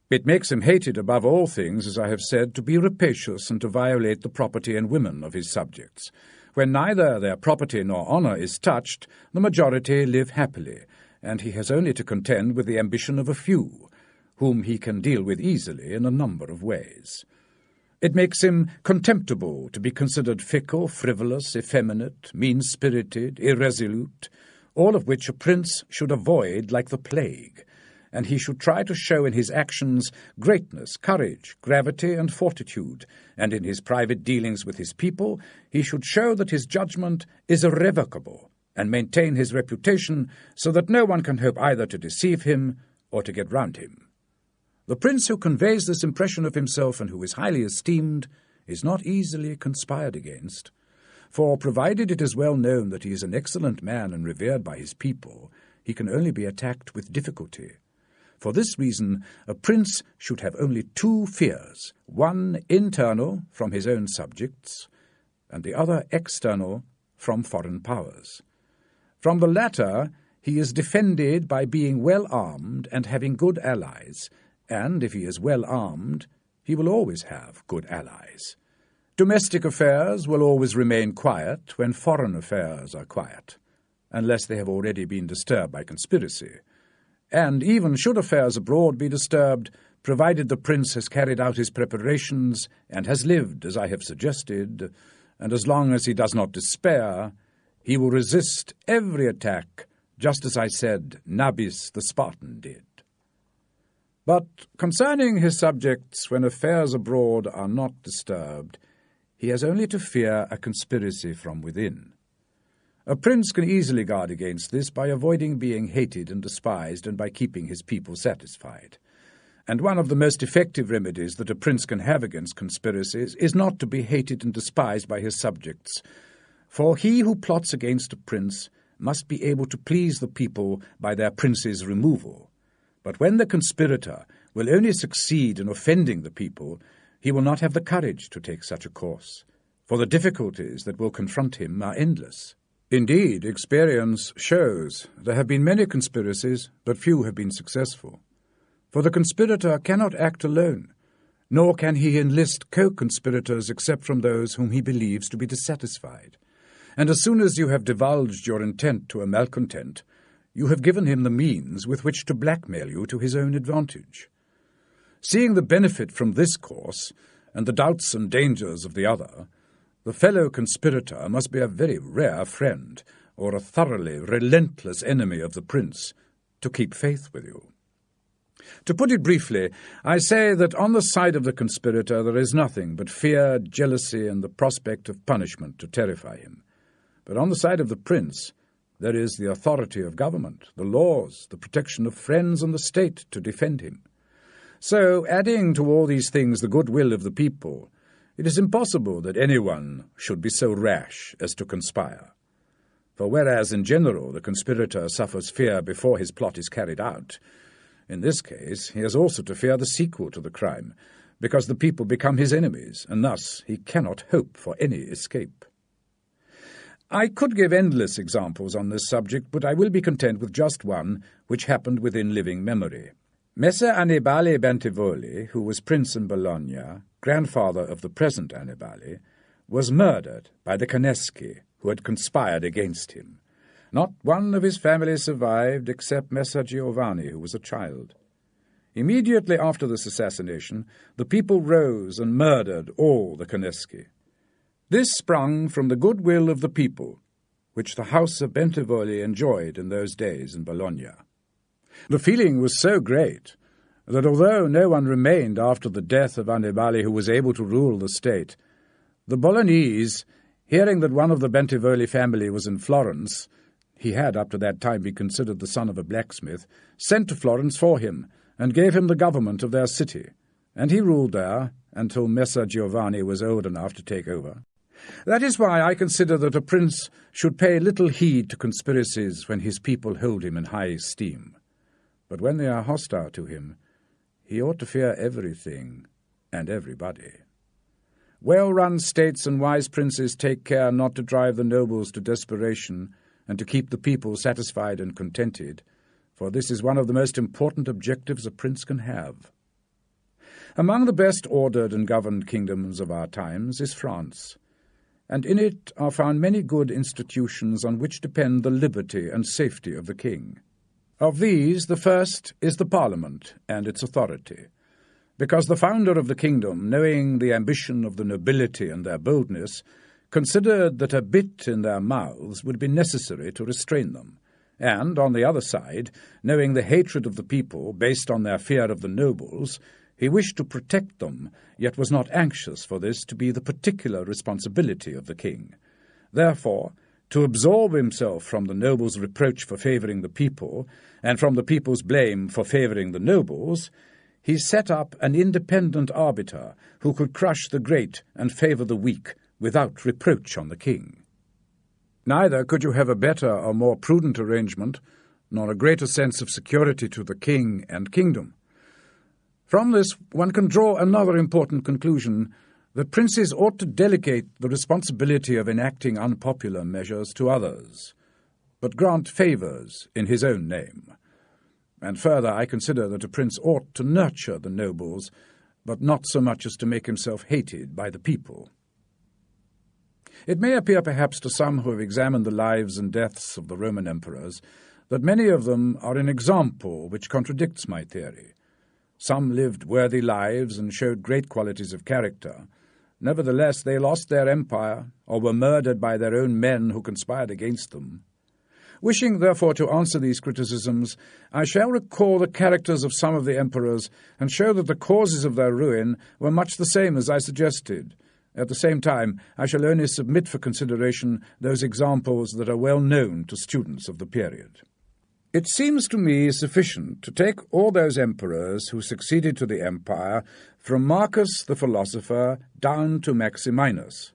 Speaker 1: It makes him hated above all things, as I have said, to be rapacious and to violate the property and women of his subjects. When neither their property nor honour is touched, the majority live happily, and he has only to contend with the ambition of a few, whom he can deal with easily in a number of ways. It makes him contemptible to be considered fickle, frivolous, effeminate, mean-spirited, irresolute, all of which a prince should avoid like the plague, and he should try to show in his actions greatness, courage, gravity, and fortitude, and in his private dealings with his people he should show that his judgment is irrevocable, and maintain his reputation so that no one can hope either to deceive him or to get round him. The prince who conveys this impression of himself and who is highly esteemed is not easily conspired against, for provided it is well known that he is an excellent man and revered by his people, he can only be attacked with difficulty. For this reason, a prince should have only 2 fears, one internal from his own subjects, and the other external from foreign powers. From the latter, he is defended by being well armed and having good allies, and if he is well armed, he will always have good allies. Domestic affairs will always remain quiet when foreign affairs are quiet, unless they have already been disturbed by conspiracy. And even should affairs abroad be disturbed, provided the prince has carried out his preparations and has lived as I have suggested, and as long as he does not despair, he will resist every attack, just as I said Nabis the Spartan did. But concerning his subjects, when affairs abroad are not disturbed, he has only to fear a conspiracy from within. A prince can easily guard against this by avoiding being hated and despised and by keeping his people satisfied. And one of the most effective remedies that a prince can have against conspiracies is not to be hated and despised by his subjects, for he who plots against a prince must be able to please the people by their prince's removal. But when the conspirator will only succeed in offending the people, he will not have the courage to take such a course, for the difficulties that will confront him are endless. Indeed, experience shows there have been many conspiracies, but few have been successful. For the conspirator cannot act alone, nor can he enlist co-conspirators except from those whom he believes to be dissatisfied. And as soon as you have divulged your intent to a malcontent, you have given him the means with which to blackmail you to his own advantage. Seeing the benefit from this course, and the doubts and dangers of the other, the fellow conspirator must be a very rare friend, or a thoroughly relentless enemy of the prince, to keep faith with you. To put it briefly, I say that on the side of the conspirator there is nothing but fear, jealousy, and the prospect of punishment to terrify him. But on the side of the prince there is the authority of government, the laws, the protection of friends, and the state to defend him. So, adding to all these things the goodwill of the people, it is impossible that anyone should be so rash as to conspire. For whereas in general the conspirator suffers fear before his plot is carried out, in this case he has also to fear the sequel to the crime, because the people become his enemies, and thus he cannot hope for any escape. I could give endless examples on this subject, but I will be content with just one, which happened within living memory. Messer Annibale Bentivogli, who was prince in Bologna, grandfather of the present Annibale, was murdered by the Caneschi, who had conspired against him. Not one of his family survived except Messer Giovanni, who was a child. Immediately after this assassination, the people rose and murdered all the Caneschi. This sprung from the goodwill of the people, which the house of Bentivogli enjoyed in those days in Bologna. The feeling was so great that although no one remained after the death of Annibale who was able to rule the state, the Bolognese, hearing that one of the Bentivogli family was in Florence, he had up to that time been considered the son of a blacksmith, sent to Florence for him and gave him the government of their city, and he ruled there until Messer Giovanni was old enough to take over. That is why I consider that a prince should pay little heed to conspiracies when his people hold him in high esteem. But when they are hostile to him, he ought to fear everything and everybody. Well-run states and wise princes take care not to drive the nobles to desperation and to keep the people satisfied and contented, for this is one of the most important objectives a prince can have. Among the best ordered and governed kingdoms of our times is France, and in it are found many good institutions on which depend the liberty and safety of the king. Of these, the first is the Parliament and its authority, because the founder of the kingdom, knowing the ambition of the nobility and their boldness, considered that a bit in their mouths would be necessary to restrain them, and, on the other side, knowing the hatred of the people based on their fear of the nobles, he wished to protect them, yet was not anxious for this to be the particular responsibility of the king. Therefore, to absolve himself from the nobles' reproach for favouring the people, and from the people's blame for favouring the nobles, he set up an independent arbiter who could crush the great and favour the weak without reproach on the king. Neither could you have a better or more prudent arrangement, nor a greater sense of security to the king and kingdom. From this one can draw another important conclusion, that princes ought to delegate the responsibility of enacting unpopular measures to others, but grant favours in his own name. And further, I consider that a prince ought to nurture the nobles, but not so much as to make himself hated by the people. It may appear perhaps to some who have examined the lives and deaths of the Roman emperors that many of them are an example which contradicts my theory. Some lived worthy lives and showed great qualities of character. Nevertheless, they lost their empire, or were murdered by their own men who conspired against them. Wishing, therefore, to answer these criticisms, I shall recall the characters of some of the emperors, and show that the causes of their ruin were much the same as I suggested. At the same time, I shall only submit for consideration those examples that are well known to students of the period. It seems to me sufficient to take all those emperors who succeeded to the empire, from Marcus the philosopher down to Maximinus.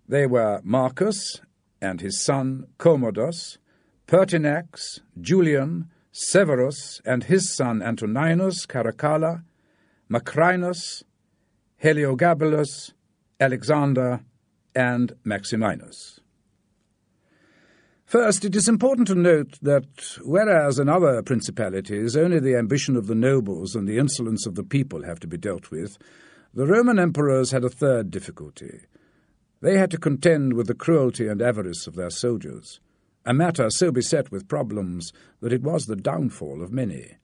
Speaker 1: They were Marcus and his son Commodus, Pertinax, Julian, Severus and his son Antoninus Caracalla, Macrinus, Heliogabalus, Alexander, and Maximinus. First, it is important to note that, whereas in other principalities only the ambition of the nobles and the insolence of the people have to be dealt with, the Roman emperors had a third difficulty. They had to contend with the cruelty and avarice of their soldiers, a matter so beset with problems that it was the downfall of many.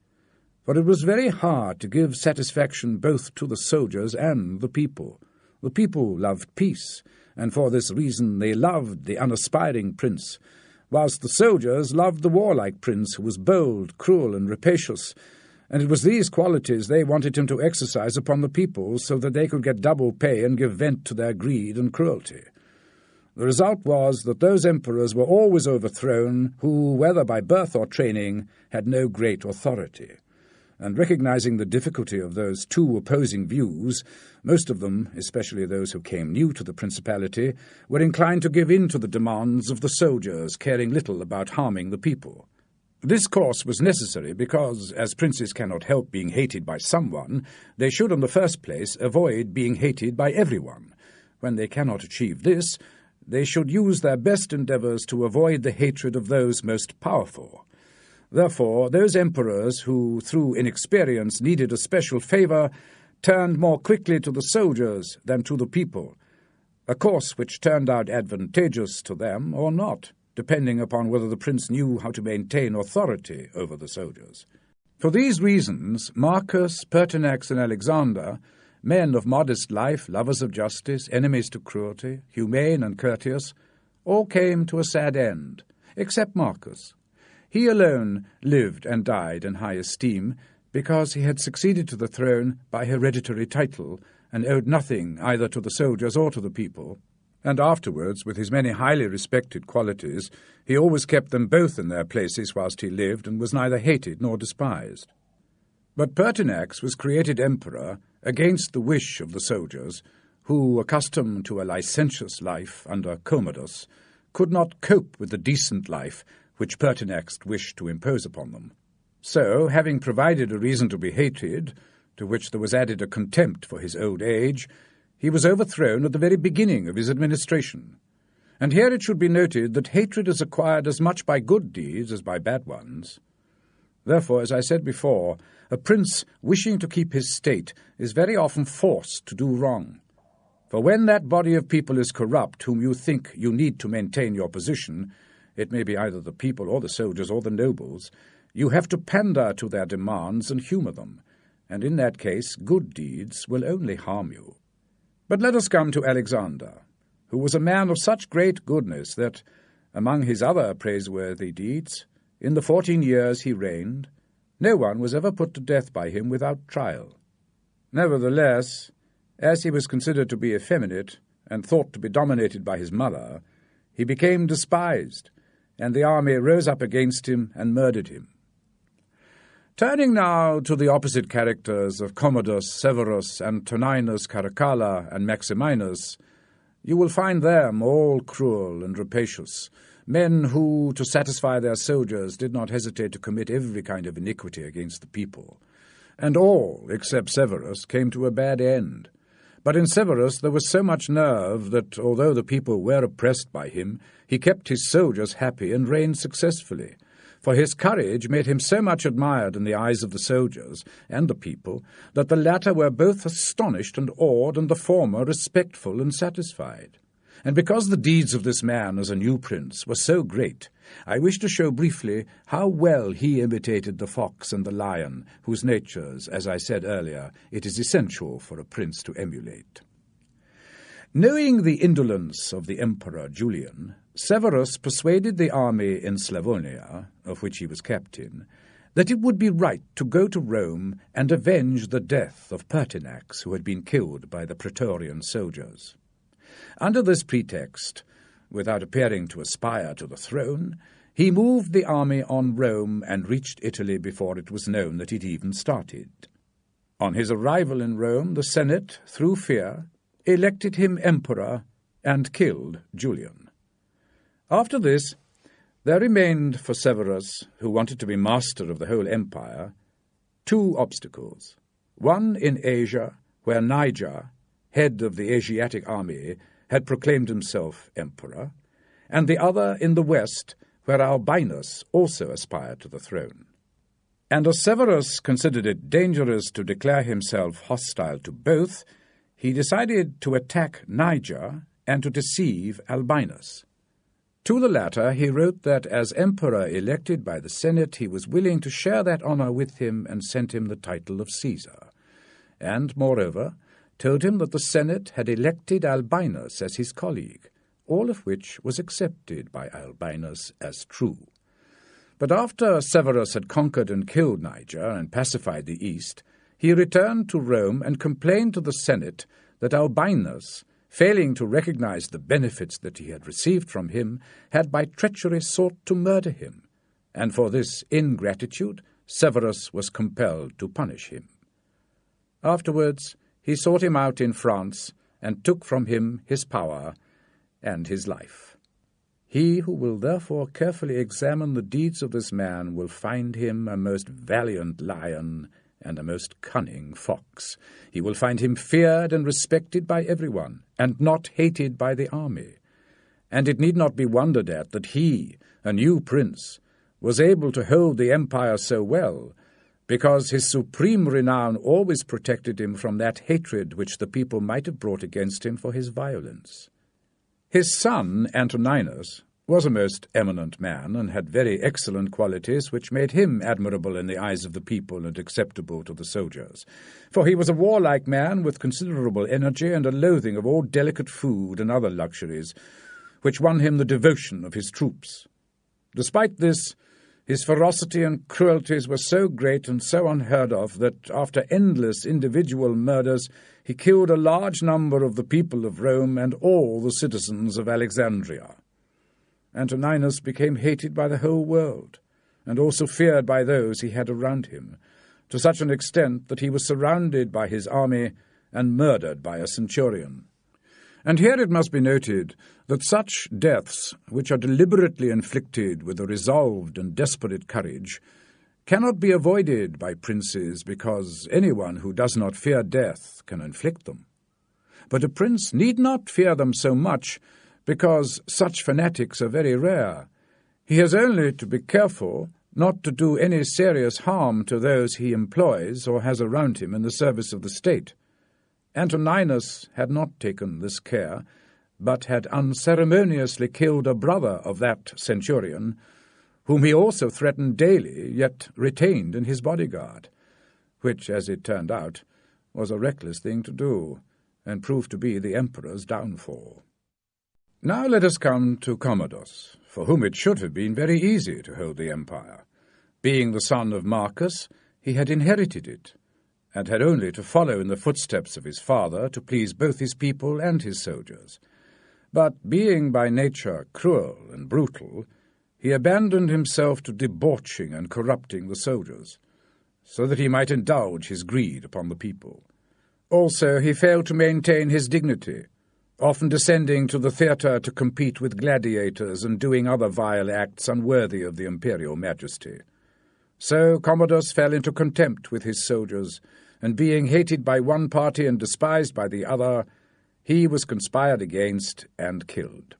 Speaker 1: For it was very hard to give satisfaction both to the soldiers and the people. The people loved peace, and for this reason they loved the unaspiring prince, whilst the soldiers loved the warlike prince who was bold, cruel, and rapacious, and it was these qualities they wanted him to exercise upon the people so that they could get double pay and give vent to their greed and cruelty. The result was that those emperors were always overthrown who, whether by birth or training, had no great authority. And recognizing the difficulty of those two opposing views, most of them, especially those who came new to the principality, were inclined to give in to the demands of the soldiers, caring little about harming the people. This course was necessary because, as princes cannot help being hated by someone, they should in the first place avoid being hated by everyone. When they cannot achieve this, they should use their best endeavours to avoid the hatred of those most powerful. Therefore, those emperors who, through inexperience, needed a special favour, turned more quickly to the soldiers than to the people, a course which turned out advantageous to them or not, depending upon whether the prince knew how to maintain authority over the soldiers. For these reasons, Marcus, Pertinax, and Alexander, men of modest life, lovers of justice, enemies to cruelty, humane and courteous, all came to a sad end, except Marcus. He alone lived and died in high esteem, because he had succeeded to the throne by hereditary title, and owed nothing either to the soldiers or to the people. And afterwards, with his many highly respected qualities, he always kept them both in their places whilst he lived, and was neither hated nor despised. But Pertinax was created emperor against the wish of the soldiers, who, accustomed to a licentious life under Commodus, could not cope with the decent life which Pertinax wished to impose upon them. So, having provided a reason to be hated, to which there was added a contempt for his old age, he was overthrown at the very beginning of his administration. And here it should be noted that hatred is acquired as much by good deeds as by bad ones. Therefore, as I said before, a prince wishing to keep his state is very often forced to do wrong. For when that body of people is corrupt whom you think you need to maintain your position, it may be either the people or the soldiers or the nobles, you have to pander to their demands and humour them, and in that case good deeds will only harm you. But let us come to Alexander, who was a man of such great goodness that, among his other praiseworthy deeds, in the 14 years he reigned, no one was ever put to death by him without trial. Nevertheless, as he was considered to be effeminate and thought to be dominated by his mother, he became despised, and the army rose up against him and murdered him. Turning now to the opposite characters of Commodus, Severus, Antoninus, Caracalla, and Maximinus, you will find them all cruel and rapacious, men who, to satisfy their soldiers, did not hesitate to commit every kind of iniquity against the people. And all, except Severus, came to a bad end. But in Severus there was so much nerve that, although the people were oppressed by him, he kept his soldiers happy and reigned successfully. For his courage made him so much admired in the eyes of the soldiers and the people that the latter were both astonished and awed, and the former respectful and satisfied. And because the deeds of this man as a new prince were so great, I wish to show briefly how well he imitated the fox and the lion, whose natures, as I said earlier, it is essential for a prince to emulate. Knowing the indolence of the Emperor Julian, Severus persuaded the army in Slavonia, of which he was captain, that it would be right to go to Rome and avenge the death of Pertinax, who had been killed by the Praetorian soldiers. Under this pretext, without appearing to aspire to the throne, he moved the army on Rome and reached Italy before it was known that it even started. On his arrival in Rome, the Senate, through fear, elected him emperor and killed Julian. After this, there remained for Severus, who wanted to be master of the whole empire, two obstacles, one in Asia, where Niger, head of the Asiatic army, had proclaimed himself emperor, and the other in the west, where Albinus also aspired to the throne. And as Severus considered it dangerous to declare himself hostile to both, he decided to attack Niger and to deceive Albinus. To the latter he wrote that as emperor elected by the Senate he was willing to share that honour with him and sent him the title of Caesar, and, moreover, told him that the Senate had elected Albinus as his colleague, all of which was accepted by Albinus as true. But after Severus had conquered and killed Niger and pacified the East, he returned to Rome and complained to the Senate that Albinus, failing to recognize the benefits that he had received from him, had by treachery sought to murder him, and for this ingratitude Severus was compelled to punish him. Afterwards he sought him out in France and took from him his power and his life. He who will therefore carefully examine the deeds of this man will find him a most valiant lion and a most cunning fox. He will find him feared and respected by everyone, and not hated by the army. And it need not be wondered at that he, a new prince, was able to hold the empire so well, because his supreme renown always protected him from that hatred which the people might have brought against him for his violence. His son, Antoninus, was a most eminent man, and had very excellent qualities which made him admirable in the eyes of the people and acceptable to the soldiers. For he was a warlike man with considerable energy and a loathing of all delicate food and other luxuries, which won him the devotion of his troops. Despite this, his ferocity and cruelties were so great and so unheard of that, after endless individual murders, he killed a large number of the people of Rome and all the citizens of Alexandria. Antoninus became hated by the whole world, and also feared by those he had around him, to such an extent that he was surrounded by his army and murdered by a centurion. And here it must be noted that such deaths, which are deliberately inflicted with a resolved and desperate courage, cannot be avoided by princes, because anyone who does not fear death can inflict them. But a prince need not fear them so much, because such fanatics are very rare. He has only to be careful not to do any serious harm to those he employs or has around him in the service of the state. Antoninus had not taken this care, but had unceremoniously killed a brother of that centurion, whom he also threatened daily, yet retained in his bodyguard, which, as it turned out, was a reckless thing to do, and proved to be the emperor's downfall. Now let us come to Commodus, for whom it should have been very easy to hold the empire. Being the son of Marcus, he had inherited it, and had only to follow in the footsteps of his father to please both his people and his soldiers. But being by nature cruel and brutal, he abandoned himself to debauching and corrupting the soldiers, so that he might indulge his greed upon the people. Also he failed to maintain his dignity, often descending to the theatre to compete with gladiators and doing other vile acts unworthy of the imperial majesty. So Commodus fell into contempt with his soldiers, and being hated by one party and despised by the other, he was conspired against and killed.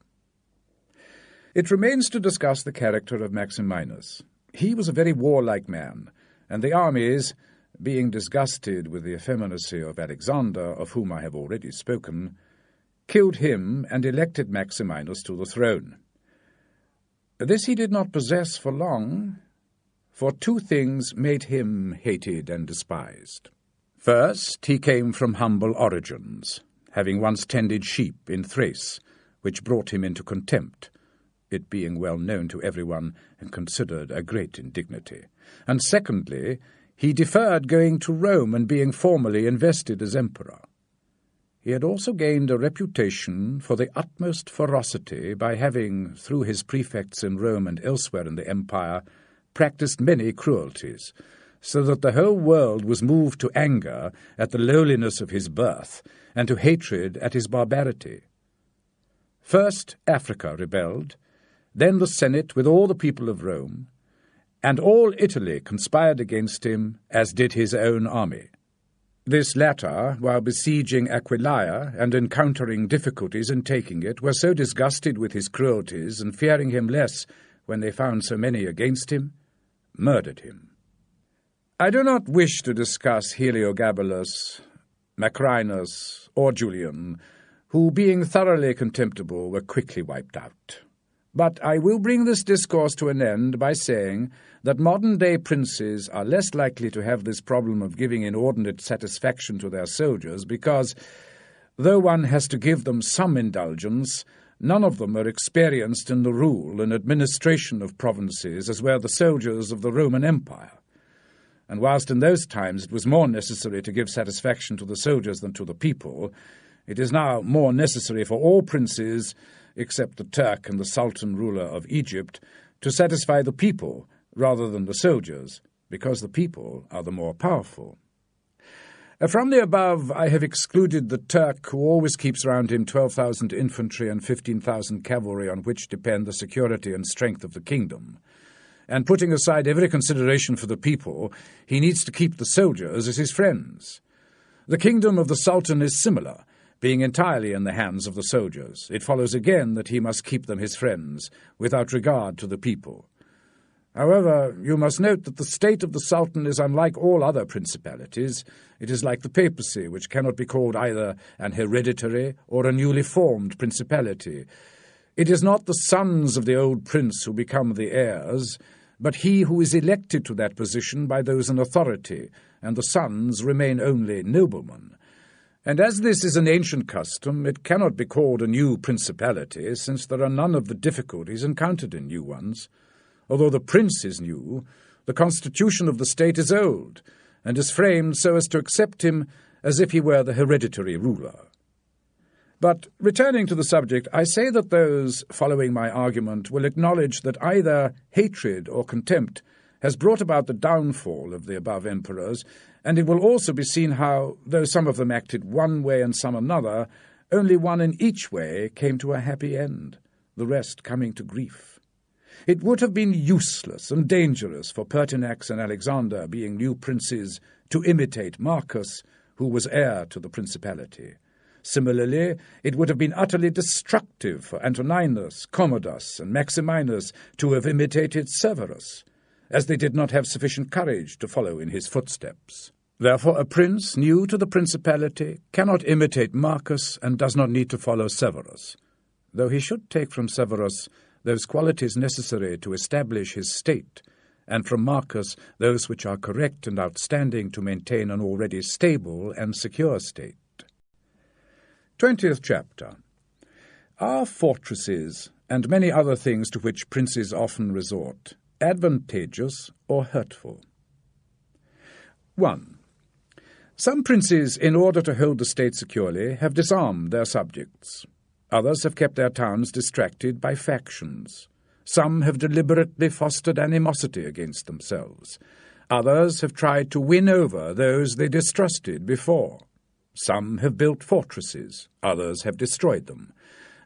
Speaker 1: It remains to discuss the character of Maximinus. He was a very warlike man, and the armies, being disgusted with the effeminacy of Alexander, of whom I have already spoken, killed him and elected Maximinus to the throne. This he did not possess for long, for two things made him hated and despised. First, he came from humble origins, having once tended sheep in Thrace, which brought him into contempt, it being well known to everyone and considered a great indignity. And secondly, he deferred going to Rome and being formally invested as emperor. He had also gained a reputation for the utmost ferocity by having, through his prefects in Rome and elsewhere in the empire, practiced many cruelties, so that the whole world was moved to anger at the lowliness of his birth and to hatred at his barbarity. First Africa rebelled, then the Senate with all the people of Rome, and all Italy conspired against him, as did his own army. This latter, while besieging Aquileia and encountering difficulties in taking it, were so disgusted with his cruelties and fearing him less when they found so many against him, murdered him. I do not wish to discuss Heliogabalus, Macrinus, or Julian, who, being thoroughly contemptible, were quickly wiped out. But I will bring this discourse to an end by saying that modern-day princes are less likely to have this problem of giving inordinate satisfaction to their soldiers because, though one has to give them some indulgence, none of them are experienced in the rule and administration of provinces as were the soldiers of the Roman Empire. And whilst in those times it was more necessary to give satisfaction to the soldiers than to the people, it is now more necessary for all princes, except the Turk and the Sultan ruler of Egypt, to satisfy the people rather than the soldiers, because the people are the more powerful. From the above, I have excluded the Turk, who always keeps round him 12,000 infantry and 15,000 cavalry on which depend the security and strength of the kingdom. And putting aside every consideration for the people, he needs to keep the soldiers as his friends. The kingdom of the Sultan is similar, being entirely in the hands of the soldiers. It follows again that he must keep them his friends, without regard to the people. However, you must note that the state of the Sultan is unlike all other principalities. It is like the papacy, which cannot be called either an hereditary or a newly formed principality. It is not the sons of the old prince who become the heirs, but he who is elected to that position by those in authority, and the sons remain only noblemen. And as this is an ancient custom, it cannot be called a new principality, since there are none of the difficulties encountered in new ones. Although the prince is new, the constitution of the state is old, and is framed so as to accept him as if he were the hereditary ruler. But, returning to the subject, I say that those following my argument will acknowledge that either hatred or contempt has brought about the downfall of the above emperors, and it will also be seen how, though some of them acted one way and some another, only one in each way came to a happy end, the rest coming to grief. It would have been useless and dangerous for Pertinax and Alexander, being new princes, to imitate Marcus, who was heir to the principality. Similarly, it would have been utterly destructive for Antoninus, Commodus, and Maximinus to have imitated Severus, as they did not have sufficient courage to follow in his footsteps. Therefore, a prince new to the principality cannot imitate Marcus and does not need to follow Severus, though he should take from Severus those qualities necessary to establish his state, and from Marcus those which are correct and outstanding to maintain an already stable and secure state. 20th chapter. Are fortresses, and many other things to which princes often resort, advantageous or hurtful? 1. Some princes, in order to hold the state securely, have disarmed their subjects. Others have kept their towns distracted by factions. Some have deliberately fostered animosity against themselves. Others have tried to win over those they distrusted before. Some have built fortresses, others have destroyed them.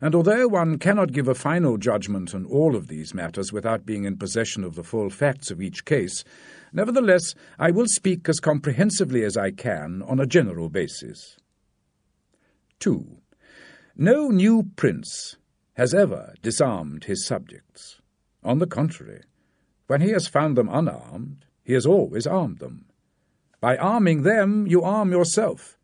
Speaker 1: And although one cannot give a final judgment on all of these matters without being in possession of the full facts of each case, nevertheless I will speak as comprehensively as I can on a general basis. 2. No new prince has ever disarmed his subjects. On the contrary, when he has found them unarmed, he has always armed them. By arming them, you arm yourself,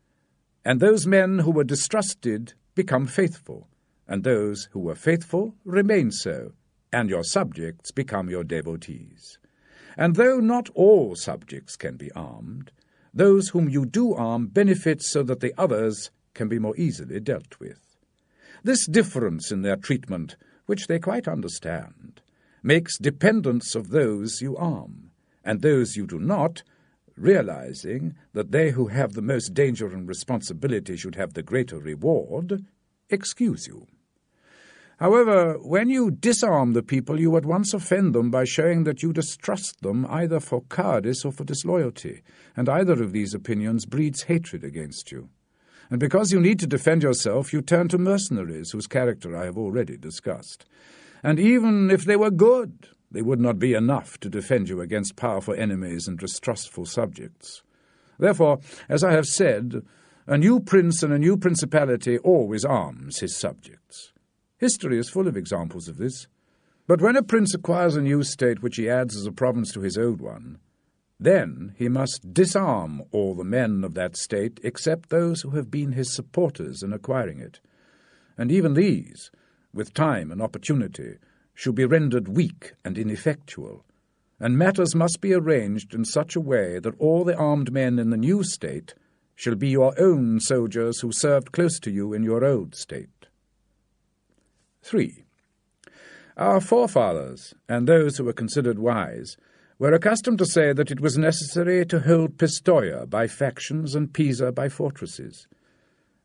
Speaker 1: and those men who were distrusted become faithful, and those who were faithful remain so, and your subjects become your devotees. And though not all subjects can be armed, those whom you do arm benefit so that the others can be more easily dealt with. This difference in their treatment, which they quite understand, makes dependence of those you arm, and those you do not, realizing that they who have the most danger and responsibility should have the greater reward, excuse you. However, when you disarm the people, you at once offend them by showing that you distrust them either for cowardice or for disloyalty, and either of these opinions breeds hatred against you. And because you need to defend yourself, you turn to mercenaries, whose character I have already discussed. And even if they were good, they would not be enough to defend you against powerful enemies and distrustful subjects. Therefore, as I have said, a new prince and a new principality always arms his subjects. History is full of examples of this. But when a prince acquires a new state which he adds as a province to his old one, then he must disarm all the men of that state except those who have been his supporters in acquiring it. And even these, with time and opportunity, should be rendered weak and ineffectual, and matters must be arranged in such a way that all the armed men in the new state shall be your own soldiers who served close to you in your old state. 3. Our forefathers, and those who were considered wise, were accustomed to say that it was necessary to hold Pistoia by factions and Pisa by fortresses.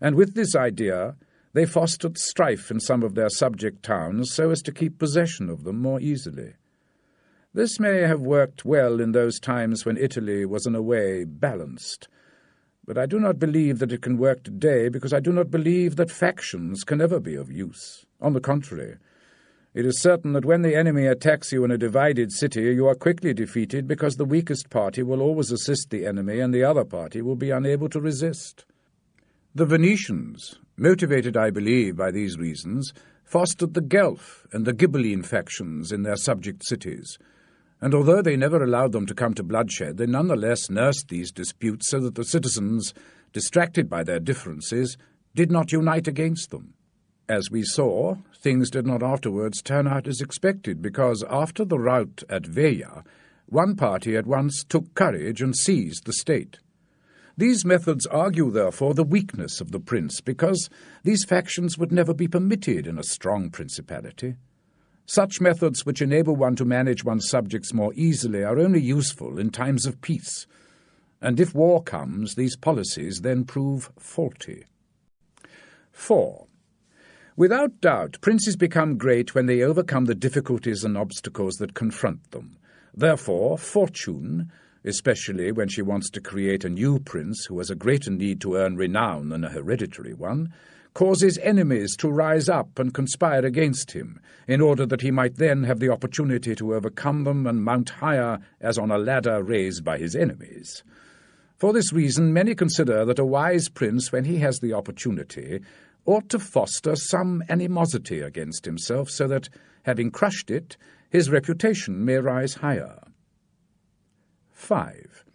Speaker 1: And with this idea, they fostered strife in some of their subject towns so as to keep possession of them more easily. This may have worked well in those times when Italy was in a way balanced, but I do not believe that it can work today because I do not believe that factions can ever be of use. On the contrary, it is certain that when the enemy attacks you in a divided city, you are quickly defeated because the weakest party will always assist the enemy and the other party will be unable to resist. The Venetians, motivated, I believe, by these reasons, fostered the Guelph and the Ghibelline factions in their subject cities, and although they never allowed them to come to bloodshed, they nonetheless nursed these disputes so that the citizens, distracted by their differences, did not unite against them. As we saw, things did not afterwards turn out as expected, because after the rout at Veia, one party at once took courage and seized the state. These methods argue, therefore, the weakness of the prince, because these factions would never be permitted in a strong principality. Such methods which enable one to manage one's subjects more easily are only useful in times of peace, and if war comes, these policies then prove faulty. 4. Without doubt, princes become great when they overcome the difficulties and obstacles that confront them. Therefore, fortune, especially when she wants to create a new prince who has a greater need to earn renown than a hereditary one, causes enemies to rise up and conspire against him, in order that he might then have the opportunity to overcome them and mount higher as on a ladder raised by his enemies. For this reason, many consider that a wise prince, when he has the opportunity, ought to foster some animosity against himself, so that, having crushed it, his reputation may rise higher. 5.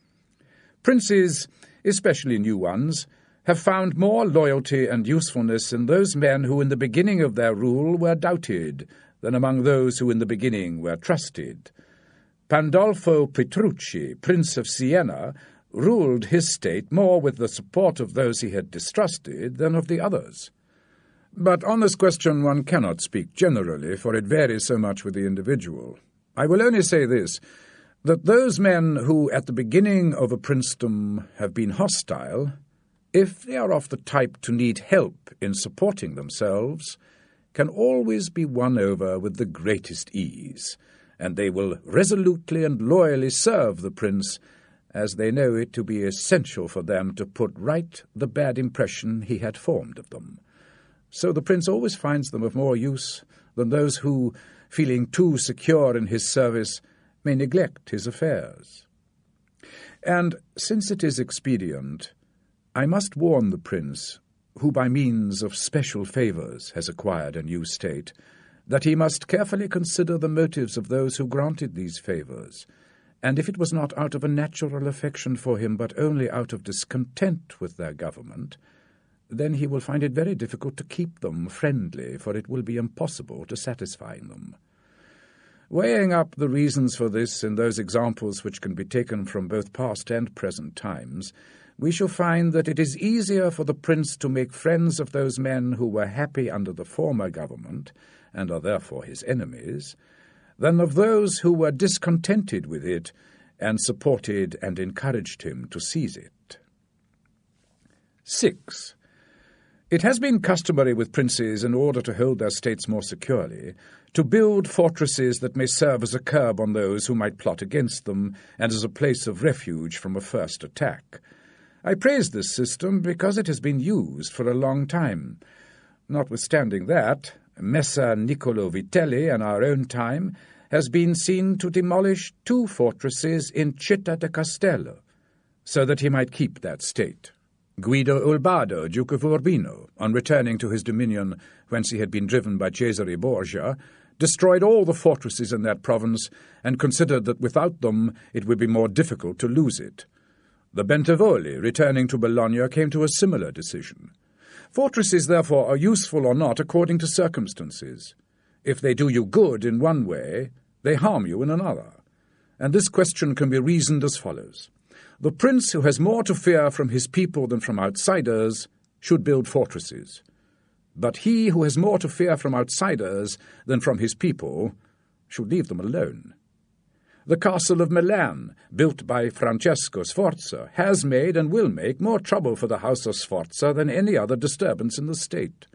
Speaker 1: Princes, especially new ones, have found more loyalty and usefulness in those men who in the beginning of their rule were doubted than among those who in the beginning were trusted. Pandolfo Petrucci, Prince of Siena, ruled his state more with the support of those he had distrusted than of the others. But on this question one cannot speak generally, for it varies so much with the individual. I will only say this, that those men who at the beginning of a princedom have been hostile, if they are of the type to need help in supporting themselves, can always be won over with the greatest ease, and they will resolutely and loyally serve the prince, as they know it to be essential for them to put right the bad impression he had formed of them. So the prince always finds them of more use than those who, feeling too secure in his service, may neglect his affairs. And since it is expedient, I must warn the prince, who by means of special favours has acquired a new state, that he must carefully consider the motives of those who granted these favours, and if it was not out of a natural affection for him, but only out of discontent with their government, then he will find it very difficult to keep them friendly, for it will be impossible to satisfy them. Weighing up the reasons for this in those examples which can be taken from both past and present times, we shall find that it is easier for the prince to make friends of those men who were happy under the former government, and are therefore his enemies, than of those who were discontented with it, and supported and encouraged him to seize it. 6. It has been customary with princes, in order to hold their states more securely, to build fortresses that may serve as a curb on those who might plot against them, and as a place of refuge from a first attack. I praise this system because it has been used for a long time. Notwithstanding that, Messer Niccolò Vitelli, in our own time, has been seen to demolish 2 fortresses in Città de Castello, so that he might keep that state. Guido Urbano, Duke of Urbino, on returning to his dominion whence he had been driven by Cesare Borgia, destroyed all the fortresses in that province and considered that without them it would be more difficult to lose it. The Bentivoglio, returning to Bologna, came to a similar decision. Fortresses, therefore, are useful or not according to circumstances. If they do you good in one way, they harm you in another. And this question can be reasoned as follows. The prince who has more to fear from his people than from outsiders should build fortresses. But he who has more to fear from outsiders than from his people should leave them alone. The castle of Milan, built by Francesco Sforza, has made and will make more trouble for the house of Sforza than any other disturbance in the state.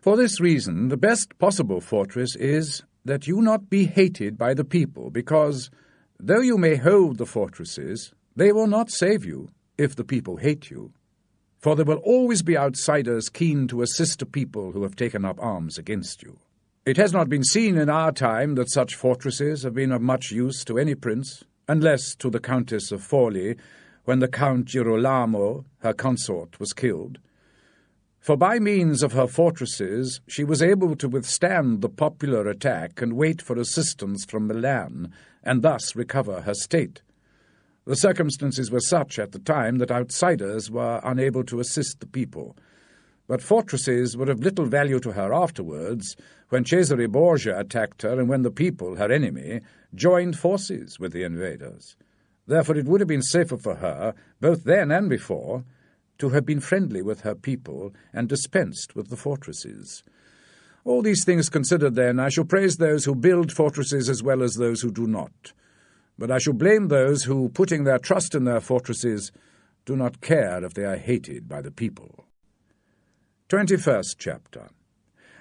Speaker 1: For this reason, the best possible fortress is that you not be hated by the people, because, though you may hold the fortresses, they will not save you if the people hate you. For there will always be outsiders keen to assist a people who have taken up arms against you. It has not been seen in our time that such fortresses have been of much use to any prince, unless to the Countess of Forli, when the Count Girolamo, her consort, was killed. For by means of her fortresses she was able to withstand the popular attack and wait for assistance from Milan, and thus recover her state. The circumstances were such at the time that outsiders were unable to assist the people. But fortresses were of little value to her afterwards, when Cesare Borgia attacked her and when the people, her enemy, joined forces with the invaders. Therefore it would have been safer for her, both then and before, to have been friendly with her people and dispensed with the fortresses. All these things considered, then, I shall praise those who build fortresses as well as those who do not. But I shall blame those who, putting their trust in their fortresses, do not care if they are hated by the people. 21st chapter.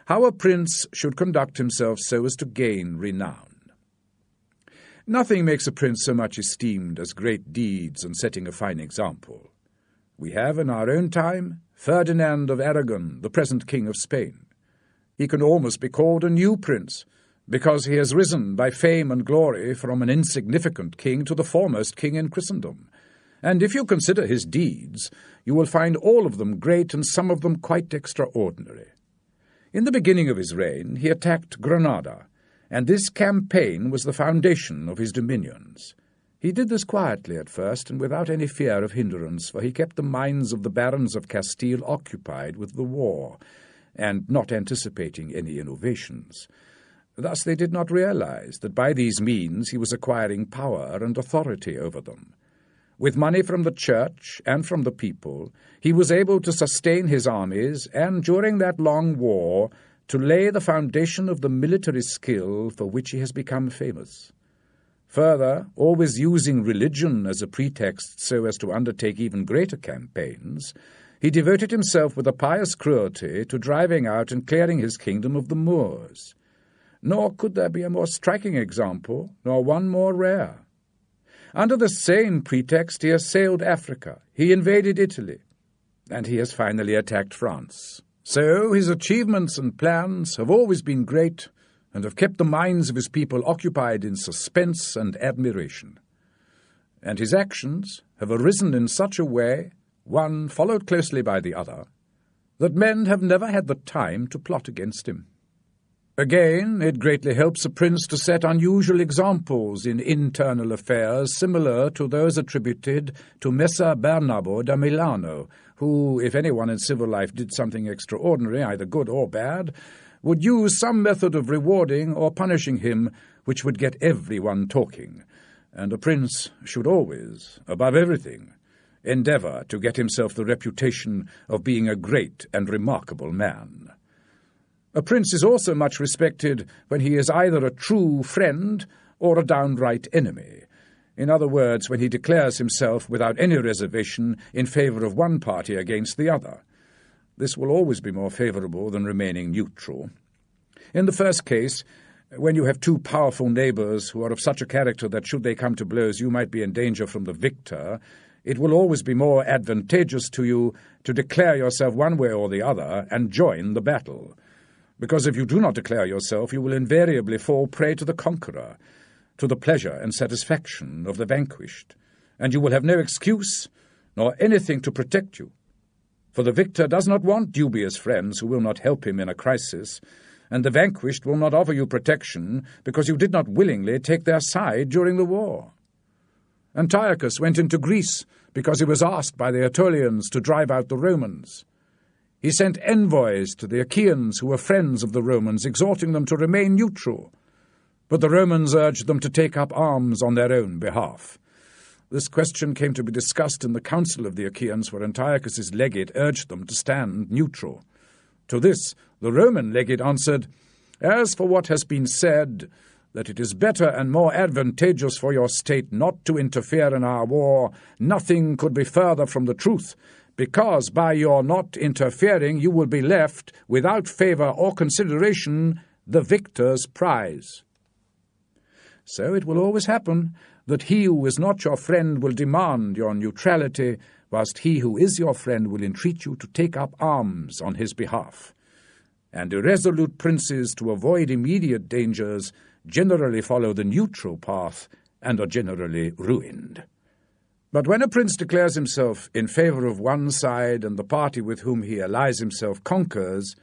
Speaker 1: How a prince should conduct himself so as to gain renown. Nothing makes a prince so much esteemed as great deeds and setting a fine example. We have in our own time Ferdinand of Aragon, the present King of Spain. He can almost be called a new prince, because he has risen by fame and glory from an insignificant king to the foremost king in Christendom. And if you consider his deeds, you will find all of them great and some of them quite extraordinary. In the beginning of his reign, he attacked Granada, and this campaign was the foundation of his dominions. He did this quietly at first and without any fear of hindrance, for he kept the minds of the barons of Castile occupied with the war, and not anticipating any innovations. Thus they did not realize that by these means he was acquiring power and authority over them. With money from the church and from the people, he was able to sustain his armies and, during that long war, to lay the foundation of the military skill for which he has become famous. Further, always using religion as a pretext so as to undertake even greater campaigns, he devoted himself with a pious cruelty to driving out and clearing his kingdom of the Moors. Nor could there be a more striking example, nor one more rare. Under the same pretext he assailed Africa, he invaded Italy, and he has finally attacked France. So his achievements and plans have always been great, and have kept the minds of his people occupied in suspense and admiration. And his actions have arisen in such a way, one followed closely by the other, that men have never had the time to plot against him. Again, it greatly helps a prince to set unusual examples in internal affairs similar to those attributed to Messer Bernabo da Milano, who, if anyone in civil life did something extraordinary, either good or bad, would use some method of rewarding or punishing him which would get everyone talking, and a prince should always, above everything, endeavour to get himself the reputation of being a great and remarkable man. A prince is also much respected when he is either a true friend or a downright enemy. In other words, when he declares himself without any reservation in favour of one party against the other. This will always be more favourable than remaining neutral. In the first case, when you have two powerful neighbours who are of such a character that should they come to blows you might be in danger from the victor, it will always be more advantageous to you to declare yourself one way or the other and join the battle. Because if you do not declare yourself, you will invariably fall prey to the conqueror, to the pleasure and satisfaction of the vanquished, and you will have no excuse nor anything to protect you. For the victor does not want dubious friends who will not help him in a crisis, and the vanquished will not offer you protection because you did not willingly take their side during the war. Antiochus went into Greece because he was asked by the Aetolians to drive out the Romans. He sent envoys to the Achaeans who were friends of the Romans, exhorting them to remain neutral, but the Romans urged them to take up arms on their own behalf. This question came to be discussed in the council of the Achaeans, where Antiochus's legate urged them to stand neutral. To this, the Roman legate answered, "As for what has been said, that it is better and more advantageous for your state not to interfere in our war, nothing could be further from the truth, because by your not interfering you will be left, without favour or consideration, the victor's prize." So it will always happen that he who is not your friend will demand your neutrality, whilst he who is your friend will entreat you to take up arms on his behalf. And irresolute princes, to avoid immediate dangers, generally follow the neutral path and are generally ruined. But when a prince declares himself in favour of one side and the party with whom he allies himself conquers,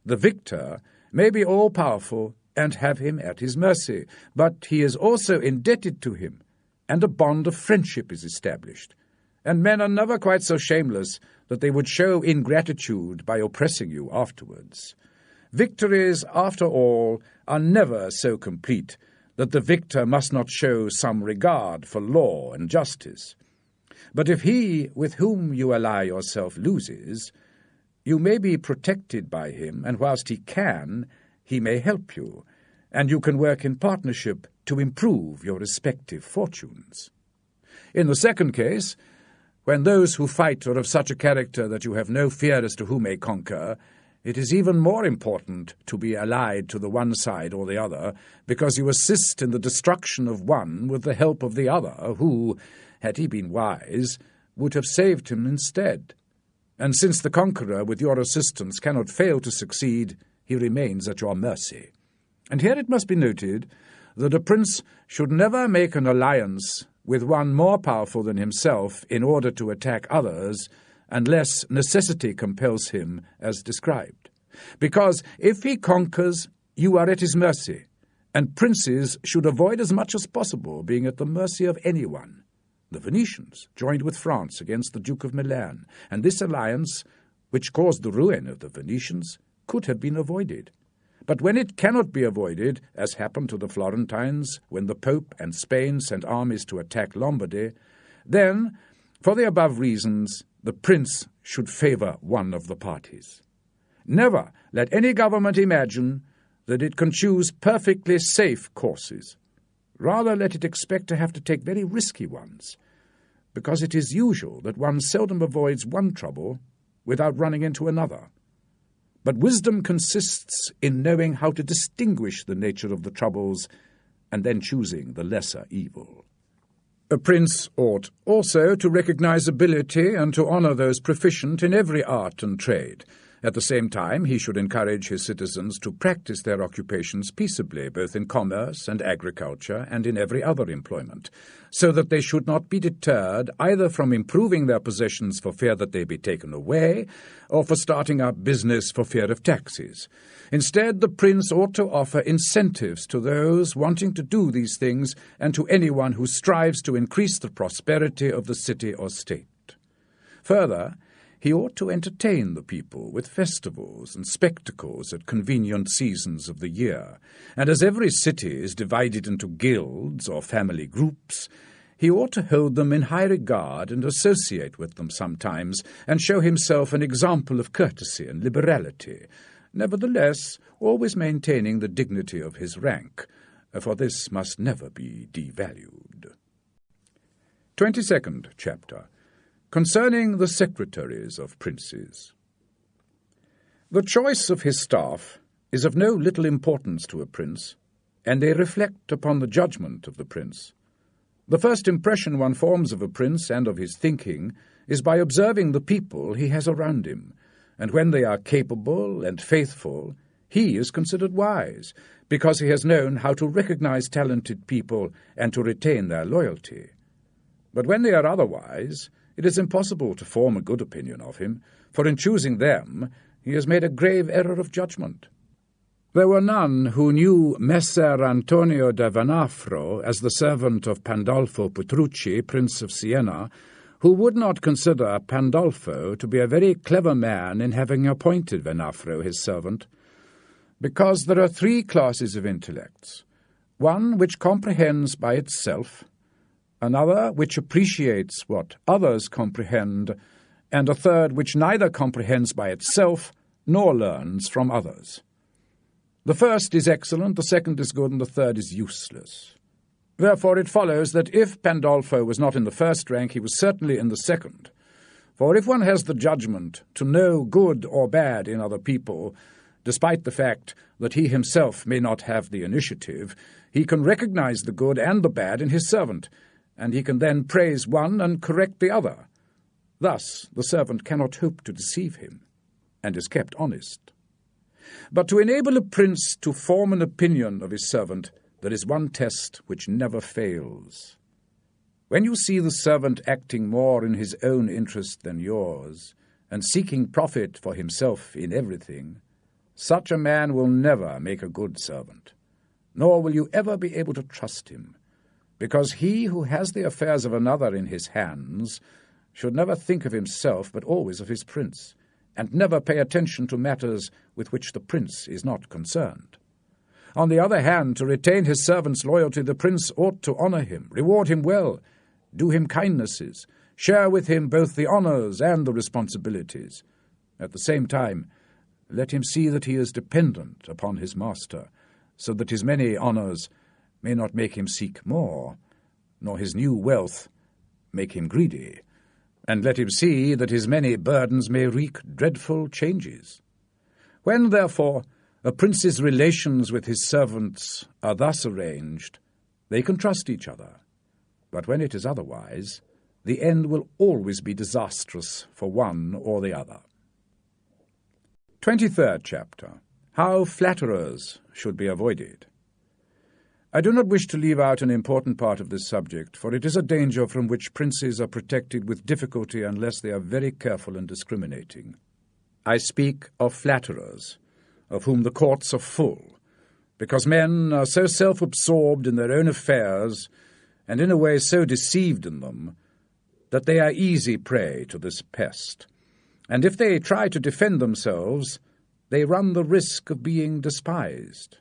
Speaker 1: the victor may be all-powerful and have him at his mercy, but he is also indebted to him, and a bond of friendship is established, and men are never quite so shameless that they would show ingratitude by oppressing you afterwards. Victories, after all, are never so complete that the victor must not show some regard for law and justice. But if he with whom you ally yourself loses, you may be protected by him, and whilst he can, he may help you, and you can work in partnership to improve your respective fortunes. In the second case, when those who fight are of such a character that you have no fear as to who may conquer, it is even more important to be allied to the one side or the other, because you assist in the destruction of one with the help of the other, who, had he been wise, would have saved him instead. And since the conqueror, with your assistance, cannot fail to succeed, he remains at your mercy. And here it must be noted that a prince should never make an alliance with one more powerful than himself in order to attack others, unless necessity compels him, as described. Because if he conquers, you are at his mercy, and princes should avoid as much as possible being at the mercy of anyone. The Venetians joined with France against the Duke of Milan, and this alliance, which caused the ruin of the Venetians, could have been avoided. But when it cannot be avoided, as happened to the Florentines when the Pope and Spain sent armies to attack Lombardy, then, for the above reasons, the prince should favour one of the parties. Never let any government imagine that it can choose perfectly safe courses. Rather let it expect to have to take very risky ones, because it is usual that one seldom avoids one trouble without running into another. But wisdom consists in knowing how to distinguish the nature of the troubles and then choosing the lesser evil. A prince ought also to recognize ability and to honor those proficient in every art and trade. At the same time, he should encourage his citizens to practice their occupations peaceably, both in commerce and agriculture and in every other employment, so that they should not be deterred either from improving their possessions for fear that they be taken away, or for starting up business for fear of taxes. Instead, the prince ought to offer incentives to those wanting to do these things and to anyone who strives to increase the prosperity of the city or state. Further, he ought to entertain the people with festivals and spectacles at convenient seasons of the year, and as every city is divided into guilds or family groups, he ought to hold them in high regard and associate with them sometimes, and show himself an example of courtesy and liberality, nevertheless always maintaining the dignity of his rank, for this must never be devalued. 22nd chapter. Concerning the secretaries of princes. The choice of his staff is of no little importance to a prince, and they reflect upon the judgment of the prince. The first impression one forms of a prince and of his thinking is by observing the people he has around him, and when they are capable and faithful, he is considered wise, because he has known how to recognize talented people and to retain their loyalty. But when they are otherwise, it is impossible to form a good opinion of him, for in choosing them he has made a grave error of judgment. There were none who knew Messer Antonio da Venafro as the servant of Pandolfo Petrucci, Prince of Siena, who would not consider Pandolfo to be a very clever man in having appointed Venafro his servant, because there are three classes of intellects, one which comprehends by itself, another which appreciates what others comprehend, and a third which neither comprehends by itself nor learns from others. The first is excellent, the second is good, and the third is useless. Therefore it follows that if Pandolfo was not in the first rank, he was certainly in the second. For if one has the judgment to know good or bad in other people, despite the fact that he himself may not have the initiative, he can recognize the good and the bad in his servant, and he can then praise one and correct the other. Thus the servant cannot hope to deceive him, and is kept honest. But to enable a prince to form an opinion of his servant, there is one test which never fails. When you see the servant acting more in his own interest than yours, and seeking profit for himself in everything, such a man will never make a good servant, nor will you ever be able to trust him, because he who has the affairs of another in his hands should never think of himself but always of his prince, and never pay attention to matters with which the prince is not concerned. On the other hand, to retain his servant's loyalty, the prince ought to honour him, reward him well, do him kindnesses, share with him both the honours and the responsibilities. At the same time, let him see that he is dependent upon his master, so that his many honours may not make him seek more, nor his new wealth make him greedy, and let him see that his many burdens may wreak dreadful changes. When, therefore, a prince's relations with his servants are thus arranged, they can trust each other. But when it is otherwise, the end will always be disastrous for one or the other. 23rd chapter. How flatterers should be avoided. I do not wish to leave out an important part of this subject, for it is a danger from which princes are protected with difficulty unless they are very careful and discriminating. I speak of flatterers, of whom the courts are full, because men are so self-absorbed in their own affairs, and in a way so deceived in them, that they are easy prey to this pest, and if they try to defend themselves, they run the risk of being despised.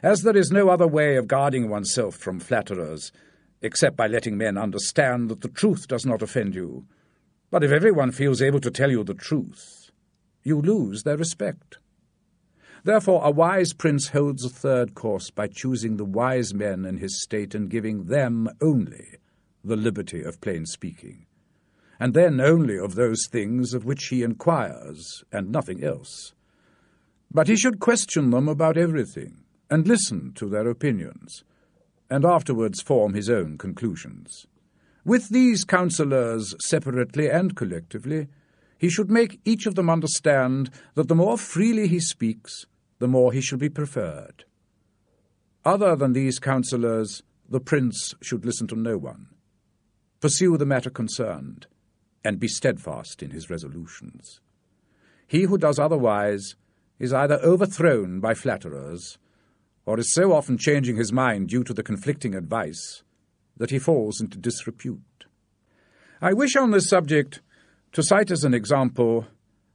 Speaker 1: As there is no other way of guarding oneself from flatterers, except by letting men understand that the truth does not offend you, but if everyone feels able to tell you the truth, you lose their respect. Therefore a wise prince holds a third course by choosing the wise men in his state and giving them only the liberty of plain speaking, and then only of those things of which he inquires, and nothing else. But he should question them about everything, and listen to their opinions, and afterwards form his own conclusions. With these counsellors, separately and collectively, he should make each of them understand that the more freely he speaks, the more he shall be preferred. Other than these counsellors, the prince should listen to no one. Pursue the matter concerned, and be steadfast in his resolutions. He who does otherwise is either overthrown by flatterers, or is so often changing his mind due to the conflicting advice that he falls into disrepute. I wish on this subject to cite as an example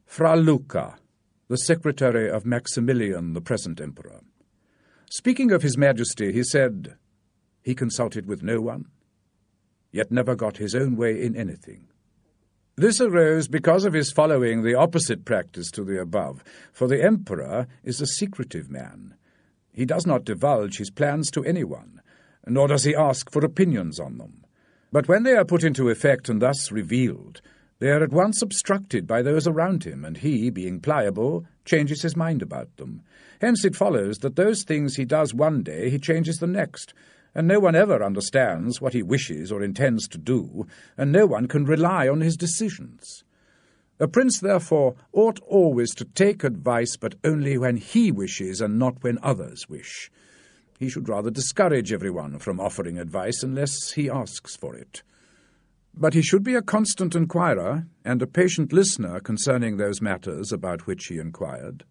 Speaker 1: Fra Luca, the secretary of Maximilian, the present emperor. Speaking of his majesty, he said, he consulted with no one, yet never got his own way in anything. This arose because of his following the opposite practice to the above, for the emperor is a secretive man. He does not divulge his plans to anyone, nor does he ask for opinions on them. But when they are put into effect and thus revealed, they are at once obstructed by those around him, and he, being pliable, changes his mind about them. Hence it follows that those things he does one day he changes the next, and no one ever understands what he wishes or intends to do, and no one can rely on his decisions. A prince, therefore, ought always to take advice, but only when he wishes and not when others wish. He should rather discourage everyone from offering advice unless he asks for it. But he should be a constant inquirer and a patient listener concerning those matters about which he inquired.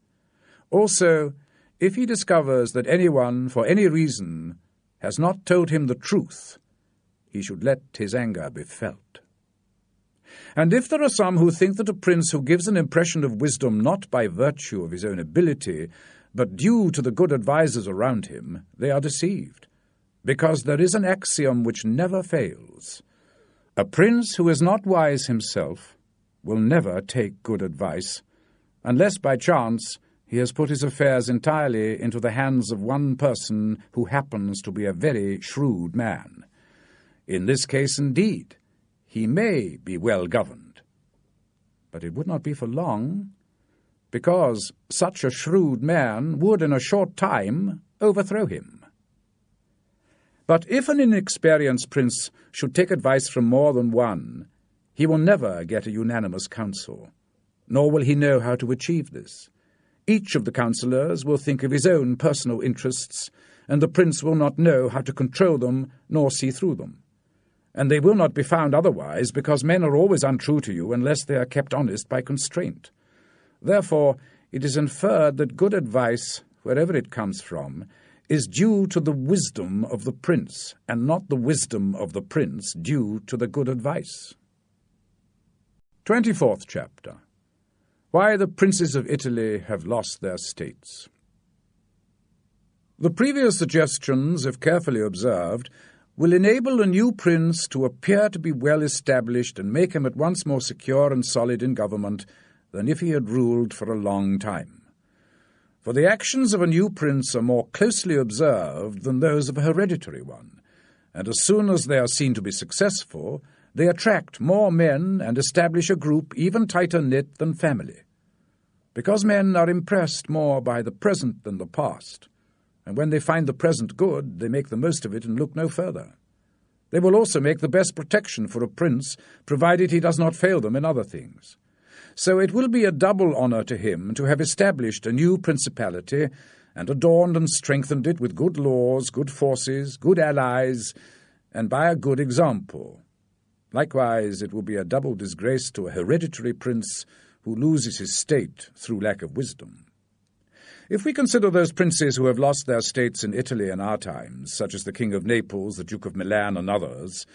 Speaker 1: Also, if he discovers that anyone, for any reason, has not told him the truth, he should let his anger be felt. And if there are some who think that a prince who gives an impression of wisdom not by virtue of his own ability, but due to the good advisers around him, they are deceived, because there is an axiom which never fails. A prince who is not wise himself will never take good advice, unless by chance he has put his affairs entirely into the hands of one person who happens to be a very shrewd man. In this case, indeed, he may be well governed, but it would not be for long, because such a shrewd man would in a short time overthrow him. But if an inexperienced prince should take advice from more than one, he will never get a unanimous counsel, nor will he know how to achieve this. Each of the counsellors will think of his own personal interests, and the prince will not know how to control them nor see through them. And they will not be found otherwise, because men are always untrue to you unless they are kept honest by constraint. Therefore, it is inferred that good advice, wherever it comes from, is due to the wisdom of the prince, and not the wisdom of the prince due to the good advice. 24th chapter. Why the princes of Italy have lost their states. The previous suggestions, if carefully observed, will enable a new prince to appear to be well established and make him at once more secure and solid in government than if he had ruled for a long time. For the actions of a new prince are more closely observed than those of a hereditary one, and as soon as they are seen to be successful, they attract more men and establish a group even tighter knit than family. Because men are impressed more by the present than the past, and when they find the present good, they make the most of it and look no further. They will also make the best protection for a prince, provided he does not fail them in other things. So it will be a double honour to him to have established a new principality, and adorned and strengthened it with good laws, good forces, good allies, and by a good example. Likewise, it will be a double disgrace to a hereditary prince who loses his state through lack of wisdom. If we consider those princes who have lost their states in Italy in our times, such as the King of Naples, the Duke of Milan, and others,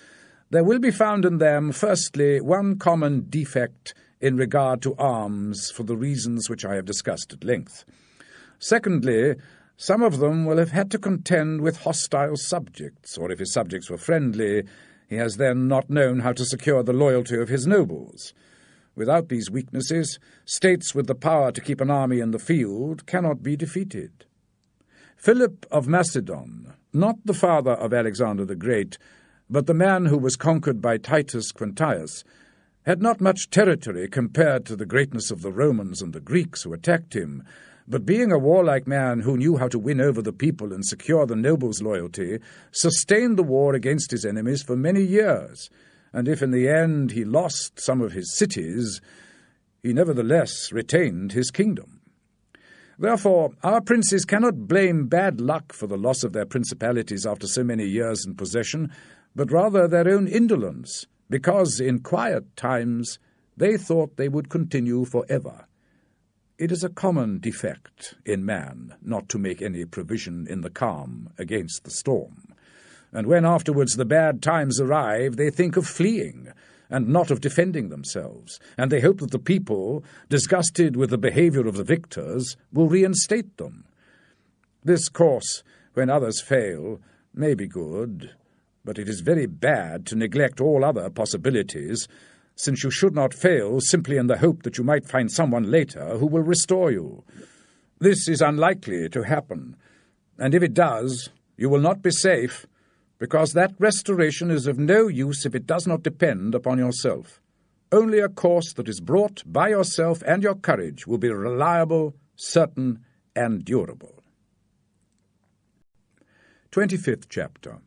Speaker 1: there will be found in them, firstly, one common defect in regard to arms for the reasons which I have discussed at length. Secondly, some of them will have had to contend with hostile subjects, or if his subjects were friendly, he has then not known how to secure the loyalty of his nobles. Without these weaknesses, states with the power to keep an army in the field cannot be defeated. Philip of Macedon, not the father of Alexander the Great, but the man who was conquered by Titus Quintius, had not much territory compared to the greatness of the Romans and the Greeks who attacked him, but being a warlike man who knew how to win over the people and secure the nobles' loyalty, sustained the war against his enemies for many years, and if in the end he lost some of his cities, he nevertheless retained his kingdom. Therefore, our princes cannot blame bad luck for the loss of their principalities after so many years in possession, but rather their own indolence, because in quiet times they thought they would continue forever. It is a common defect in man not to make any provision in the calm against the storm. And when afterwards the bad times arrive, they think of fleeing, and not of defending themselves, and they hope that the people, disgusted with the behaviour of the victors, will reinstate them. This course, when others fail, may be good, but it is very bad to neglect all other possibilities, since you should not fail simply in the hope that you might find someone later who will restore you. This is unlikely to happen, and if it does, you will not be safe, because that restoration is of no use if it does not depend upon yourself. Only a course that is brought by yourself and your courage will be reliable, certain, and durable. 25th chapter.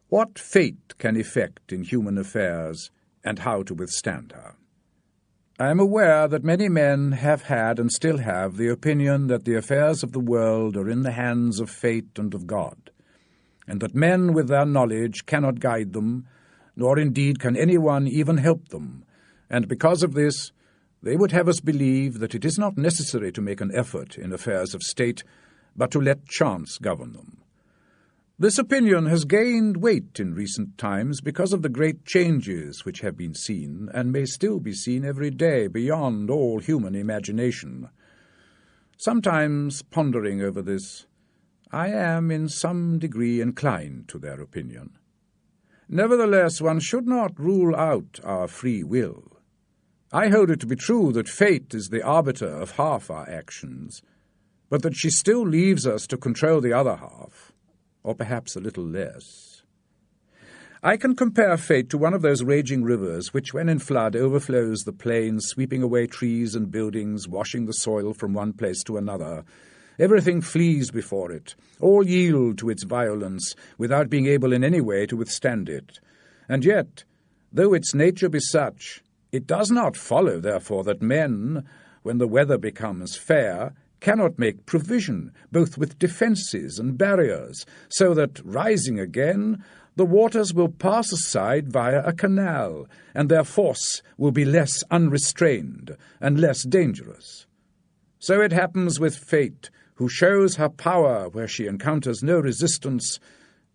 Speaker 1: What fate can effect in human affairs, and how to withstand her? I am aware that many men have had and still have the opinion that the affairs of the world are in the hands of fate and of God, and that men with their knowledge cannot guide them, nor indeed can anyone even help them, and because of this they would have us believe that it is not necessary to make an effort in affairs of state, but to let chance govern them. This opinion has gained weight in recent times because of the great changes which have been seen, and may still be seen every day, beyond all human imagination. Sometimes, pondering over this, I am in some degree inclined to their opinion. Nevertheless, one should not rule out our free will. I hold it to be true that fate is the arbiter of half our actions, but that she still leaves us to control the other half, or perhaps a little less. I can compare fate to one of those raging rivers which, when in flood, overflows the plains, sweeping away trees and buildings, washing the soil from one place to another. Everything flees before it, all yield to its violence, without being able in any way to withstand it. And yet, though its nature be such, it does not follow, therefore, that men, when the weather becomes fair, cannot make provision, both with defences and barriers, so that, rising again, the waters will pass aside via a canal, and their force will be less unrestrained and less dangerous. So it happens with fate, who shows her power where she encounters no resistance,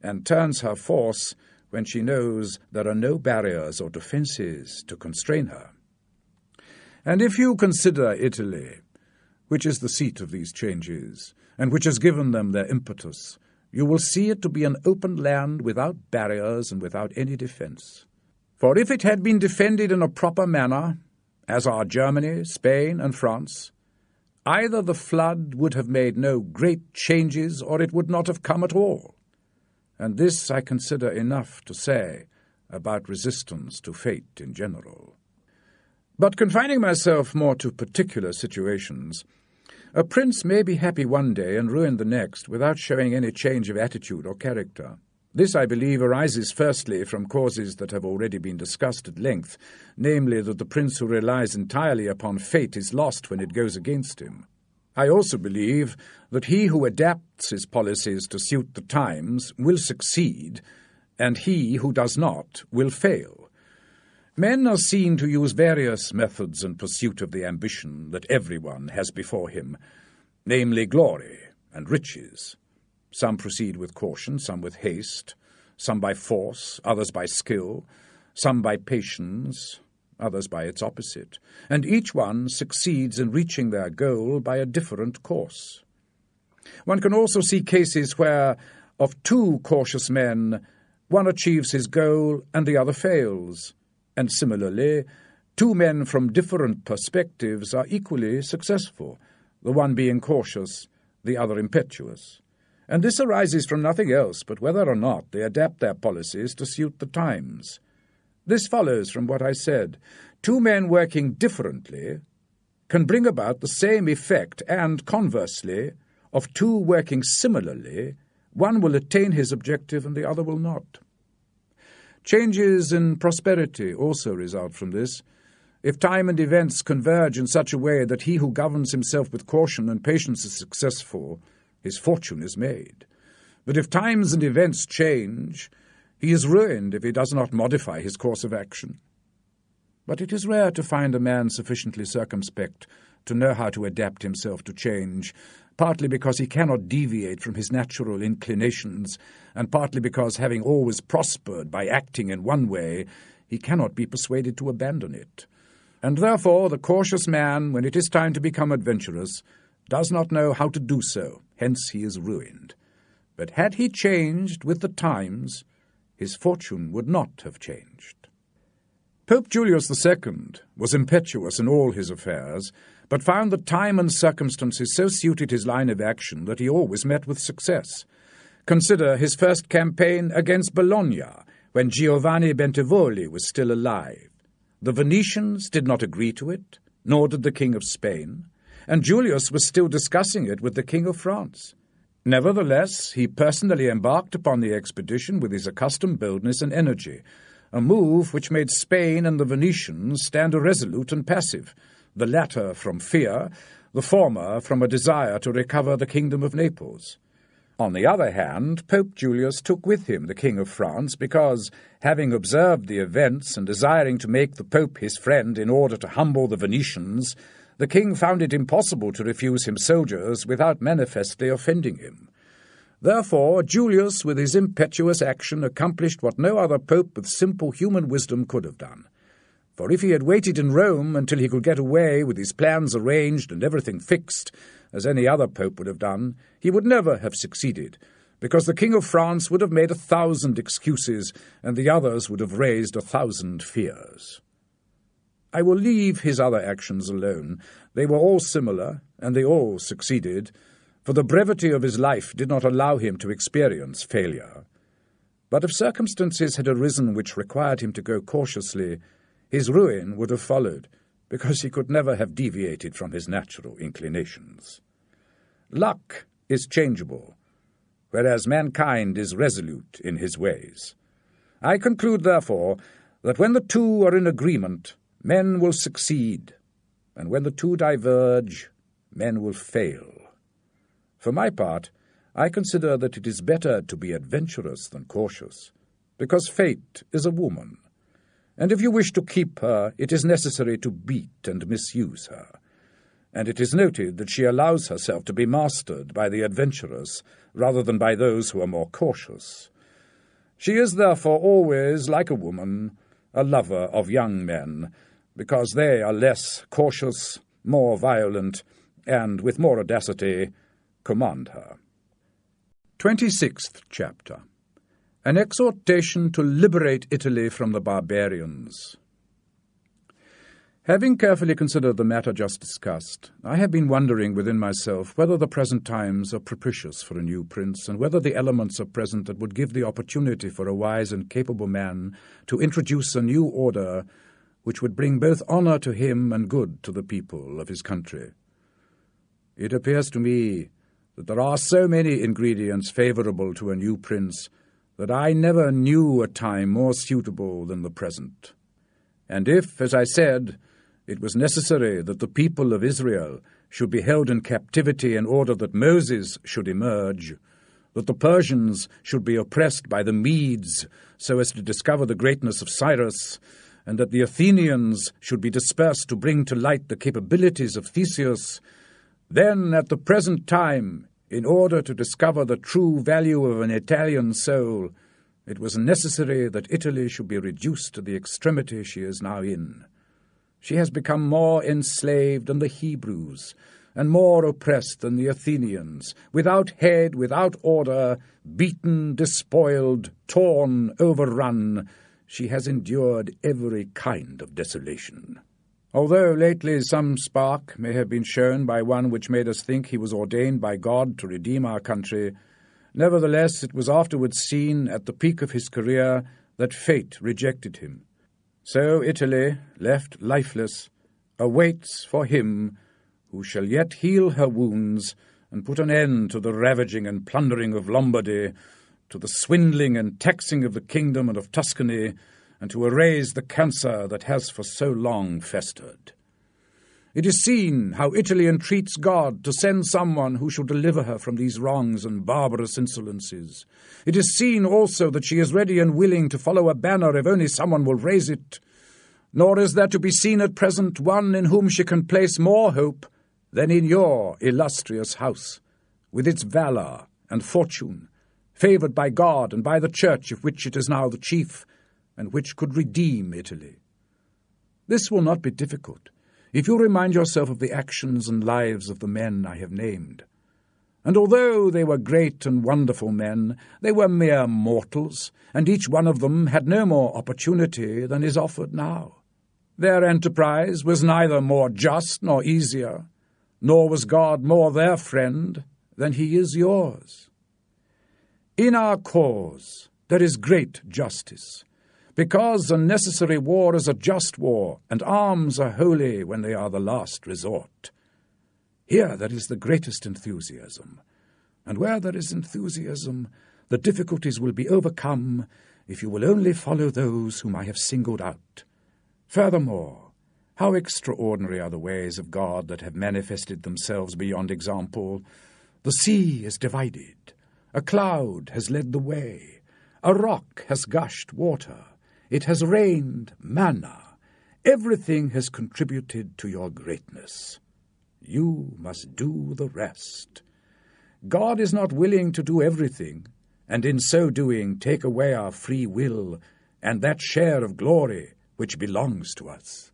Speaker 1: and turns her force when she knows there are no barriers or defences to constrain her. And if you consider Italy, which is the seat of these changes, and which has given them their impetus, you will see it to be an open land without barriers and without any defence. For if it had been defended in a proper manner, as are Germany, Spain, and France, either the flood would have made no great changes, or it would not have come at all. And this I consider enough to say about resistance to fate in general. But confining myself more to particular situations, a prince may be happy one day and ruined the next without showing any change of attitude or character. This, I believe, arises firstly from causes that have already been discussed at length, namely that the prince who relies entirely upon fate is lost when it goes against him. I also believe that he who adapts his policies to suit the times will succeed, and he who does not will fail. Men are seen to use various methods in pursuit of the ambition that everyone has before him, namely glory and riches. Some proceed with caution, some with haste, some by force, others by skill, some by patience, others by its opposite, and each one succeeds in reaching their goal by a different course. One can also see cases where, of two cautious men, one achieves his goal and the other fails, and similarly, two men from different perspectives are equally successful, the one being cautious, the other impetuous. And this arises from nothing else but whether or not they adapt their policies to suit the times. This follows from what I said. Two men working differently can bring about the same effect, and conversely, of two working similarly, one will attain his objective and the other will not. Changes in prosperity also result from this. If time and events converge in such a way that he who governs himself with caution and patience is successful, his fortune is made. But if times and events change, he is ruined if he does not modify his course of action. But it is rare to find a man sufficiently circumspect to know how to adapt himself to change, partly because he cannot deviate from his natural inclinations, and partly because, having always prospered by acting in one way, he cannot be persuaded to abandon it. And therefore the cautious man, when it is time to become adventurous, does not know how to do so, hence he is ruined. But had he changed with the times, his fortune would not have changed. Pope Julius II was impetuous in all his affairs, but found that time and circumstances so suited his line of action that he always met with success. Consider his first campaign against Bologna, when Giovanni Bentivogli was still alive. The Venetians did not agree to it, nor did the King of Spain, and Julius was still discussing it with the King of France. Nevertheless, he personally embarked upon the expedition with his accustomed boldness and energy, a move which made Spain and the Venetians stand irresolute and passive, the latter from fear, the former from a desire to recover the kingdom of Naples. On the other hand, Pope Julius took with him the King of France because, having observed the events and desiring to make the Pope his friend in order to humble the Venetians, the king found it impossible to refuse him soldiers without manifestly offending him. Therefore, Julius, with his impetuous action, accomplished what no other pope with simple human wisdom could have done. For if he had waited in Rome until he could get away with his plans arranged and everything fixed, as any other pope would have done, he would never have succeeded, because the King of France would have made 1,000 excuses, and the others would have raised 1,000 fears. I will leave his other actions alone. They were all similar, and they all succeeded, for the brevity of his life did not allow him to experience failure. But if circumstances had arisen which required him to go cautiously, his ruin would have followed, because he could never have deviated from his natural inclinations. Luck is changeable, whereas mankind is resolute in his ways. I conclude, therefore, that when the two are in agreement, men will succeed, and when the two diverge, men will fail. For my part, I consider that it is better to be adventurous than cautious, because fate is a woman, and if you wish to keep her, it is necessary to beat and misuse her. And it is noted that she allows herself to be mastered by the adventurous rather than by those who are more cautious. She is therefore always, like a woman, a lover of young men, because they are less cautious, more violent, and, with more audacity, command her. 26th chapter. An exhortation to liberate Italy from the barbarians. Having carefully considered the matter just discussed, I have been wondering within myself whether the present times are propitious for a new prince, and whether the elements are present that would give the opportunity for a wise and capable man to introduce a new order which would bring both honour to him and good to the people of his country. It appears to me that there are so many ingredients favourable to a new prince that I never knew a time more suitable than the present. And if, as I said, it was necessary that the people of Israel should be held in captivity in order that Moses should emerge, that the Persians should be oppressed by the Medes so as to discover the greatness of Cyrus, and that the Athenians should be dispersed to bring to light the capabilities of Theseus, then at the present time, in order to discover the true value of an Italian soul, it was necessary that Italy should be reduced to the extremity she is now in. She has become more enslaved than the Hebrews, and more oppressed than the Athenians, without head, without order, beaten, despoiled, torn, overrun. She has endured every kind of desolation. Although lately some spark may have been shown by one which made us think he was ordained by God to redeem our country, nevertheless it was afterwards seen at the peak of his career that fate rejected him. So Italy, left lifeless, awaits for him who shall yet heal her wounds and put an end to the ravaging and plundering of Lombardy, to the swindling and taxing of the kingdom and of Tuscany, and to erase the cancer that has for so long festered. It is seen how Italy entreats God to send someone who shall deliver her from these wrongs and barbarous insolencies. It is seen also that she is ready and willing to follow a banner if only someone will raise it. Nor is there to be seen at present one in whom she can place more hope than in your illustrious house, with its valour and fortune, favoured by God and by the Church of which it is now the chief, and which could redeem Italy. This will not be difficult, if you remind yourself of the actions and lives of the men I have named. And although they were great and wonderful men, they were mere mortals, and each one of them had no more opportunity than is offered now. Their enterprise was neither more just nor easier, nor was God more their friend than he is yours. In our cause there is great justice, because a necessary war is a just war, and arms are holy when they are the last resort. Here there is the greatest enthusiasm, and where there is enthusiasm, the difficulties will be overcome if you will only follow those whom I have singled out. Furthermore, how extraordinary are the ways of God that have manifested themselves beyond example. The sea is divided, A cloud has led the way. A rock has gushed water. It has rained manna. Everything has contributed to your greatness. You must do the rest. God is not willing to do everything, and in so doing take away our free will and that share of glory which belongs to us.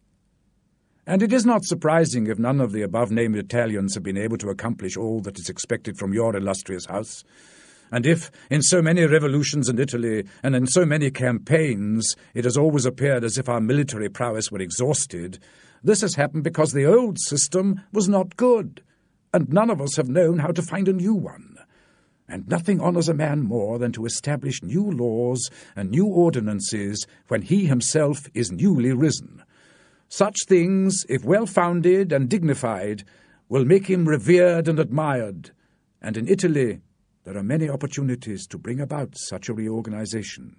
Speaker 1: And it is not surprising if none of the above-named Italians have been able to accomplish all that is expected from your illustrious house, and if, in so many revolutions in Italy and in so many campaigns, it has always appeared as if our military prowess were exhausted, this has happened because the old system was not good, and none of us have known how to find a new one. And nothing honours a man more than to establish new laws and new ordinances when he himself is newly risen. Such things, if well-founded and dignified, will make him revered and admired, and in Italy there are many opportunities to bring about such a reorganization.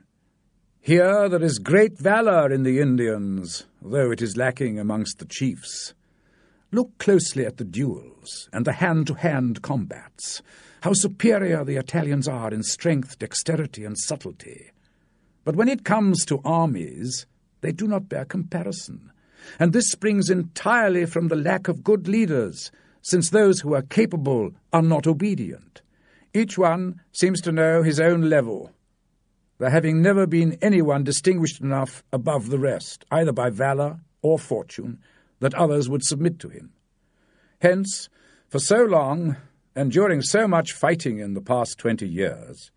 Speaker 1: Here there is great valour in the Indians, though it is lacking amongst the chiefs. Look closely at the duels and the hand-to-hand combats, how superior the Italians are in strength, dexterity, and subtlety. But when it comes to armies, they do not bear comparison, and this springs entirely from the lack of good leaders, since those who are capable are not obedient. Each one seems to know his own level, there having never been anyone distinguished enough above the rest, either by valour or fortune, that others would submit to him. Hence, for so long, and during so much fighting in the past 20 years,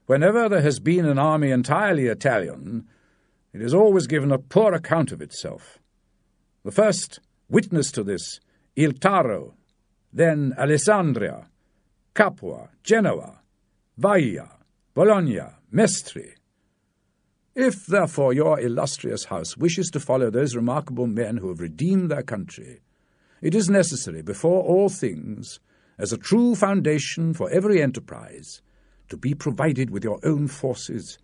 Speaker 1: whenever there has been an army entirely Italian, it has always given a poor account of itself. The first witness to this, Il Taro, then Alessandria, Capua, Genoa, Vaia, Bologna, Mestre. If, therefore, your illustrious house wishes to follow those remarkable men who have redeemed their country, it is necessary, before all things, as a true foundation for every enterprise, to be provided with your own forces,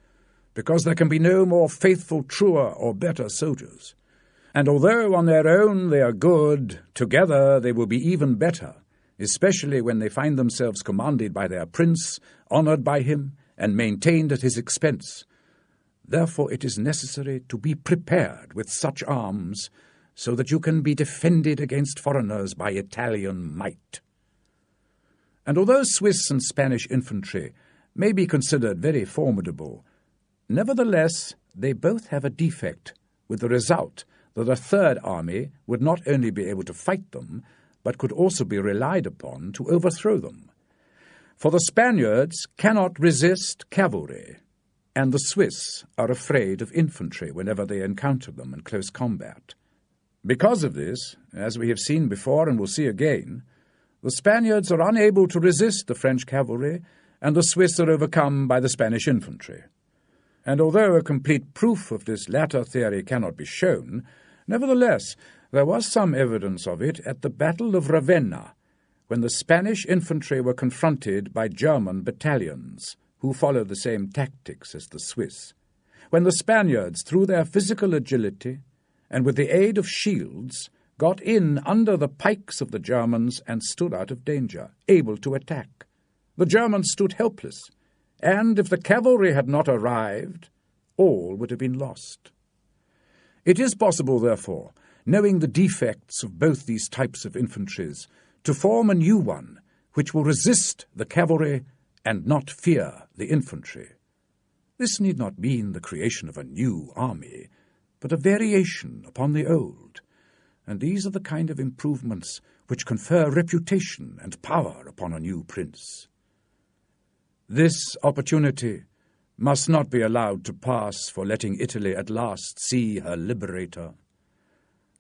Speaker 1: because there can be no more faithful, truer, or better soldiers. And although on their own they are good, together they will be even better, especially when they find themselves commanded by their prince, honoured by him, and maintained at his expense. Therefore it is necessary to be prepared with such arms, so that you can be defended against foreigners by Italian might. And although Swiss and Spanish infantry may be considered very formidable, nevertheless they both have a defect, with the result that a third army would not only be able to fight them, but could also be relied upon to overthrow them. For the Spaniards cannot resist cavalry, and the Swiss are afraid of infantry whenever they encounter them in close combat. Because of this, as we have seen before and will see again, the Spaniards are unable to resist the French cavalry, and the Swiss are overcome by the Spanish infantry. And although a complete proof of this latter theory cannot be shown, nevertheless there was some evidence of it at the Battle of Ravenna, when the Spanish infantry were confronted by German battalions, who followed the same tactics as the Swiss, when the Spaniards, through their physical agility, and with the aid of shields, got in under the pikes of the Germans and stood out of danger, able to attack. The Germans stood helpless, and if the cavalry had not arrived, all would have been lost. It is possible, therefore, knowing the defects of both these types of infantries, to form a new one which will resist the cavalry and not fear the infantry. This need not mean the creation of a new army, but a variation upon the old, and these are the kind of improvements which confer reputation and power upon a new prince. This opportunity must not be allowed to pass for letting Italy at last see her liberator.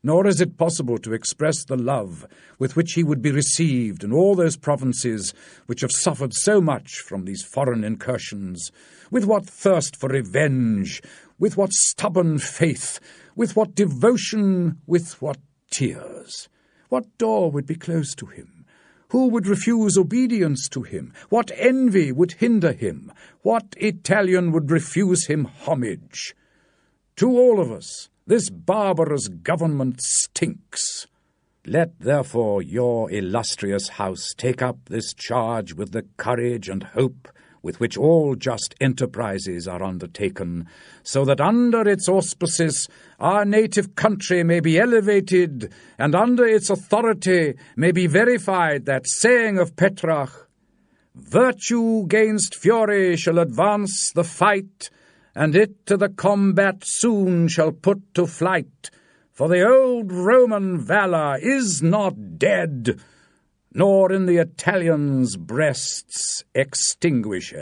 Speaker 1: Nor is it possible to express the love with which he would be received in all those provinces which have suffered so much from these foreign incursions, with what thirst for revenge, with what stubborn faith, with what devotion, with what tears. What door would be closed to him? Who would refuse obedience to him? What envy would hinder him? What Italian would refuse him homage? To all of us, this barbarous government stinks. Let therefore your illustrious house take up this charge with the courage and hope
Speaker 3: with which all just enterprises are undertaken, so that under its auspices our native country may be elevated, and under its authority may be verified that saying of Petrarch, "Virtue gainst fury shall advance the fight, and it to the combat soon shall put to flight, for the old Roman valour is not dead, nor in the Italians' breasts extinguished."